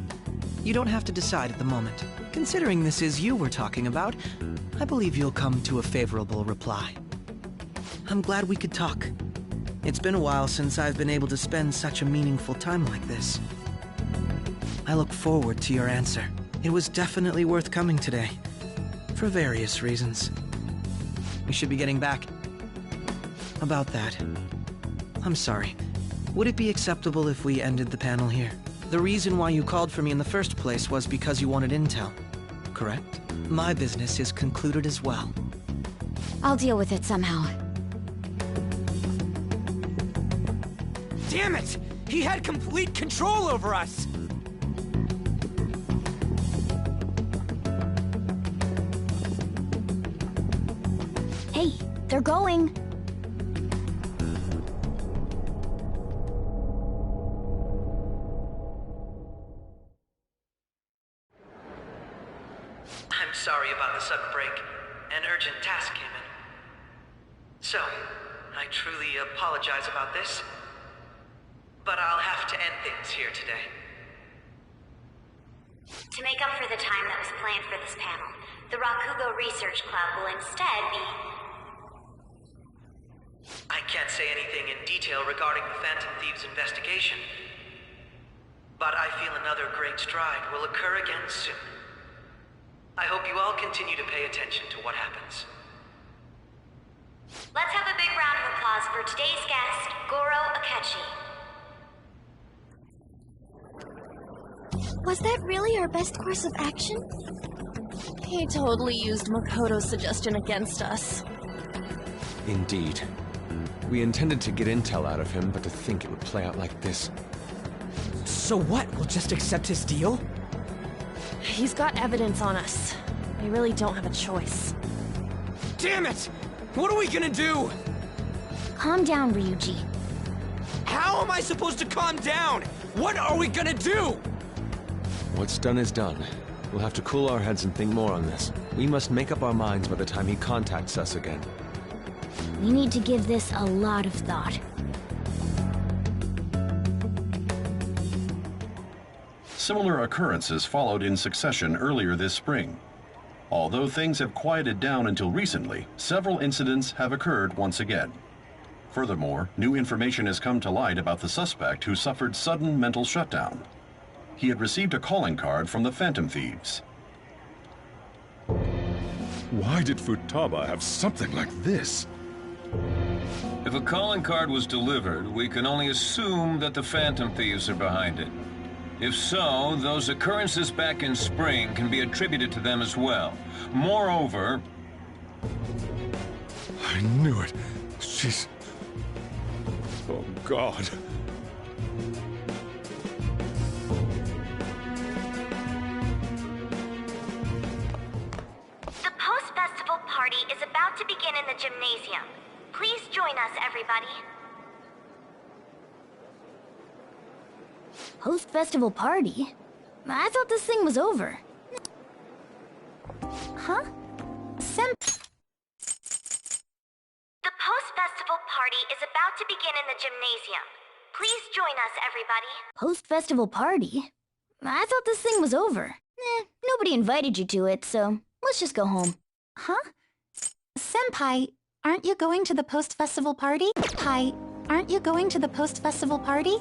you don't have to decide at the moment. Considering this is you we're talking about, I believe you'll come to a favorable reply. I'm glad we could talk. It's been a while since I've been able to spend such a meaningful time like this. I look forward to your answer. It was definitely worth coming today, for various reasons. We should be getting back. About that, I'm sorry. Would it be acceptable if we ended the panel here? The reason why you called for me in the first place was because you wanted intel, correct? My business is concluded as well. I'll deal with it somehow. Damn it! He had complete control over us! Hey, they're going. I'm sorry about the sudden break. An urgent task came in. So, I truly apologize about this, but I'll have to end things here today. To make up for the time that was planned for this panel, the Rakugo Research Club will instead be... I can't say anything in detail regarding the Phantom Thieves investigation, but I feel another great stride will occur again soon. I hope you all continue to pay attention to what happens. Let's have a big round of applause for today's guest, Goro Akechi. Was that really our best course of action? He totally used Makoto's suggestion against us. Indeed. We intended to get intel out of him, but to think it would play out like this. So what? We'll just accept his deal? He's got evidence on us. We really don't have a choice. Damn it! What are we gonna do? Calm down, Ryuji. How am I supposed to calm down? What are we gonna do? What's done is done. We'll have to cool our heads and think more on this. We must make up our minds by the time he contacts us again. We need to give this a lot of thought. Similar occurrences followed in succession earlier this spring. Although things have quieted down until recently, several incidents have occurred once again. Furthermore, new information has come to light about the suspect who suffered sudden mental shutdown. He had received a calling card from the Phantom Thieves. Why did Futaba have something like this? If a calling card was delivered, we can only assume that the Phantom Thieves are behind it. If so, those occurrences back in spring can be attributed to them as well. Moreover... I knew it. She's... Oh, God. The Post-Festival join us, everybody. Post-festival party? I thought this thing was over. Huh? The post-festival party is about to begin in the gymnasium. Please join us, everybody. Post-festival party? I thought this thing was over. Nobody invited you to it, so let's just go home. Huh? Senpai, aren't you going to the post-festival party? Hi, aren't you going to the post-festival party?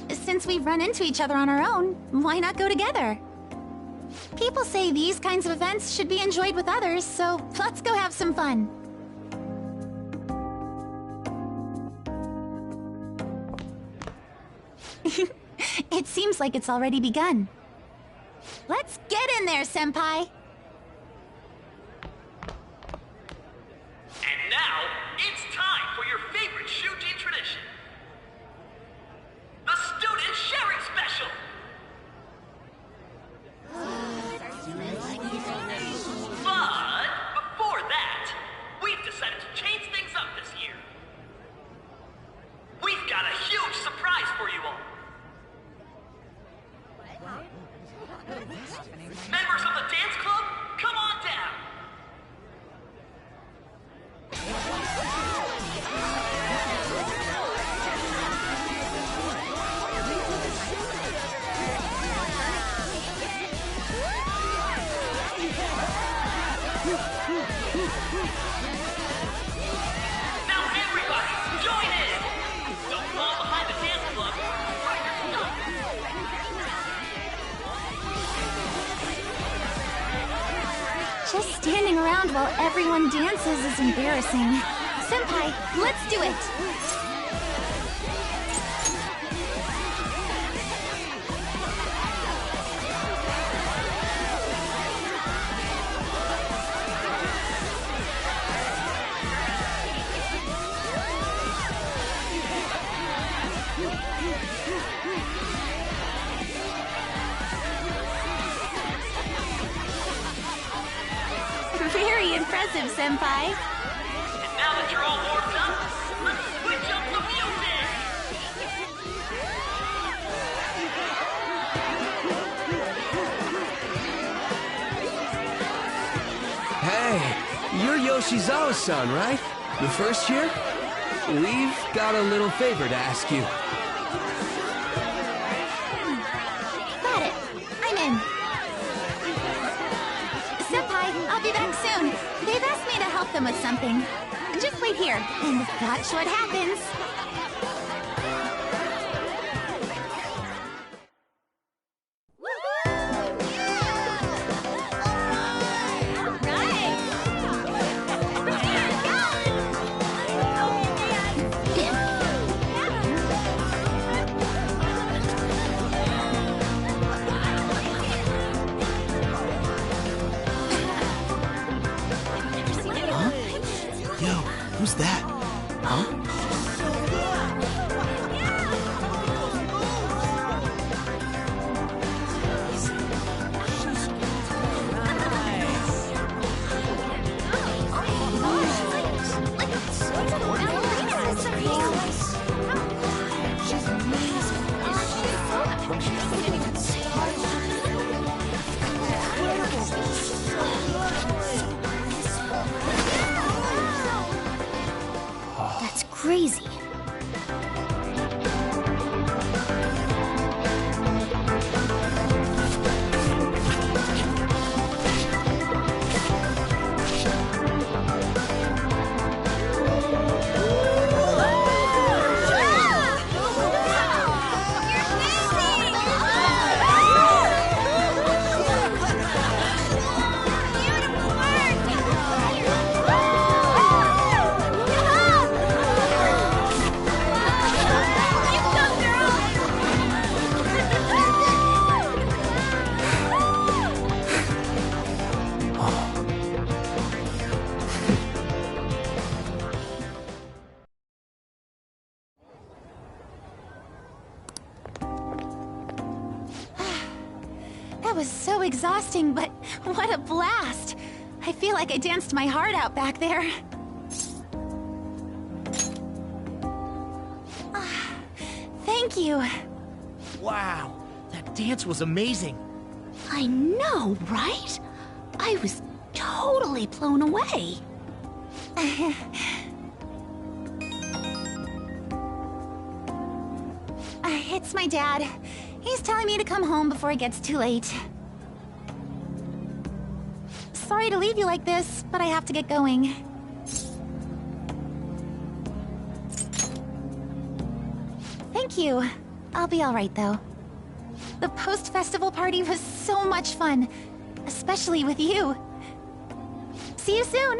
Since we've run into each other on our own, why not go together? People say these kinds of events should be enjoyed with others, so let's go have some fun. It seems like it's already begun. Let's get in there, Senpai! And now, it's time for your favorite Shuji tradition. The Student Sharing Special! But before that, we've decided to change things up this year. We've got a huge surprise for you all. Members of the dance club, come on down! Now everybody, join in! Don't fall behind the dance club. Find your stuff. Just standing around while everyone dances is embarrassing. Senpai, let's do it! Very impressive, Senpai. And now that you're all warmed up, let's switch up the music! Hey, you're Yoshizawa-san, right? The first year? We've got a little favor to ask you. Got it. I'm in. Senpai, I'll be back soon. They've asked me to help them with something. Just wait here, and watch what happens. Who's that? Huh? That's crazy. That was so exhausting, but what a blast! I feel like I danced my heart out back there. Thank you. Wow, that dance was amazing. I know, right? I was totally blown away. It's my dad. He's telling me to come home before it gets too late. Sorry to leave you like this, but I have to get going. Thank you. I'll be alright, though. The post-festival party was so much fun, especially with you. See you soon!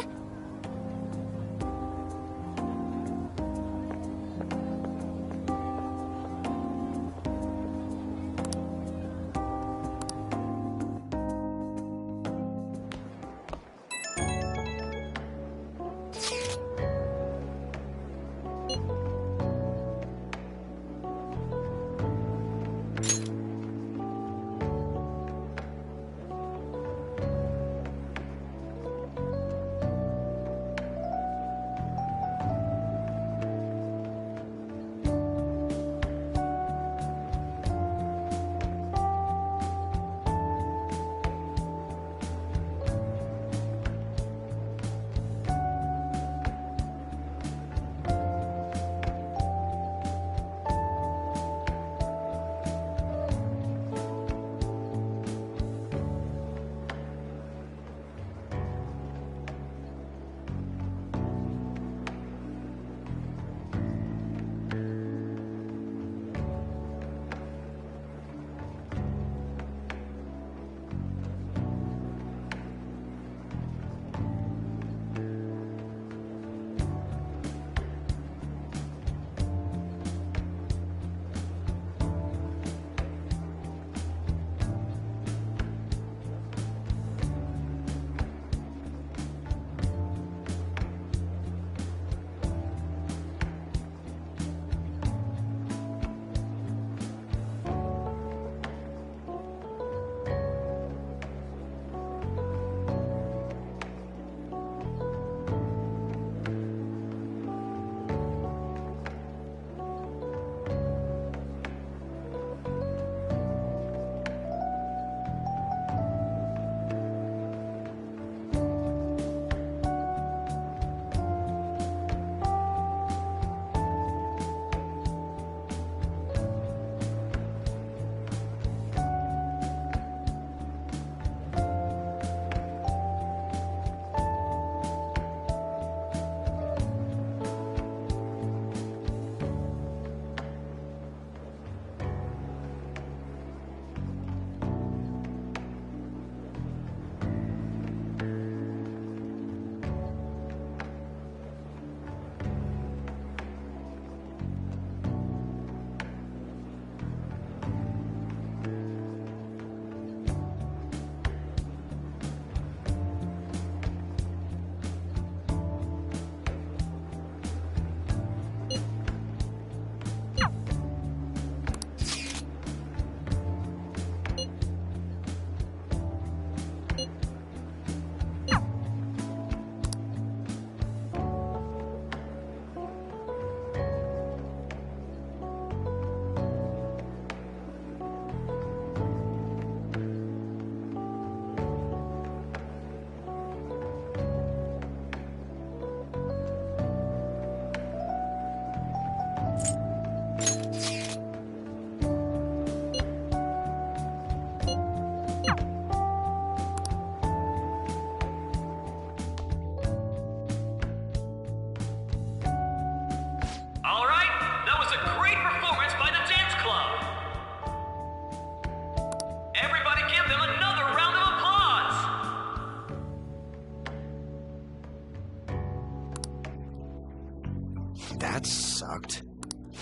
That sucked.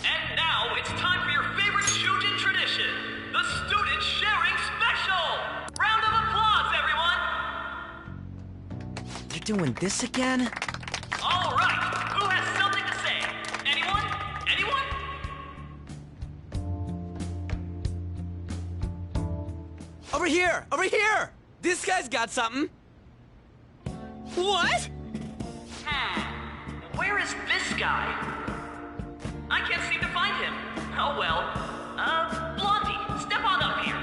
And now it's time for your favorite Shujin tradition, the Student Sharing Special! Round of applause, everyone! They're doing this again? All right, who has something to say? Anyone? Anyone? Over here! Over here! This guy's got something. What? Where is this guy? I can't seem to find him. Oh well. Blondie, step on up here.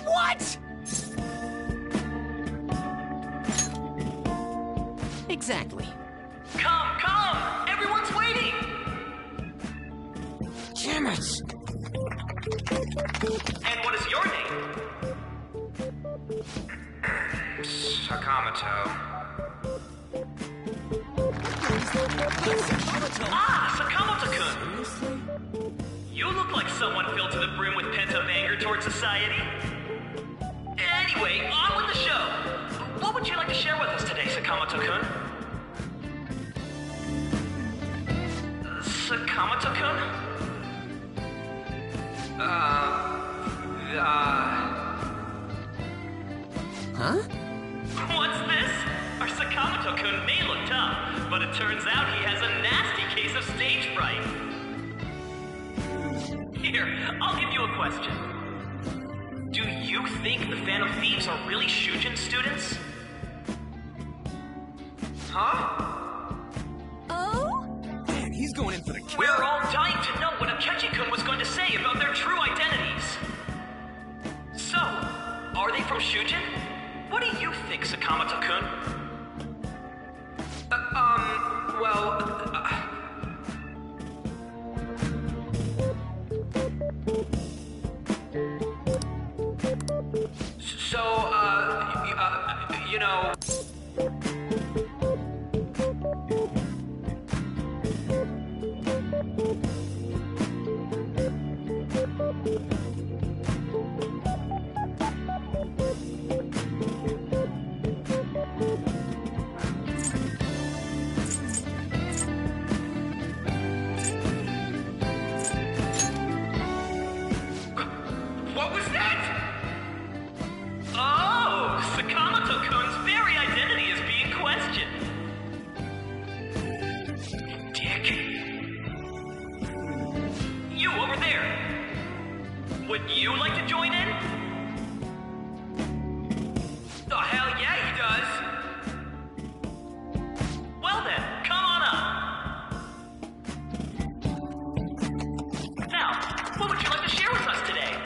What? Exactly. Come! Everyone's waiting! Damn it! And what is your name? Sakamoto. Sakamoto-kun! You look like someone filled to the brim with pent-up anger towards society. Anyway, on with the show! What would you like to share with us today, Sakamoto-kun? Sakamoto-kun? Huh? What's this? Our Sakamoto-kun may look tough, but it turns out he has a nasty case of stage fright. Here, I'll give you a question. Do you think the Phantom Thieves are really Shujin students? Huh? Oh? Man, he's going in for the kill. We're all dying to know what Akechi-kun was going to say about their true identities. So, are they from Shujin? What do you think, Sakamoto-kun? You know... What was that? Oh, Sakamoto-kun's very identity is being questioned. Dick. You over there. Would you like to join in? Oh, hell yeah, he does. Well then, come on up. Now, what would you like to share with us today?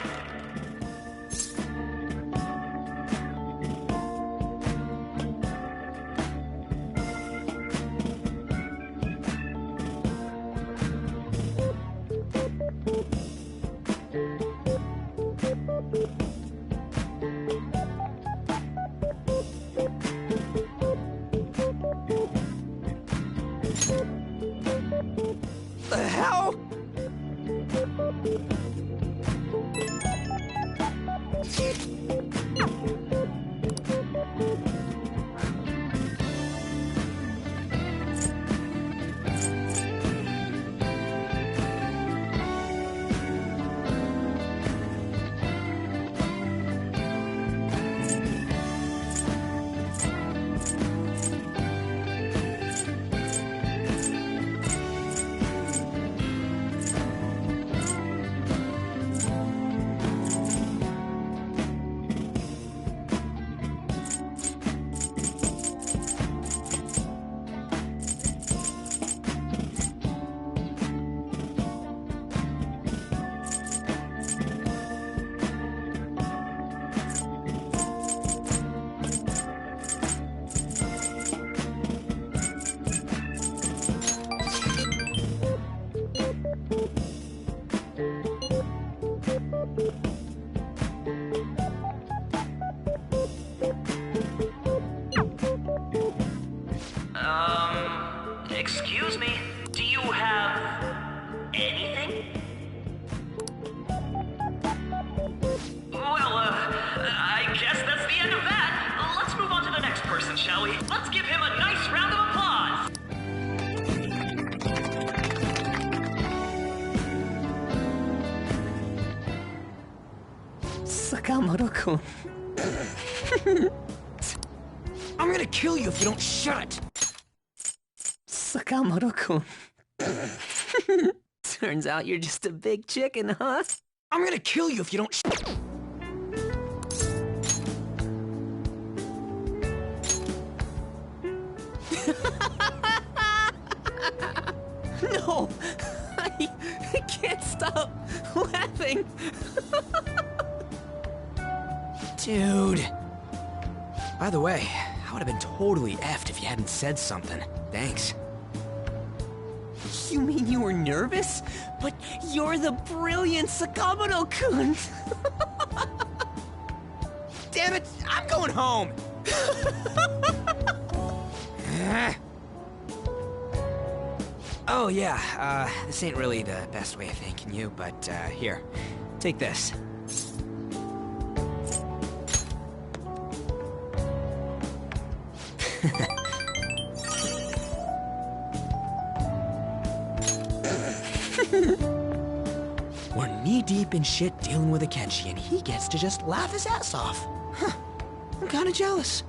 The hell? Excuse me, do you have anything? Well, I guess that's the end of that. Let's move on to the next person, shall we? Let's give him a nice round of applause. Sakamoto-kun. I'm gonna kill you if you don't shut it! Sakamoto-kun. Turns out you're just a big chicken, huh? I'm gonna kill you if you don't No! I can't stop laughing. Dude. By the way, I would have been totally effed if you hadn't said something. Thanks. You mean you were nervous? But you're the brilliant Sakamoto-kun! Damn it, I'm going home! Oh yeah, this ain't really the best way of thanking you, but here, take this. We're knee-deep in shit dealing with Akechi, and he gets to just laugh his ass off. Huh. I'm kinda jealous.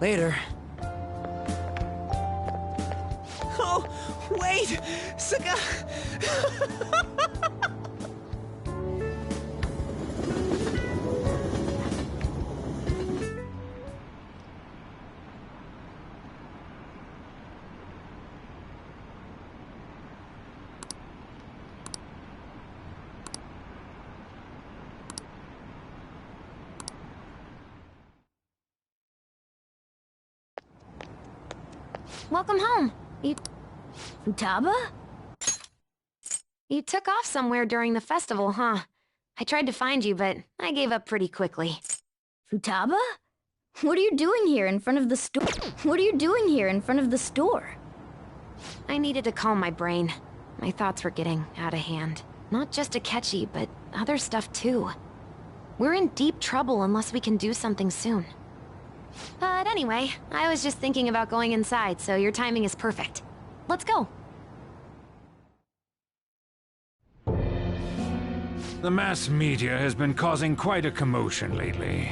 Later. Oh, wait! Saka... Welcome home. Futaba? You took off somewhere during the festival, huh? I tried to find you, but I gave up pretty quickly. Futaba? What are you doing here in front of the store? What are you doing here in front of the store? I needed to calm my brain. My thoughts were getting out of hand. Not just Akechi, but other stuff too. We're in deep trouble unless we can do something soon. But anyway, I was just thinking about going inside, so your timing is perfect. Let's go. The mass media has been causing quite a commotion lately.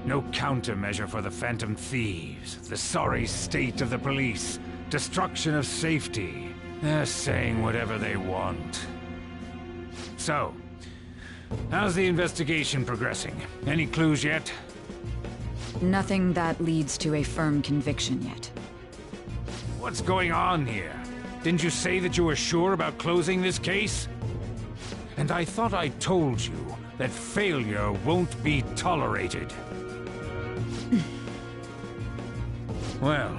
No countermeasure for the Phantom Thieves, the sorry state of the police, destruction of safety. They're saying whatever they want. So, how's the investigation progressing? Any clues yet? Nothing that leads to a firm conviction yet. What's going on here? Didn't you say that you were sure about closing this case? And I thought I told you that failure won't be tolerated. Well,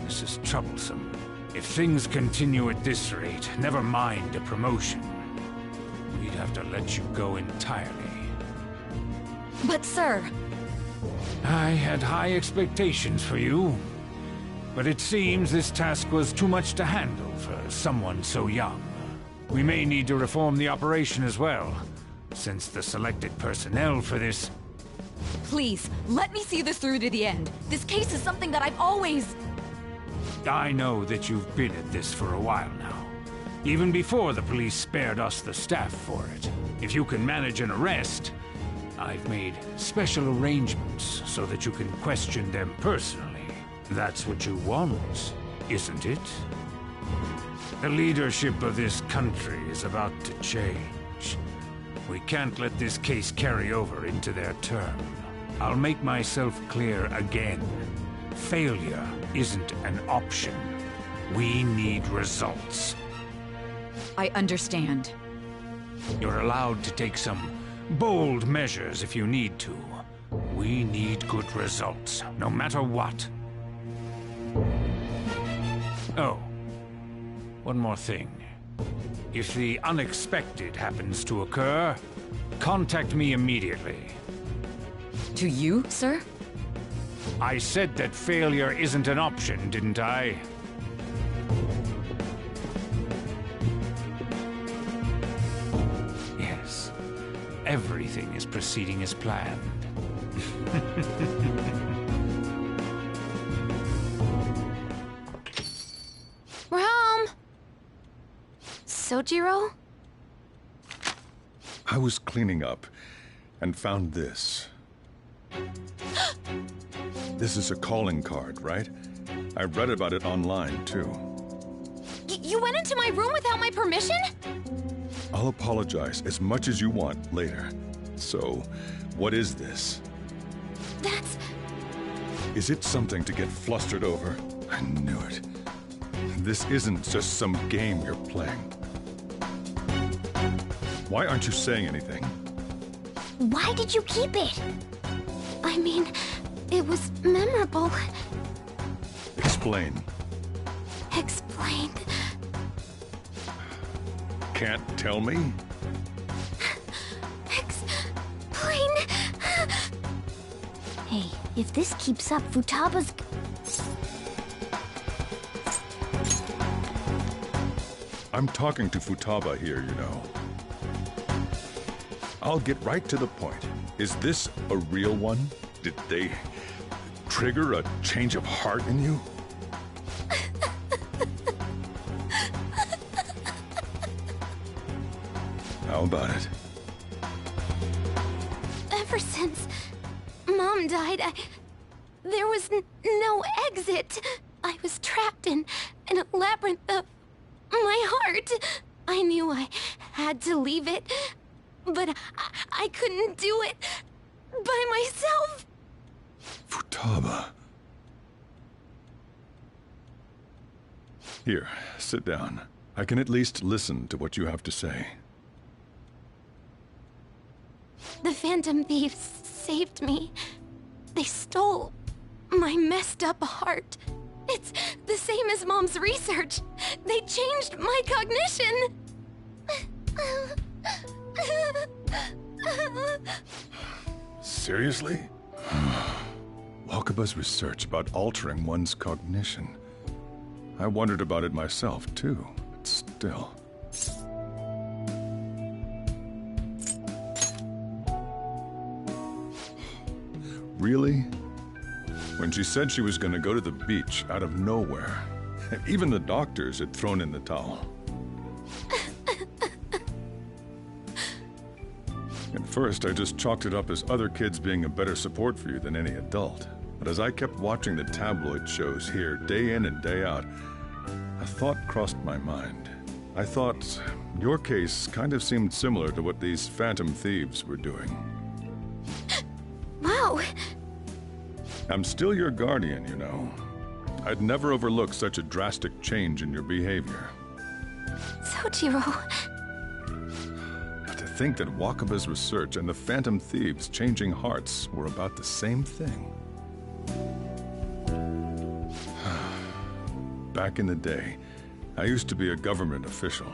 this is troublesome. If things continue at this rate, never mind a promotion. We'd have to let you go entirely. But sir... I had high expectations for you, but it seems this task was too much to handle for someone so young. We may need to reform the operation as well, since the selected personnel for this... Please, let me see this through to the end. This case is something that I've always... I know that you've been at this for a while now, even before the police spared us the staff for it. If you can manage an arrest, I've made special arrangements so that you can question them personally. That's what you want, isn't it? The leadership of this country is about to change. We can't let this case carry over into their term. I'll make myself clear again. Failure isn't an option. We need results. I understand. You're allowed to take some bold measures if you need to. We need good results, no matter what. Oh, one more thing. If the unexpected happens to occur, contact me immediately. To you, sir? I said that failure isn't an option, didn't I? Yes. Everything is proceeding as planned. We're home! Sojiro? I was cleaning up and found this. This is a calling card, right? I read about it online, too. You went into my room without my permission? I'll apologize as much as you want later. So, what is this? That's... Is it something to get flustered over? I knew it. This isn't just some game you're playing. Why aren't you saying anything? Why did you keep it? I mean, it was memorable. Explain. Explain. Can't tell me? Explain. Hey, if this keeps up, Futaba's... I'm talking to Futaba here, you know. I'll get right to the point. Is this a real one? Did they trigger a change of heart in you? How about it? Ever since Mom died, there was no exit. I was trapped in a labyrinth of my heart. I knew I had to leave it, but I couldn't do it by myself. Futaba. Here, sit down. I can at least listen to what you have to say. The Phantom Thieves saved me. They stole my messed up heart. It's the same as Mom's research. They changed my cognition. Seriously? Wakaba's research about altering one's cognition. I wondered about it myself, too, but still. Really? When she said she was going to go to the beach out of nowhere, even the doctors had thrown in the towel. At first, I just chalked it up as other kids being a better support for you than any adult. But as I kept watching the tabloid shows here, day in and day out, a thought crossed my mind. I thought your case kind of seemed similar to what these Phantom Thieves were doing. Wow. I'm still your guardian, you know. I'd never overlook such a drastic change in your behavior. Sojiro. But to think that Wakaba's research and the Phantom Thieves changing hearts were about the same thing. Back in the day, I used to be a government official.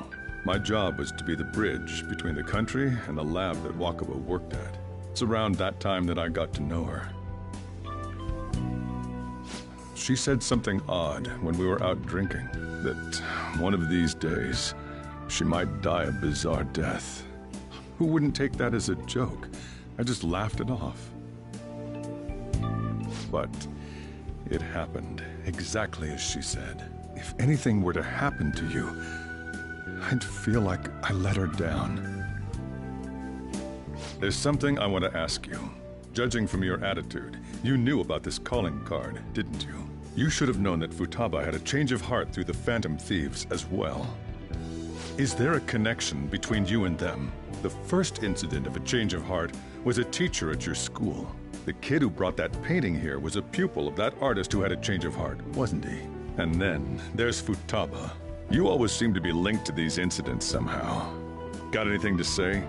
My job was to be the bridge between the country and the lab that Wakaba worked at. It's around that time that I got to know her. She said something odd when we were out drinking, that one of these days, she might die a bizarre death. Who wouldn't take that as a joke? I just laughed it off. But it happened exactly as she said. If anything were to happen to you, I'd feel like I let her down. There's something I want to ask you. Judging from your attitude, you knew about this calling card, didn't you? You should have known that Futaba had a change of heart through the Phantom Thieves as well. Is there a connection between you and them? The first incident of a change of heart was a teacher at your school. The kid who brought that painting here was a pupil of that artist who had a change of heart, wasn't he? And then there's Futaba. You always seem to be linked to these incidents somehow. Got anything to say?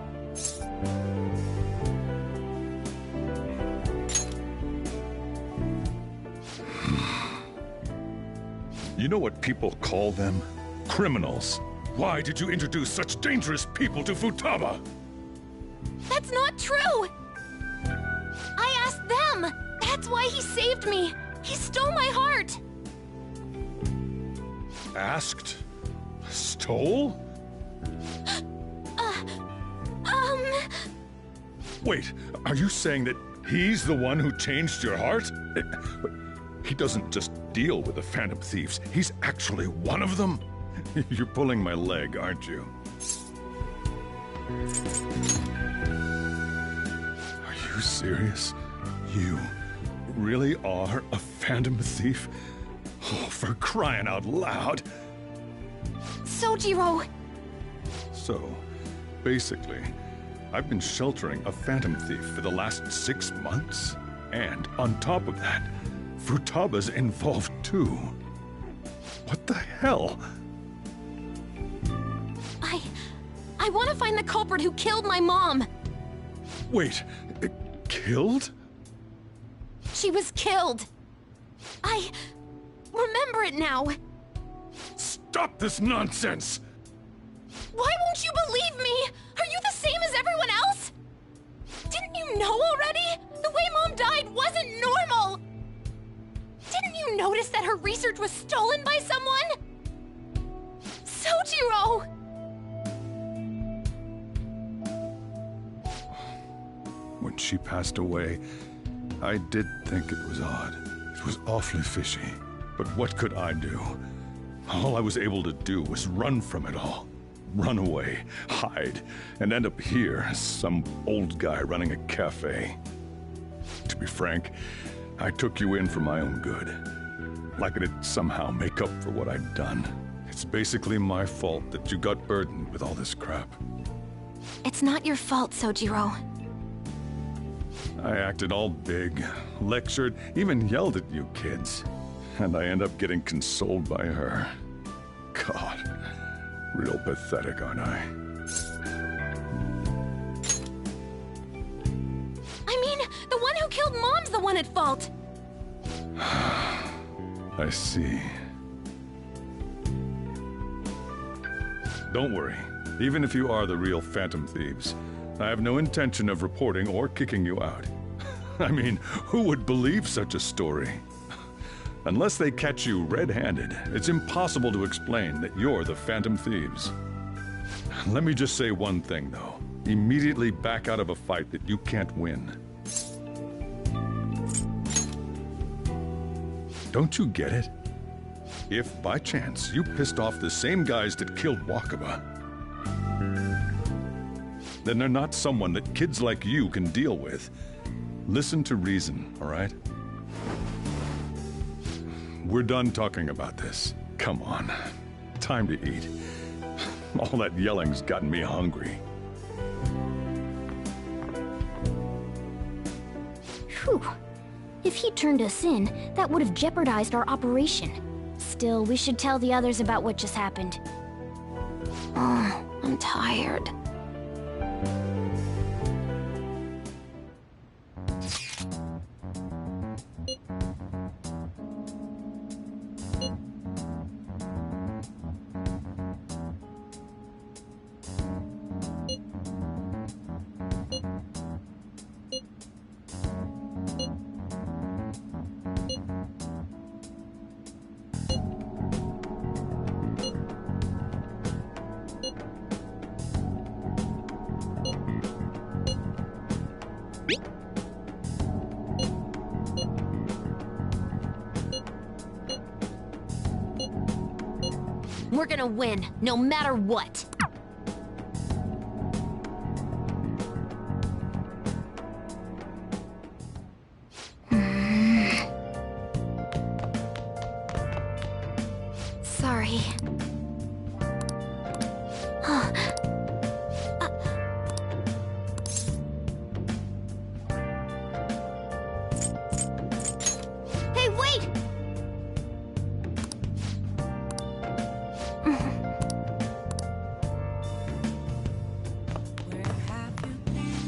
You know what people call them? Criminals. Why did you introduce such dangerous people to Futaba? That's not true! I asked them! That's why he saved me! He stole my heart! Asked? Stole? Wait, are you saying that he's the one who changed your heart? He doesn't just deal with the Phantom Thieves, he's actually one of them? You're pulling my leg, aren't you? Are you serious? You really are a Phantom Thief? Oh, for crying out loud! Sojiro! So, basically, I've been sheltering a Phantom Thief for the last 6 months? And on top of that, Futaba's involved too. What the hell? I want to find the culprit who killed my mom! Wait, killed? She was killed! I remember it now! Stop this nonsense! Why won't you believe me? Are you the same as everyone else? Didn't you know already? The way Mom died wasn't normal! Didn't you notice that her research was stolen by someone? Sojiro! When she passed away, I did think it was odd. It was awfully fishy. But what could I do? All I was able to do was run from it all. Run away, hide, and end up here as some old guy running a cafe. To be frank, I took you in for my own good. Like it'd somehow make up for what I'd done. It's basically my fault that you got burdened with all this crap. It's not your fault, Sojiro. I acted all big, lectured, even yelled at you kids. And I end up getting consoled by her. God, real pathetic, aren't I? I mean, the one who killed Mom's the one at fault! I see. Don't worry. Even if you are the real Phantom Thieves, I have no intention of reporting or kicking you out. I mean, who would believe such a story? Unless they catch you red-handed, it's impossible to explain that you're the Phantom Thieves. Let me just say one thing, though. Immediately back out of a fight that you can't win. Don't you get it? If, by chance, you pissed off the same guys that killed Wakaba, then they're not someone that kids like you can deal with. Listen to reason, all right? We're done talking about this. Come on. Time to eat. All that yelling's gotten me hungry. Whew. If he turned us in, that would have jeopardized our operation. Still, we should tell the others about what just happened. Oh, I'm tired. We're gonna win, no matter what. Sorry. Hey, wait!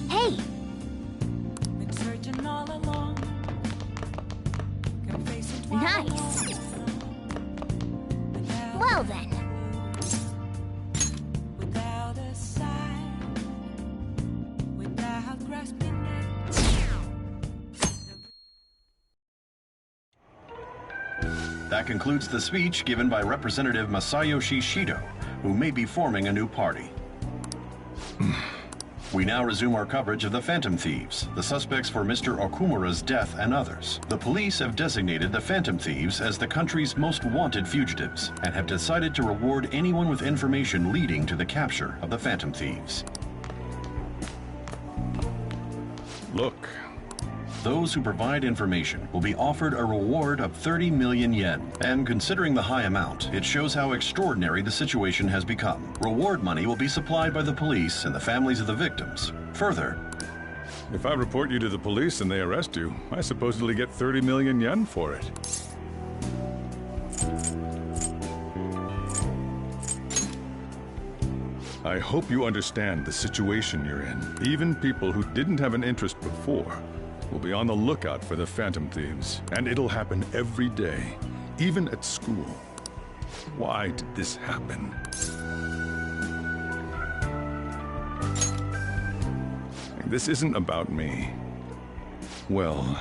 Hey! Been searching all along. Confessing why Nice. Well then. without a sign, without grasping it. That concludes the speech given by Representative Masayoshi Shido, who may be forming a new party. We now resume our coverage of the Phantom Thieves, the suspects for Mr. Okumura's death and others. The police have designated the Phantom Thieves as the country's most wanted fugitives and have decided to reward anyone with information leading to the capture of the Phantom Thieves. Look. Those who provide information will be offered a reward of 30 million yen. And considering the high amount, it shows how extraordinary the situation has become. Reward money will be supplied by the police and the families of the victims. Further, If I report you to the police and they arrest you, I supposedly get 30 million yen for it. I hope you understand the situation you're in. Even people who didn't have an interest before will be on the lookout for the Phantom Thieves. And it'll happen every day, even at school. Why did this happen? This isn't about me. Well,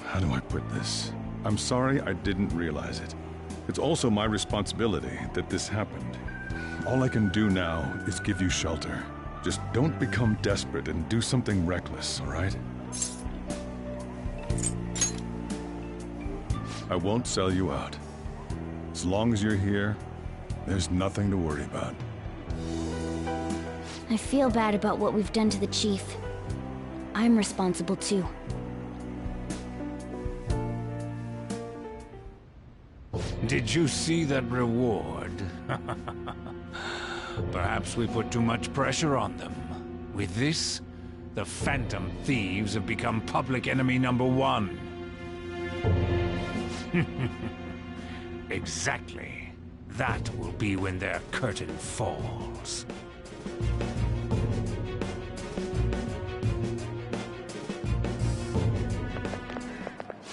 how do I put this? I'm sorry I didn't realize it. It's also my responsibility that this happened. All I can do now is give you shelter. Just don't become desperate and do something reckless, all right? I won't sell you out. As long as you're here, there's nothing to worry about. I feel bad about what we've done to the chief. I'm responsible too. Did you see that reward? Perhaps we put too much pressure on them. With this, the Phantom Thieves have become public enemy #1. Exactly. That will be when their curtain falls.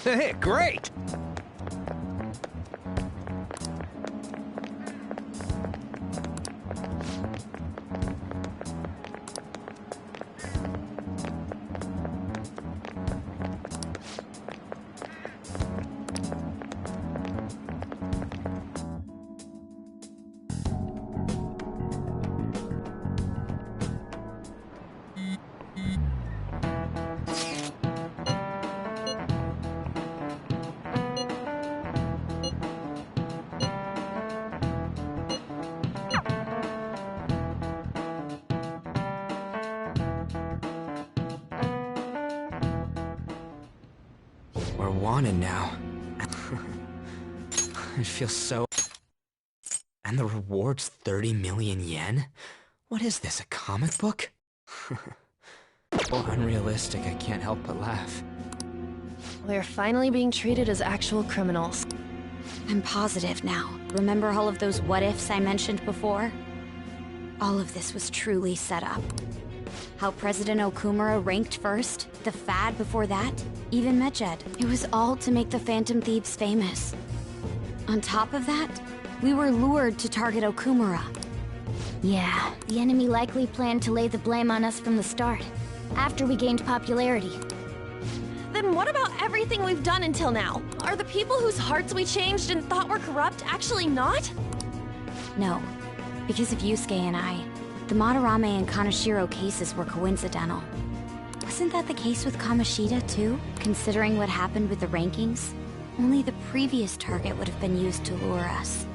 Hey, great! We're wanted now. It feels so... And the reward's 30 million yen? What is this, a comic book? Well, unrealistic, I can't help but laugh. We're finally being treated as actual criminals. I'm positive now. Remember all of those what-ifs I mentioned before? All of this was truly set up. How President Okumura ranked first, the Fad before that, even Medjed. It was all to make the Phantom Thieves famous. On top of that, we were lured to target Okumura. Yeah, the enemy likely planned to lay the blame on us from the start, after we gained popularity. Then what about everything we've done until now? Are the people whose hearts we changed and thought were corrupt actually not? No, because of Yusuke and I, the Madarame and Kaneshiro cases were coincidental. Wasn't that the case with Kamoshida, too? Considering what happened with the rankings, only the previous target would have been used to lure us.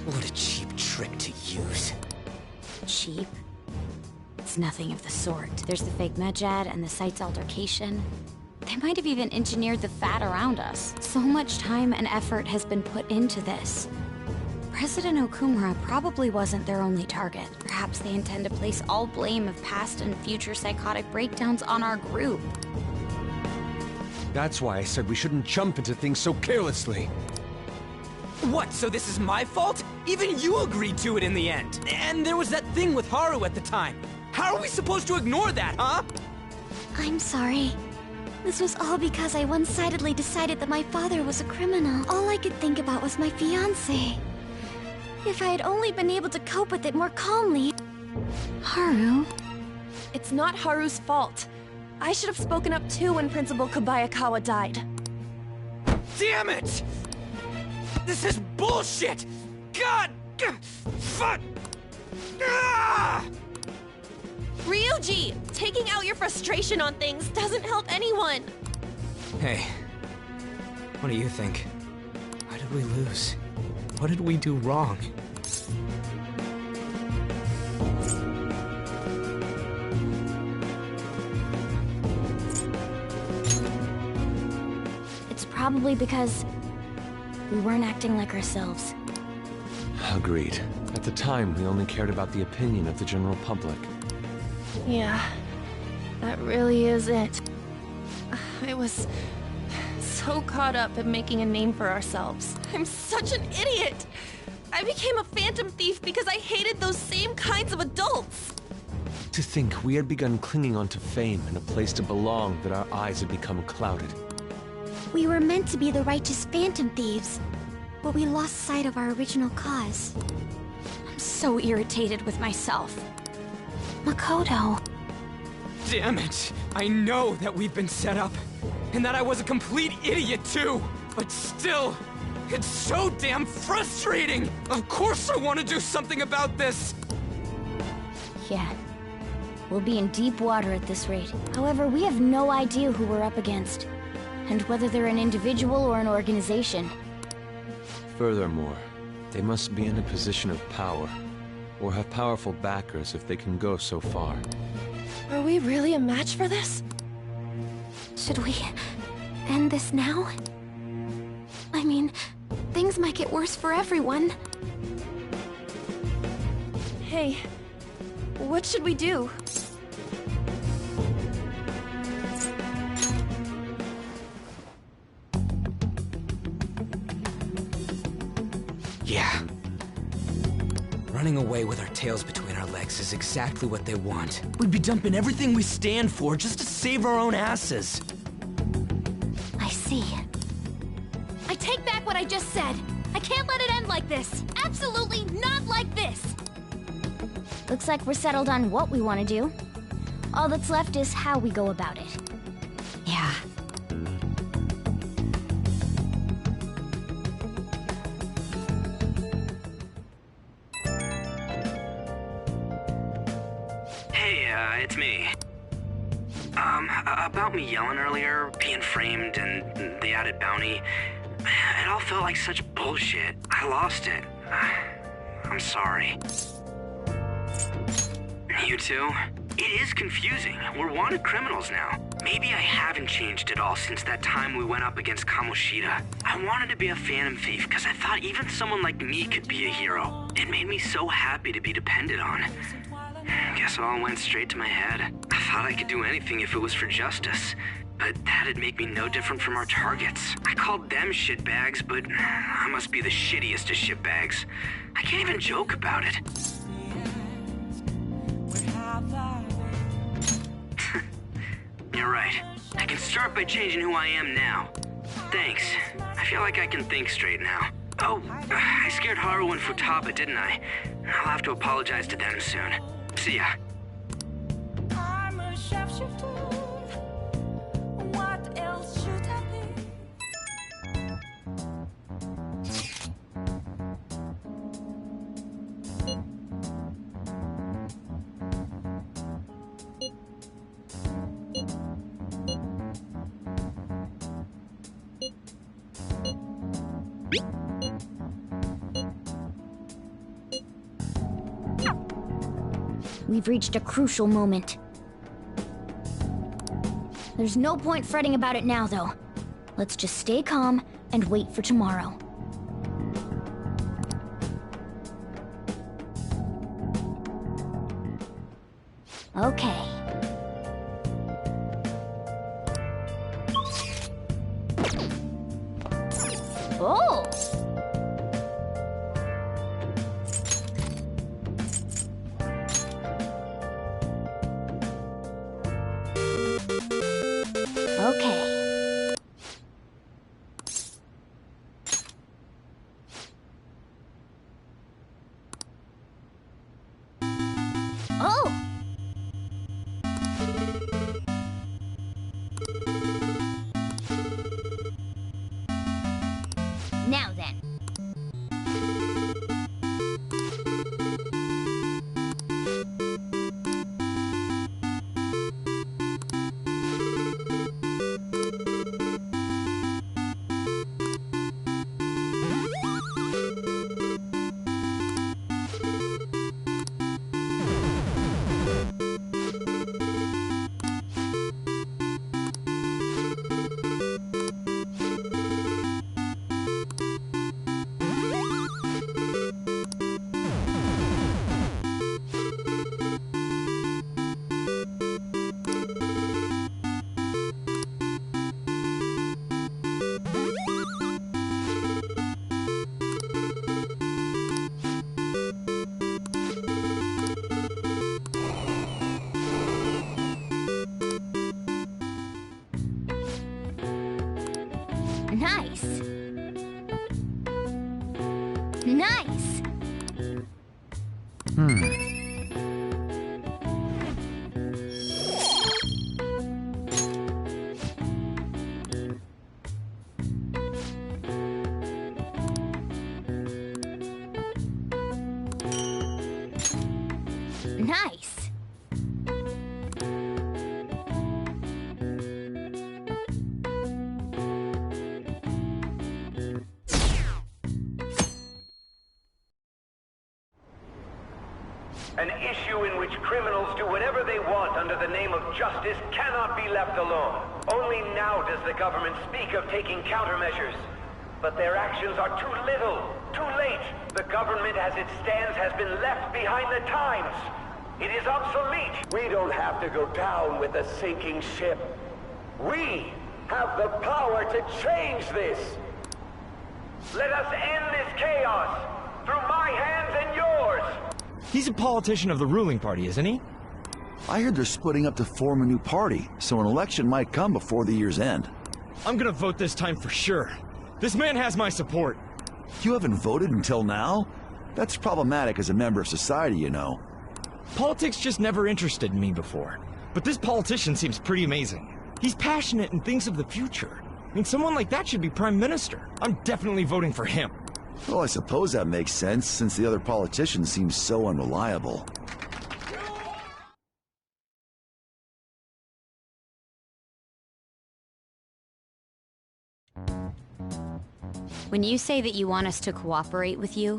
What a cheap trick to use. Cheap? It's nothing of the sort. There's the fake Medjed and the site's altercation. They might have even engineered the Fad around us. So much time and effort has been put into this. President Okumura probably wasn't their only target. Perhaps they intend to place all blame of past and future psychotic breakdowns on our group. That's why I said we shouldn't jump into things so carelessly. What, so this is my fault? Even you agreed to it in the end. And there was that thing with Haru at the time. How are we supposed to ignore that, huh? I'm sorry. This was all because I one-sidedly decided that my father was a criminal. All I could think about was my fiancé. If I had only been able to cope with it more calmly... Haru? It's not Haru's fault. I should have spoken up too when Principal Kobayakawa died. Damn it! This is bullshit! God! Fuck! Ah! Ryuji! Taking out your frustration on things doesn't help anyone! Hey, what do you think? Why did we lose? What did we do wrong? It's probably because we weren't acting like ourselves. Agreed. At the time, we only cared about the opinion of the general public. Yeah, That really is it. I was so caught up in making a name for ourselves. I'm such an idiot! I became a phantom thief because I hated those same kinds of adults! To think we had begun clinging onto fame and a place to belong, that our eyes had become clouded. We were meant to be the righteous phantom thieves, but we lost sight of our original cause. I'm so irritated with myself. Makoto. Damn it! I know that we've been set up, and that I was a complete idiot too! But still, it's so damn frustrating! Of course I want to do something about this! Yeah. We'll be in deep water at this rate. However, we have no idea who we're up against, and whether they're an individual or an organization. Furthermore, they must be in a position of power, or have powerful backers if they can go so far. Are we really a match for this? Should we end this now? I mean, things might get worse for everyone. Hey, what should we do? Yeah. Running away with our tails between our legs is exactly what they want. We'd be dumping everything we stand for just to save our own asses. I see. I take back what I just said. I can't let it end like this. Absolutely not like this. Looks like we're settled on what we want to do. All that's left is how we go about it. Yeah. Hey, it's me. About me yelling earlier, being framed, and the added bounty, it all felt like such bullshit. I lost it. I'm sorry. You too? It is confusing. We're wanted criminals now. Maybe I haven't changed at all since that time we went up against Kamoshida. I wanted to be a phantom thief because I thought even someone like me could be a hero. It made me so happy to be depended on. Guess it all went straight to my head. I thought I could do anything if it was for justice. But that'd make me no different from our targets. I called them shitbags, but I must be the shittiest of shitbags. I can't even joke about it. You're right. I can start by changing who I am now. Thanks. I feel like I can think straight now. Oh, I scared Haru and Futaba, didn't I? I'll have to apologize to them soon. See ya. I'm a shapeshifter. What else should I be? We've reached a crucial moment. There's no point fretting about it now, though. Let's just stay calm and wait for tomorrow. Okay. Oh! Okay. Oh! Now then. Nice! Nice! An issue in which criminals do whatever they want under the name of justice cannot be left alone. Only now does the government speak of taking countermeasures. But their actions are too little, too late. The government as it stands has been left behind the times. It is obsolete. We don't have to go down with a sinking ship. We have the power to change this. Let us end this chaos through my hands and yours. He's a politician of the ruling party, isn't he? I heard they're splitting up to form a new party, so an election might come before the year's end. I'm gonna vote this time for sure. This man has my support. You haven't voted until now? That's problematic as a member of society, you know. Politics just never interested me before. But this politician seems pretty amazing. He's passionate and thinks of the future. I mean, someone like that should be prime minister. I'm definitely voting for him. Well, I suppose that makes sense, since the other politicians seem so unreliable. When you say that you want us to cooperate with you,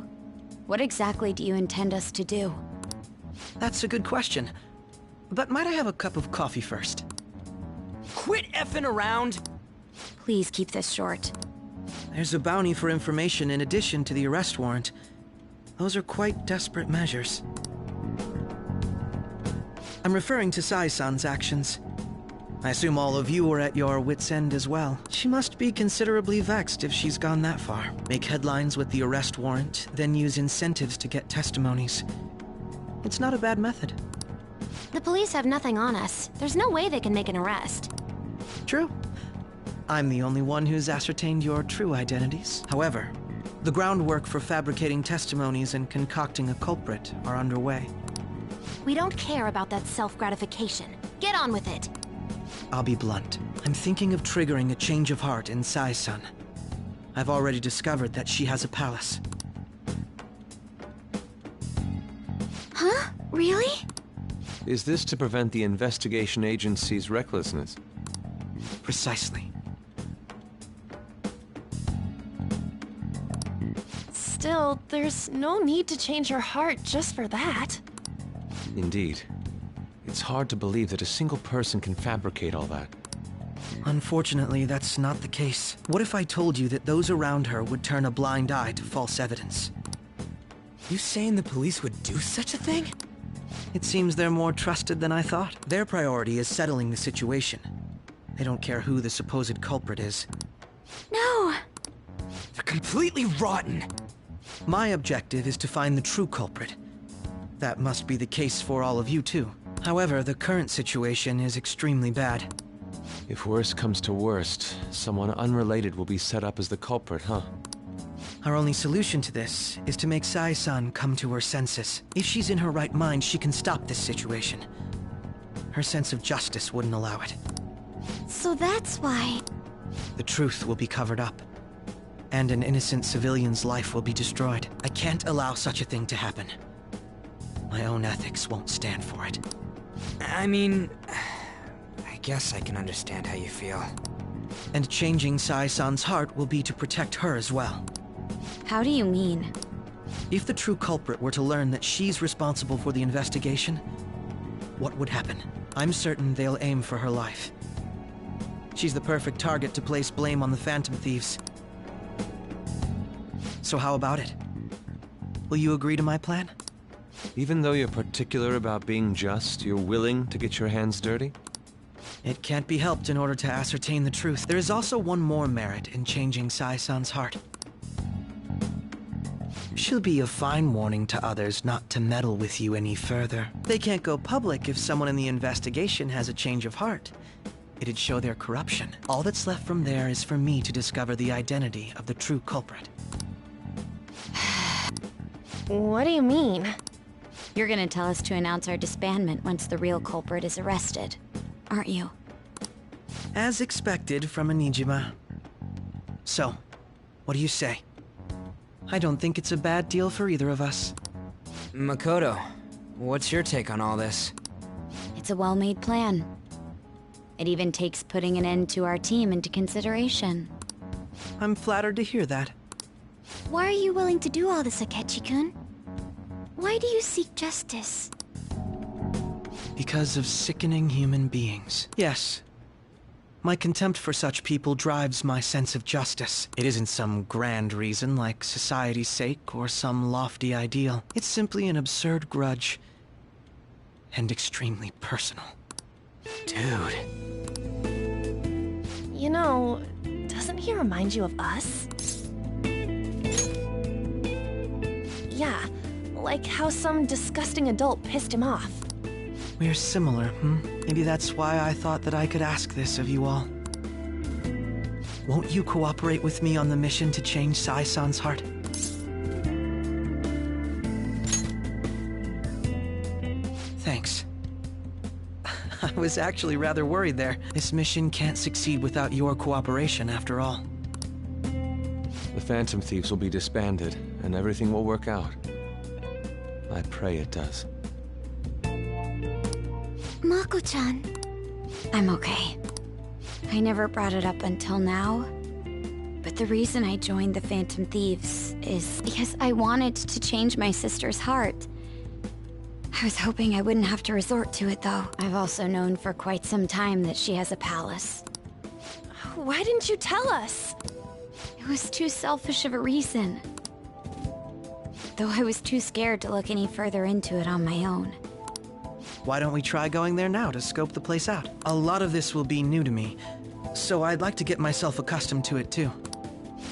what exactly do you intend us to do? That's a good question. But might I have a cup of coffee first? Quit effing around! Please keep this short. There's a bounty for information in addition to the arrest warrant. Those are quite desperate measures. I'm referring to Sai-san's actions. I assume all of you are at your wits' end as well. She must be considerably vexed if she's gone that far. Make headlines with the arrest warrant, then use incentives to get testimonies. It's not a bad method. The police have nothing on us. There's no way they can make an arrest. True. I'm the only one who's ascertained your true identities. However, the groundwork for fabricating testimonies and concocting a culprit are underway. We don't care about that self-gratification. Get on with it. I'll be blunt. I'm thinking of triggering a change of heart in Sai-san. I've already discovered that she has a palace. Huh? Really? Is this to prevent the investigation agency's recklessness? Precisely. Still, there's no need to change her heart just for that. Indeed. It's hard to believe that a single person can fabricate all that. Unfortunately, that's not the case. What if I told you that those around her would turn a blind eye to false evidence? You saying the police would do such a thing? It seems they're more trusted than I thought. Their priority is settling the situation. They don't care who the supposed culprit is. No! They're completely rotten! My objective is to find the true culprit. That must be the case for all of you, too. However, the current situation is extremely bad. If worst comes to worst, someone unrelated will be set up as the culprit, huh? Our only solution to this is to make Sai-san come to her senses. If she's in her right mind, she can stop this situation. Her sense of justice wouldn't allow it. So that's why... The truth will be covered up, and an innocent civilian's life will be destroyed. I can't allow such a thing to happen. My own ethics won't stand for it. I mean... I guess I can understand how you feel. And changing Sai-san's heart will be to protect her as well. How do you mean? If the true culprit were to learn that she's responsible for the investigation, what would happen? I'm certain they'll aim for her life. She's the perfect target to place blame on the Phantom Thieves. So how about it? Will you agree to my plan? Even though you're particular about being just, you're willing to get your hands dirty? It can't be helped in order to ascertain the truth. There is also one more merit in changing Sai-san's heart. She'll be a fine warning to others not to meddle with you any further. They can't go public if someone in the investigation has a change of heart. It'd show their corruption. All that's left from there is for me to discover the identity of the true culprit. What do you mean? You're gonna tell us to announce our disbandment once the real culprit is arrested, aren't you? As expected from a Nijima. So, what do you say? I don't think it's a bad deal for either of us. Makoto, what's your take on all this? It's a well-made plan. It even takes putting an end to our team into consideration. I'm flattered to hear that. Why are you willing to do all this, Akechi-kun? Why do you seek justice? Because of sickening human beings. Yes. My contempt for such people drives my sense of justice. It isn't some grand reason like society's sake or some lofty ideal. It's simply an absurd grudge. And extremely personal. Dude. You know, doesn't he remind you of us? Yeah, like how some disgusting adult pissed him off. We're similar, Maybe that's why I thought that I could ask this of you all. Won't you cooperate with me on the mission to change Sai-san's heart? Thanks. I was actually rather worried there. This mission can't succeed without your cooperation, after all. The Phantom Thieves will be disbanded, and everything will work out. I pray it does. Mako-chan. I'm okay. I never brought it up until now, but the reason I joined the Phantom Thieves is because I wanted to change my sister's heart. I was hoping I wouldn't have to resort to it, though. I've also known for quite some time that she has a palace. Why didn't you tell us? It was too selfish of a reason. Though I was too scared to look any further into it on my own. Why don't we try going there now to scope the place out? A lot of this will be new to me, so I'd like to get myself accustomed to it too.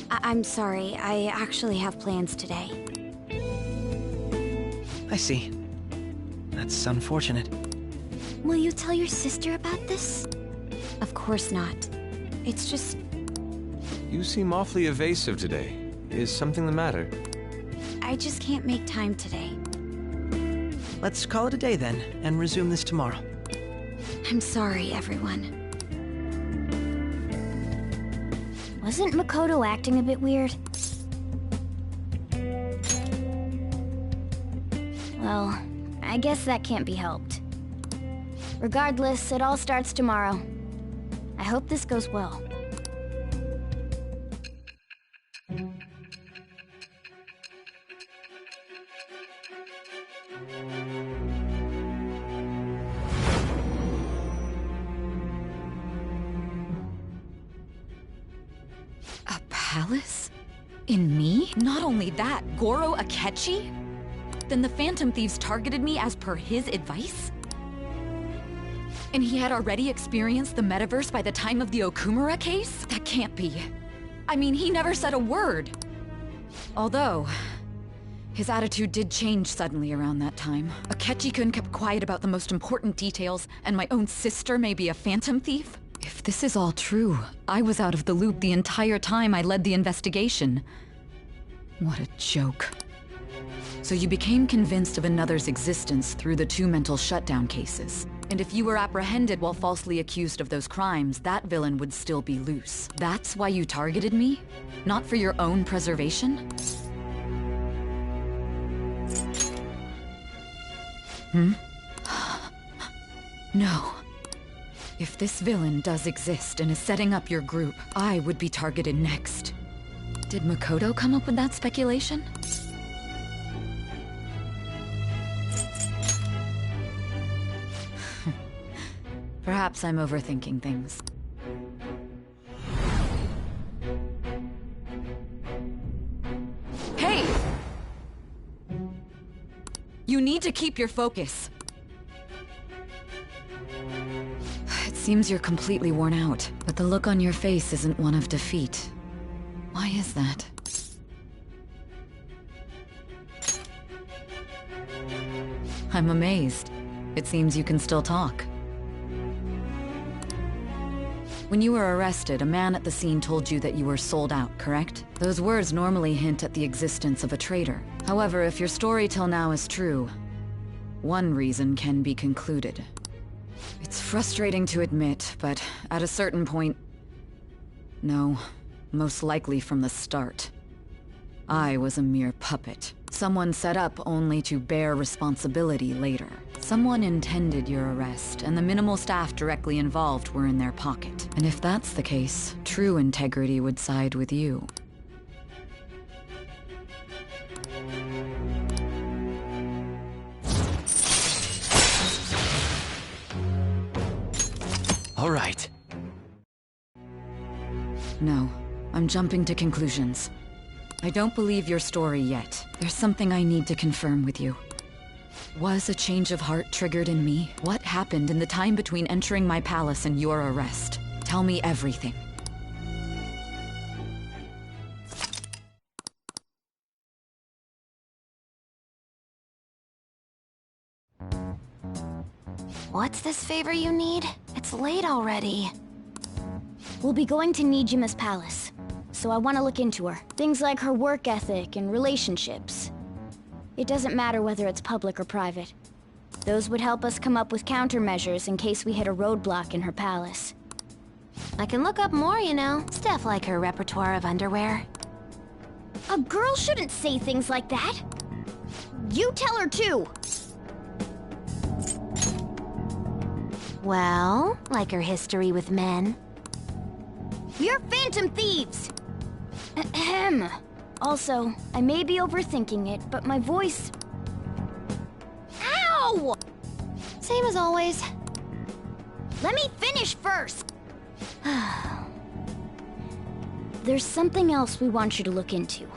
I'm sorry, I actually have plans today. I see. That's unfortunate. Will you tell your sister about this? Of course not. It's just... You seem awfully evasive today. Is something the matter? I just can't make time today. Let's call it a day then, and resume this tomorrow. I'm sorry, everyone. Wasn't Makoto acting a bit weird? Well, I guess that can't be helped. Regardless, it all starts tomorrow. I hope this goes well. A palace? In me? Not only that, Goro Akechi? Then the Phantom Thieves targeted me as per his advice? And he had already experienced the metaverse by the time of the Okumura case? That can't be. I mean, he never said a word. Although, his attitude did change suddenly around that time. Akechi-kun kept quiet about the most important details, and my own sister may be a Phantom Thief? If this is all true, I was out of the loop the entire time I led the investigation. What a joke. So you became convinced of another's existence through the 2 mental shutdown cases. And if you were apprehended while falsely accused of those crimes, that villain would still be loose. That's why you targeted me? Not for your own preservation? No. If this villain does exist and is setting up your group, I would be targeted next. Did Makoto come up with that speculation? Perhaps I'm overthinking things. Hey! You need to keep your focus. It seems you're completely worn out, but the look on your face isn't one of defeat. Why is that? I'm amazed. It seems you can still talk. When you were arrested, a man at the scene told you that you were sold out, correct? Those words normally hint at the existence of a traitor. However, if your story till now is true, one reason can be concluded. It's frustrating to admit, but at a certain point... No, most likely from the start. I was a mere puppet. Someone set up only to bear responsibility later. Someone intended your arrest, and the minimal staff directly involved were in their pocket. And if that's the case, true integrity would side with you. All right. No, I'm jumping to conclusions. I don't believe your story yet. There's something I need to confirm with you. Was a change of heart triggered in me? What happened in the time between entering my palace and your arrest? Tell me everything. What's this favor you need? It's late already. We'll be going to Nijima's palace, so I want to look into her. Things like her work ethic and relationships. It doesn't matter whether it's public or private. Those would help us come up with countermeasures in case we hit a roadblock in her palace. I can look up more, you know. Stuff like her repertoire of underwear. A girl shouldn't say things like that. You tell her too. Well, like her history with men. We're phantom thieves! Ahem. Also, I may be overthinking it, but my voice... Ow! Same as always. Let me finish first! There's something else we want you to look into.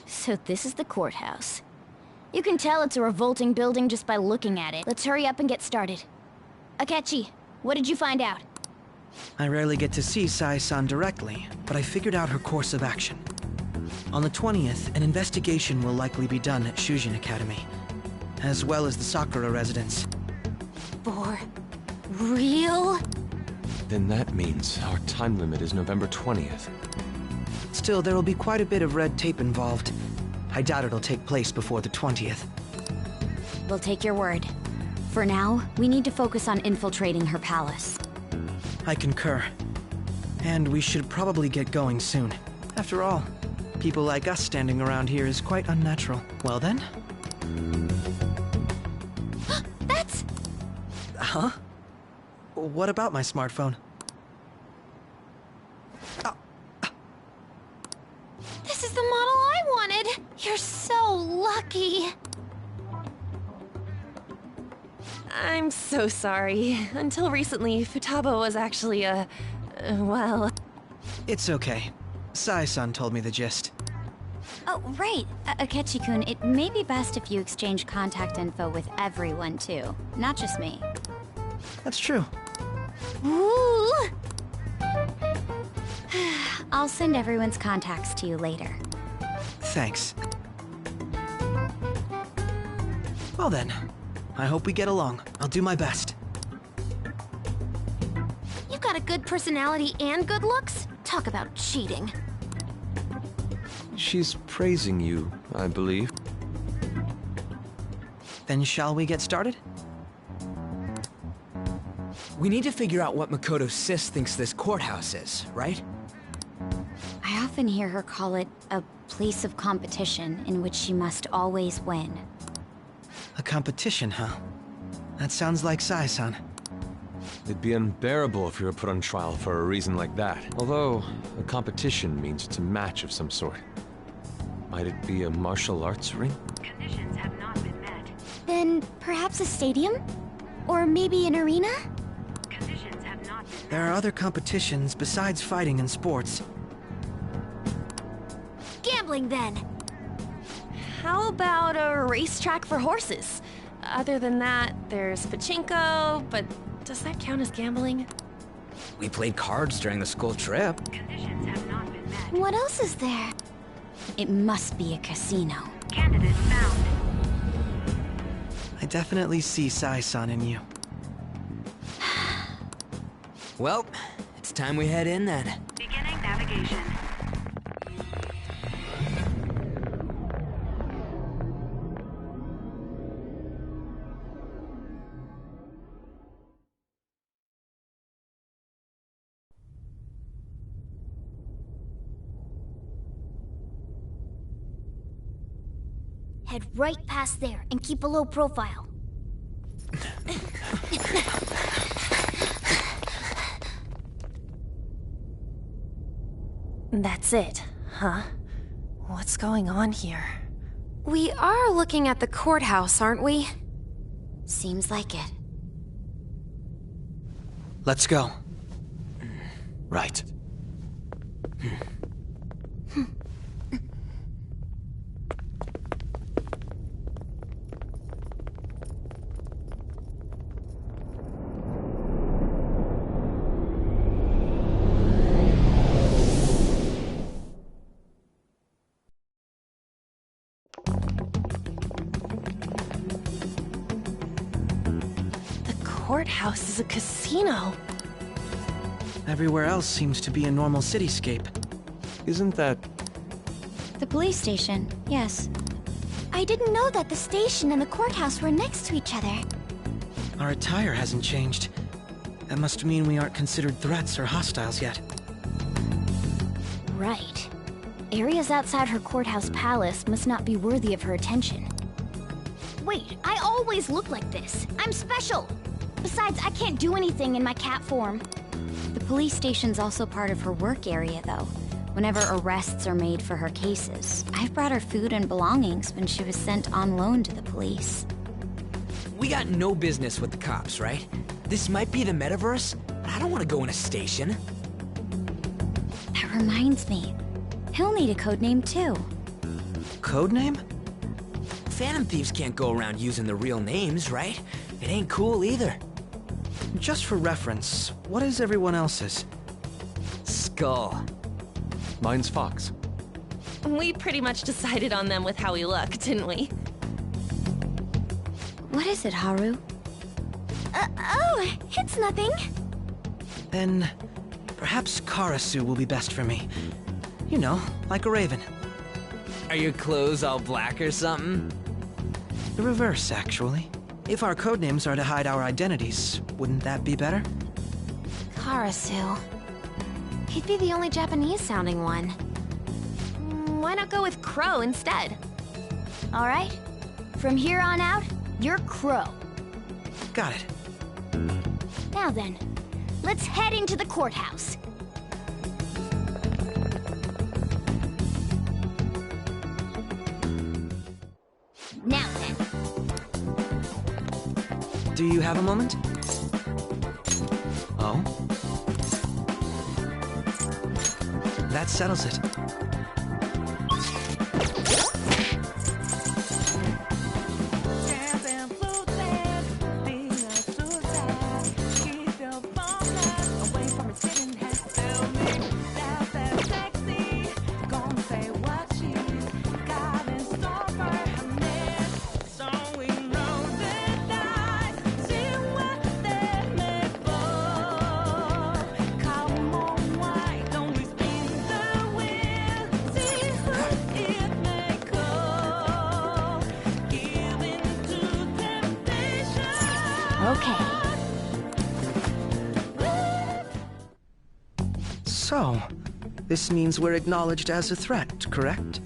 So this is the courthouse. You can tell it's a revolting building just by looking at it. Let's hurry up and get started. Akechi, what did you find out? I rarely get to see Sai-san directly, but I figured out her course of action. On the 20th, an investigation will likely be done at Shujin Academy, as well as the Sakura residence. For real? Then that means our time limit is November 20th. Still, there will be quite a bit of red tape involved. I doubt it'll take place before the 20th. We'll take your word. For now, we need to focus on infiltrating her palace. I concur. And we should probably get going soon. After all, people like us standing around here is quite unnatural. Well then? That's... Huh? What about my smartphone? This is the model I wanted! You're so lucky! I'm so sorry. Until recently, Futaba was actually well... It's okay. Sai-san told me the gist. Oh, right. Akechi-kun, it may be best if you exchange contact info with everyone, too. Not just me. That's true. Ooh! I'll send everyone's contacts to you later. Thanks. Well then, I hope we get along. I'll do my best. You've got a good personality and good looks? Talk about cheating. She's praising you, I believe. Then shall we get started? We need to figure out what Makoto Sis thinks this courthouse is, right? I often hear her call it a place of competition in which she must always win. A competition, huh? That sounds like Sai-san. It'd be unbearable if you were put on trial for a reason like that. Although, a competition means it's a match of some sort. Might it be a martial arts ring? Conditions have not been met. Then perhaps a stadium? Or maybe an arena? Conditions have not been There are other competitions besides fighting and sports. Gambling, then! How about a racetrack for horses? Other than that, there's pachinko, but does that count as gambling? We played cards during the school trip. Conditions have not been met. What else is there? It must be a casino. Candidate found. I definitely see Sai-san in you. Well, it's time we head in then. Beginning navigation. Head right past there and keep a low profile. That's it, huh? What's going on here? We are looking at the courthouse, aren't we? Seems like it. Let's go. Right. Courthouse is a casino. Everywhere else seems to be a normal cityscape. Isn't that... The police station, yes. I didn't know that the station and the courthouse were next to each other. Our attire hasn't changed. That must mean we aren't considered threats or hostiles yet. Right. Areas outside her courthouse palace must not be worthy of her attention. Wait, I always look like this. I'm special! Besides, I can't do anything in my cat form. The police station's also part of her work area, though. Whenever arrests are made for her cases, I've brought her food and belongings when she was sent on loan to the police. We got no business with the cops, right? This might be the metaverse, but I don't want to go in a station. That reminds me. He'll need a codename, too. Codename? Phantom Thieves can't go around using the real names, right? It ain't cool either. Just for reference, what is everyone else's? Skull. Mine's Fox. We pretty much decided on them with how we look, didn't we? What is it, Haru? Oh, it's nothing. Then, perhaps Karasu will be best for me. You know, like a raven. Are your clothes all black or something? The reverse, actually. If our codenames are to hide our identities, wouldn't that be better? Karasu. He'd be the only Japanese-sounding one. Why not go with Crow instead? All right. From here on out, you're Crow. Got it. Now then, let's head into the courthouse. Now then. Do you have a moment? Oh? That settles it. Okay. So, this means we're acknowledged as a threat, correct?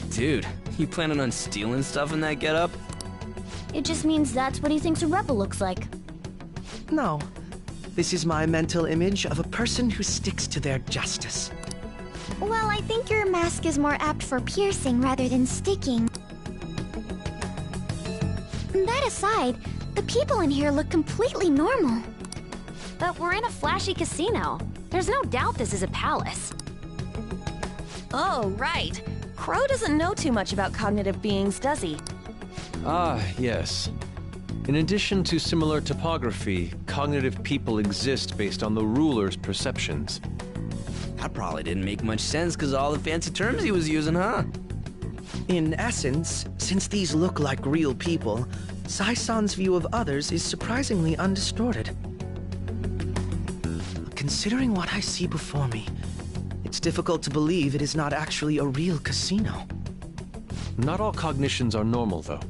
Dude, you planning on stealing stuff in that getup? It just means that's what he thinks a rebel looks like. No. This is my mental image of a person who sticks to their justice. Well, I think your mask is more apt for piercing rather than sticking. That aside, the people in here look completely normal. But we're in a flashy casino. There's no doubt this is a palace. Oh, right. Crow doesn't know too much about cognitive beings, does he? Ah, yes. In addition to similar topography, cognitive people exist based on the ruler's perceptions. That probably didn't make much sense because of all the fancy terms he was using, huh? In essence, since these look like real people, Sai-san's view of others is surprisingly undistorted. Considering what I see before me, it's difficult to believe it is not actually a real casino. Not all cognitions are normal, though.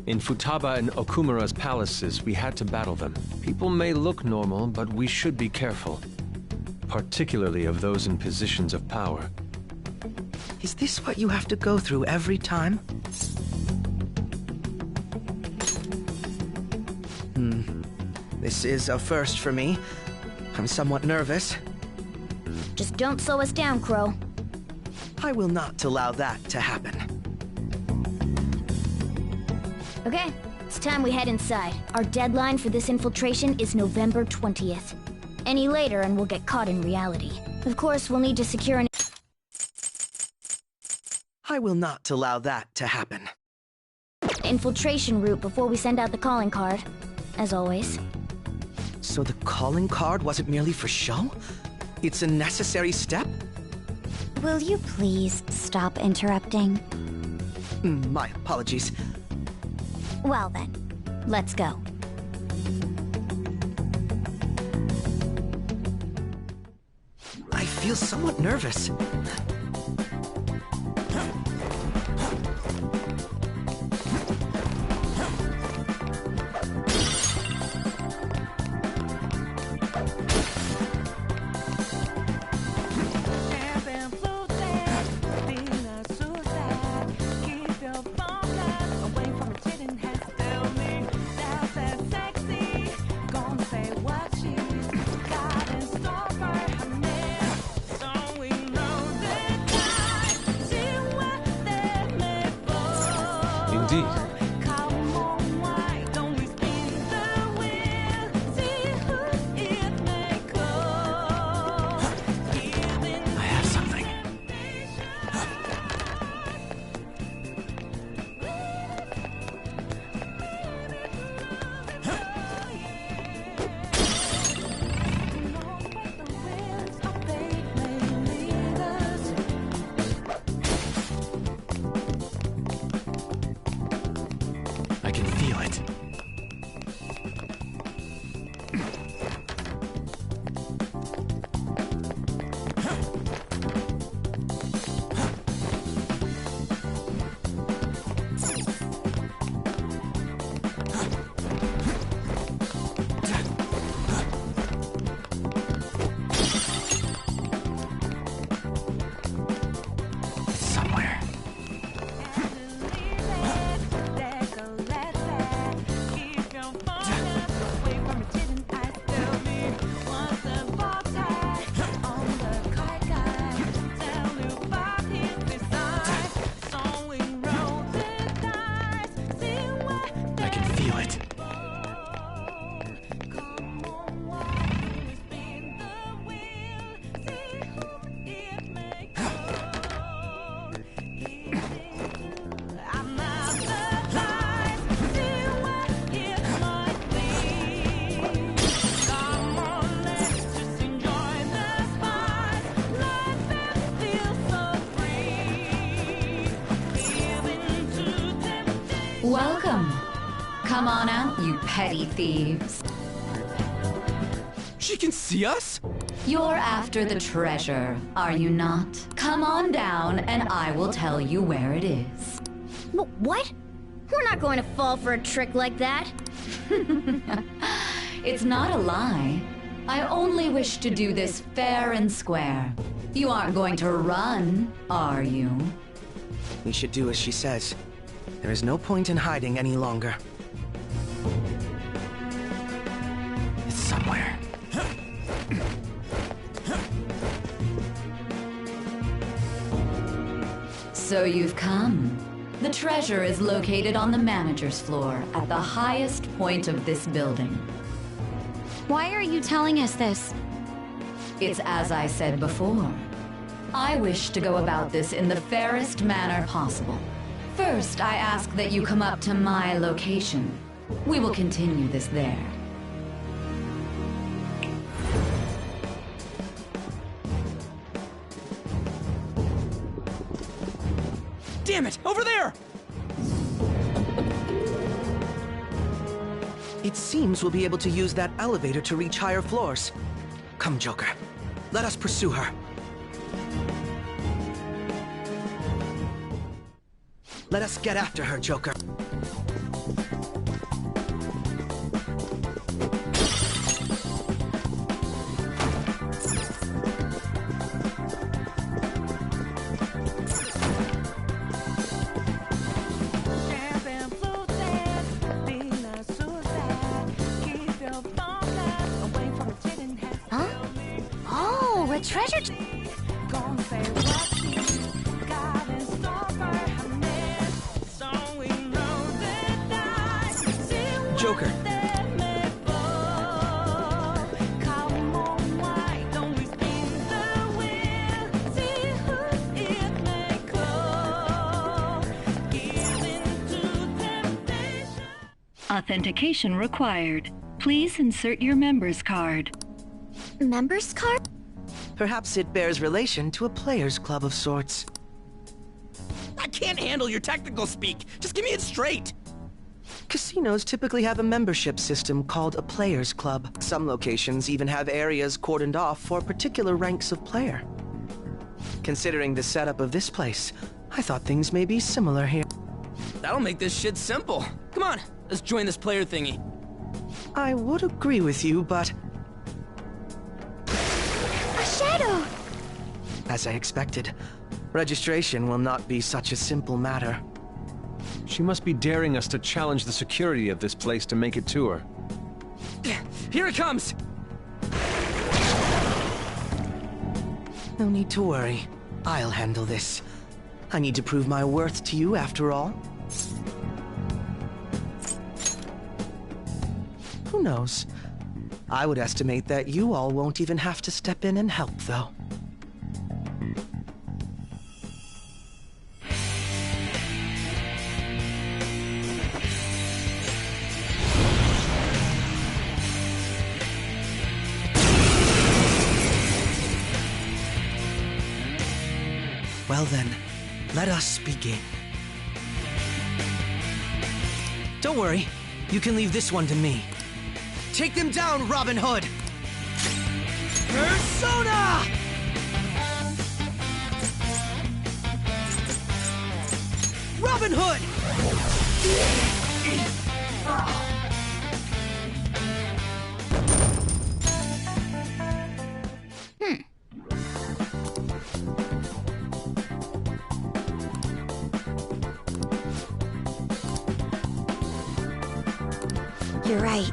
In Futaba and Okumura's palaces, we had to battle them. People may look normal, but we should be careful. Particularly of those in positions of power. Is this what you have to go through every time? This is a first for me. I'm somewhat nervous. Just don't slow us down, Crow. I will not allow that to happen. Okay, it's time we head inside. Our deadline for this infiltration is November 20th. Any later and we'll get caught in reality. Of course, we'll need to secure an... I will not allow that to happen. infiltration route before we send out the calling card. As always. So the calling card wasn't merely for show? It's a necessary step? Will you please stop interrupting? My apologies. Well then, let's go. I feel somewhat nervous. Indeed. I have something. I can feel it. Somewhere. I can feel it. Welcome. Come on out, you petty thieves. She can see us? You're after the treasure, are you not? Come on down and I will tell you where it is. What? We're not going to fall for a trick like that. It's not a lie. I only wish to do this fair and square. You aren't going to run, are you? We should do as she says. There is no point in hiding any longer. It's somewhere. So you've come. The treasure is located on the manager's floor, at the highest point of this building. Why are you telling us this? It's as I said before. I wish to go about this in the fairest manner possible. First, I ask that you come up to my location. We will continue this there. Damn it! Over there! It seems we'll be able to use that elevator to reach higher floors. Come, Joker. Let us pursue her. Let us get after her, Joker. Treasure. Joker. Authentication required. Please insert your member's card. Member's card? Perhaps it bears relation to a players' club of sorts. I can't handle your technical speak. Just give me it straight. Casinos typically have a membership system called a players' club. Some locations even have areas cordoned off for particular ranks of player. Considering the setup of this place, I thought things may be similar here. That'll make this shit simple. Come on, let's join this player thingy. I would agree with you, but... Shadow! As I expected, registration will not be such a simple matter. She must be daring us to challenge the security of this place to make it to her. Here it comes! No need to worry. I'll handle this. I need to prove my worth to you after all. Who knows? I would estimate that you all won't even have to step in and help, though. Well then, let us begin. Don't worry, you can leave this one to me. Take them down, Robin Hood! Persona! Robin Hood! You're right.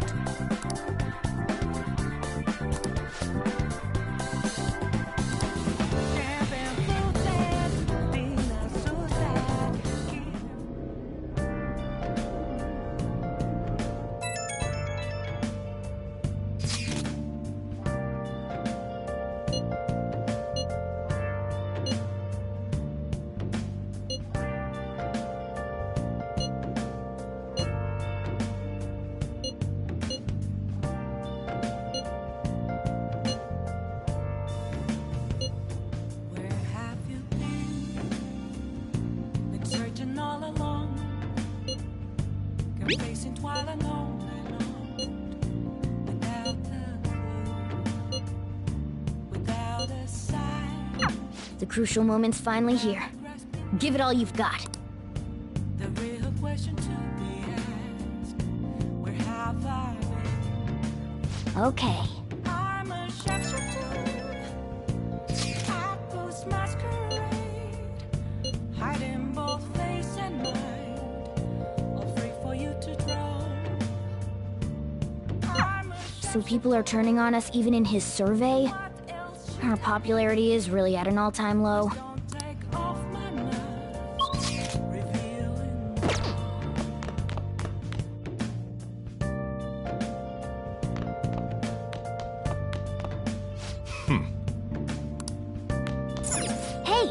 The crucial moment's finally here. Give it all you've got. The real question to Okay. I'm a sharpshooter. I post masquerade, hiding both face and mind, afraid for you to draw. So people are turning on us even in his survey? Our popularity is really at an all-time low. Hey!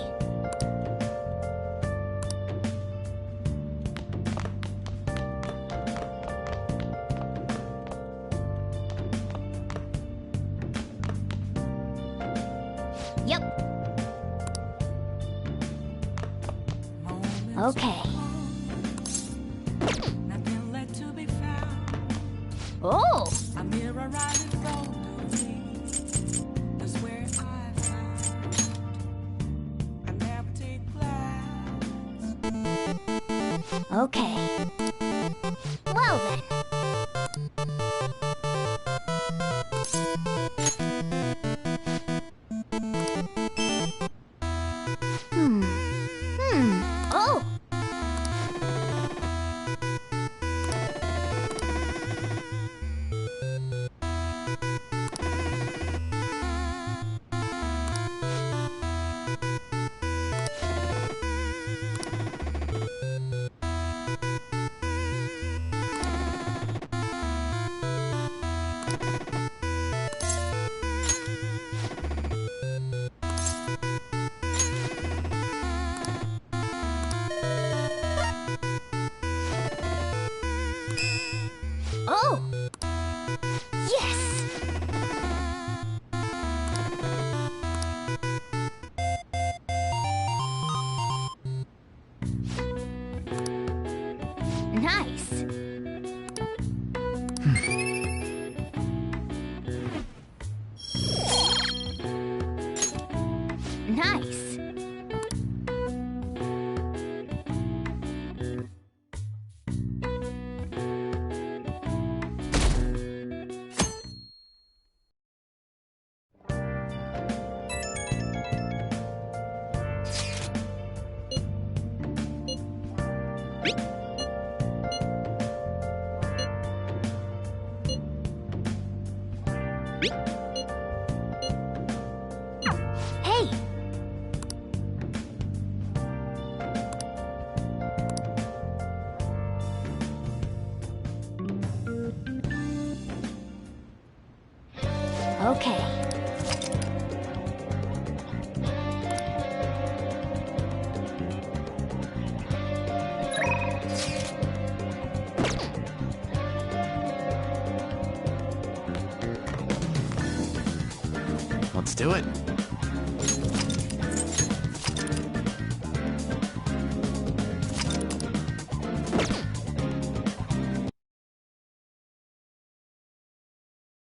Yep. Okay. Nothing left to be found. Oh! A mirror right in front of me. That's where I found. I never take glass. Okay. Well then. Oh! Oh! Yes! Nice! Nice! Hey! Okay. Let's do it.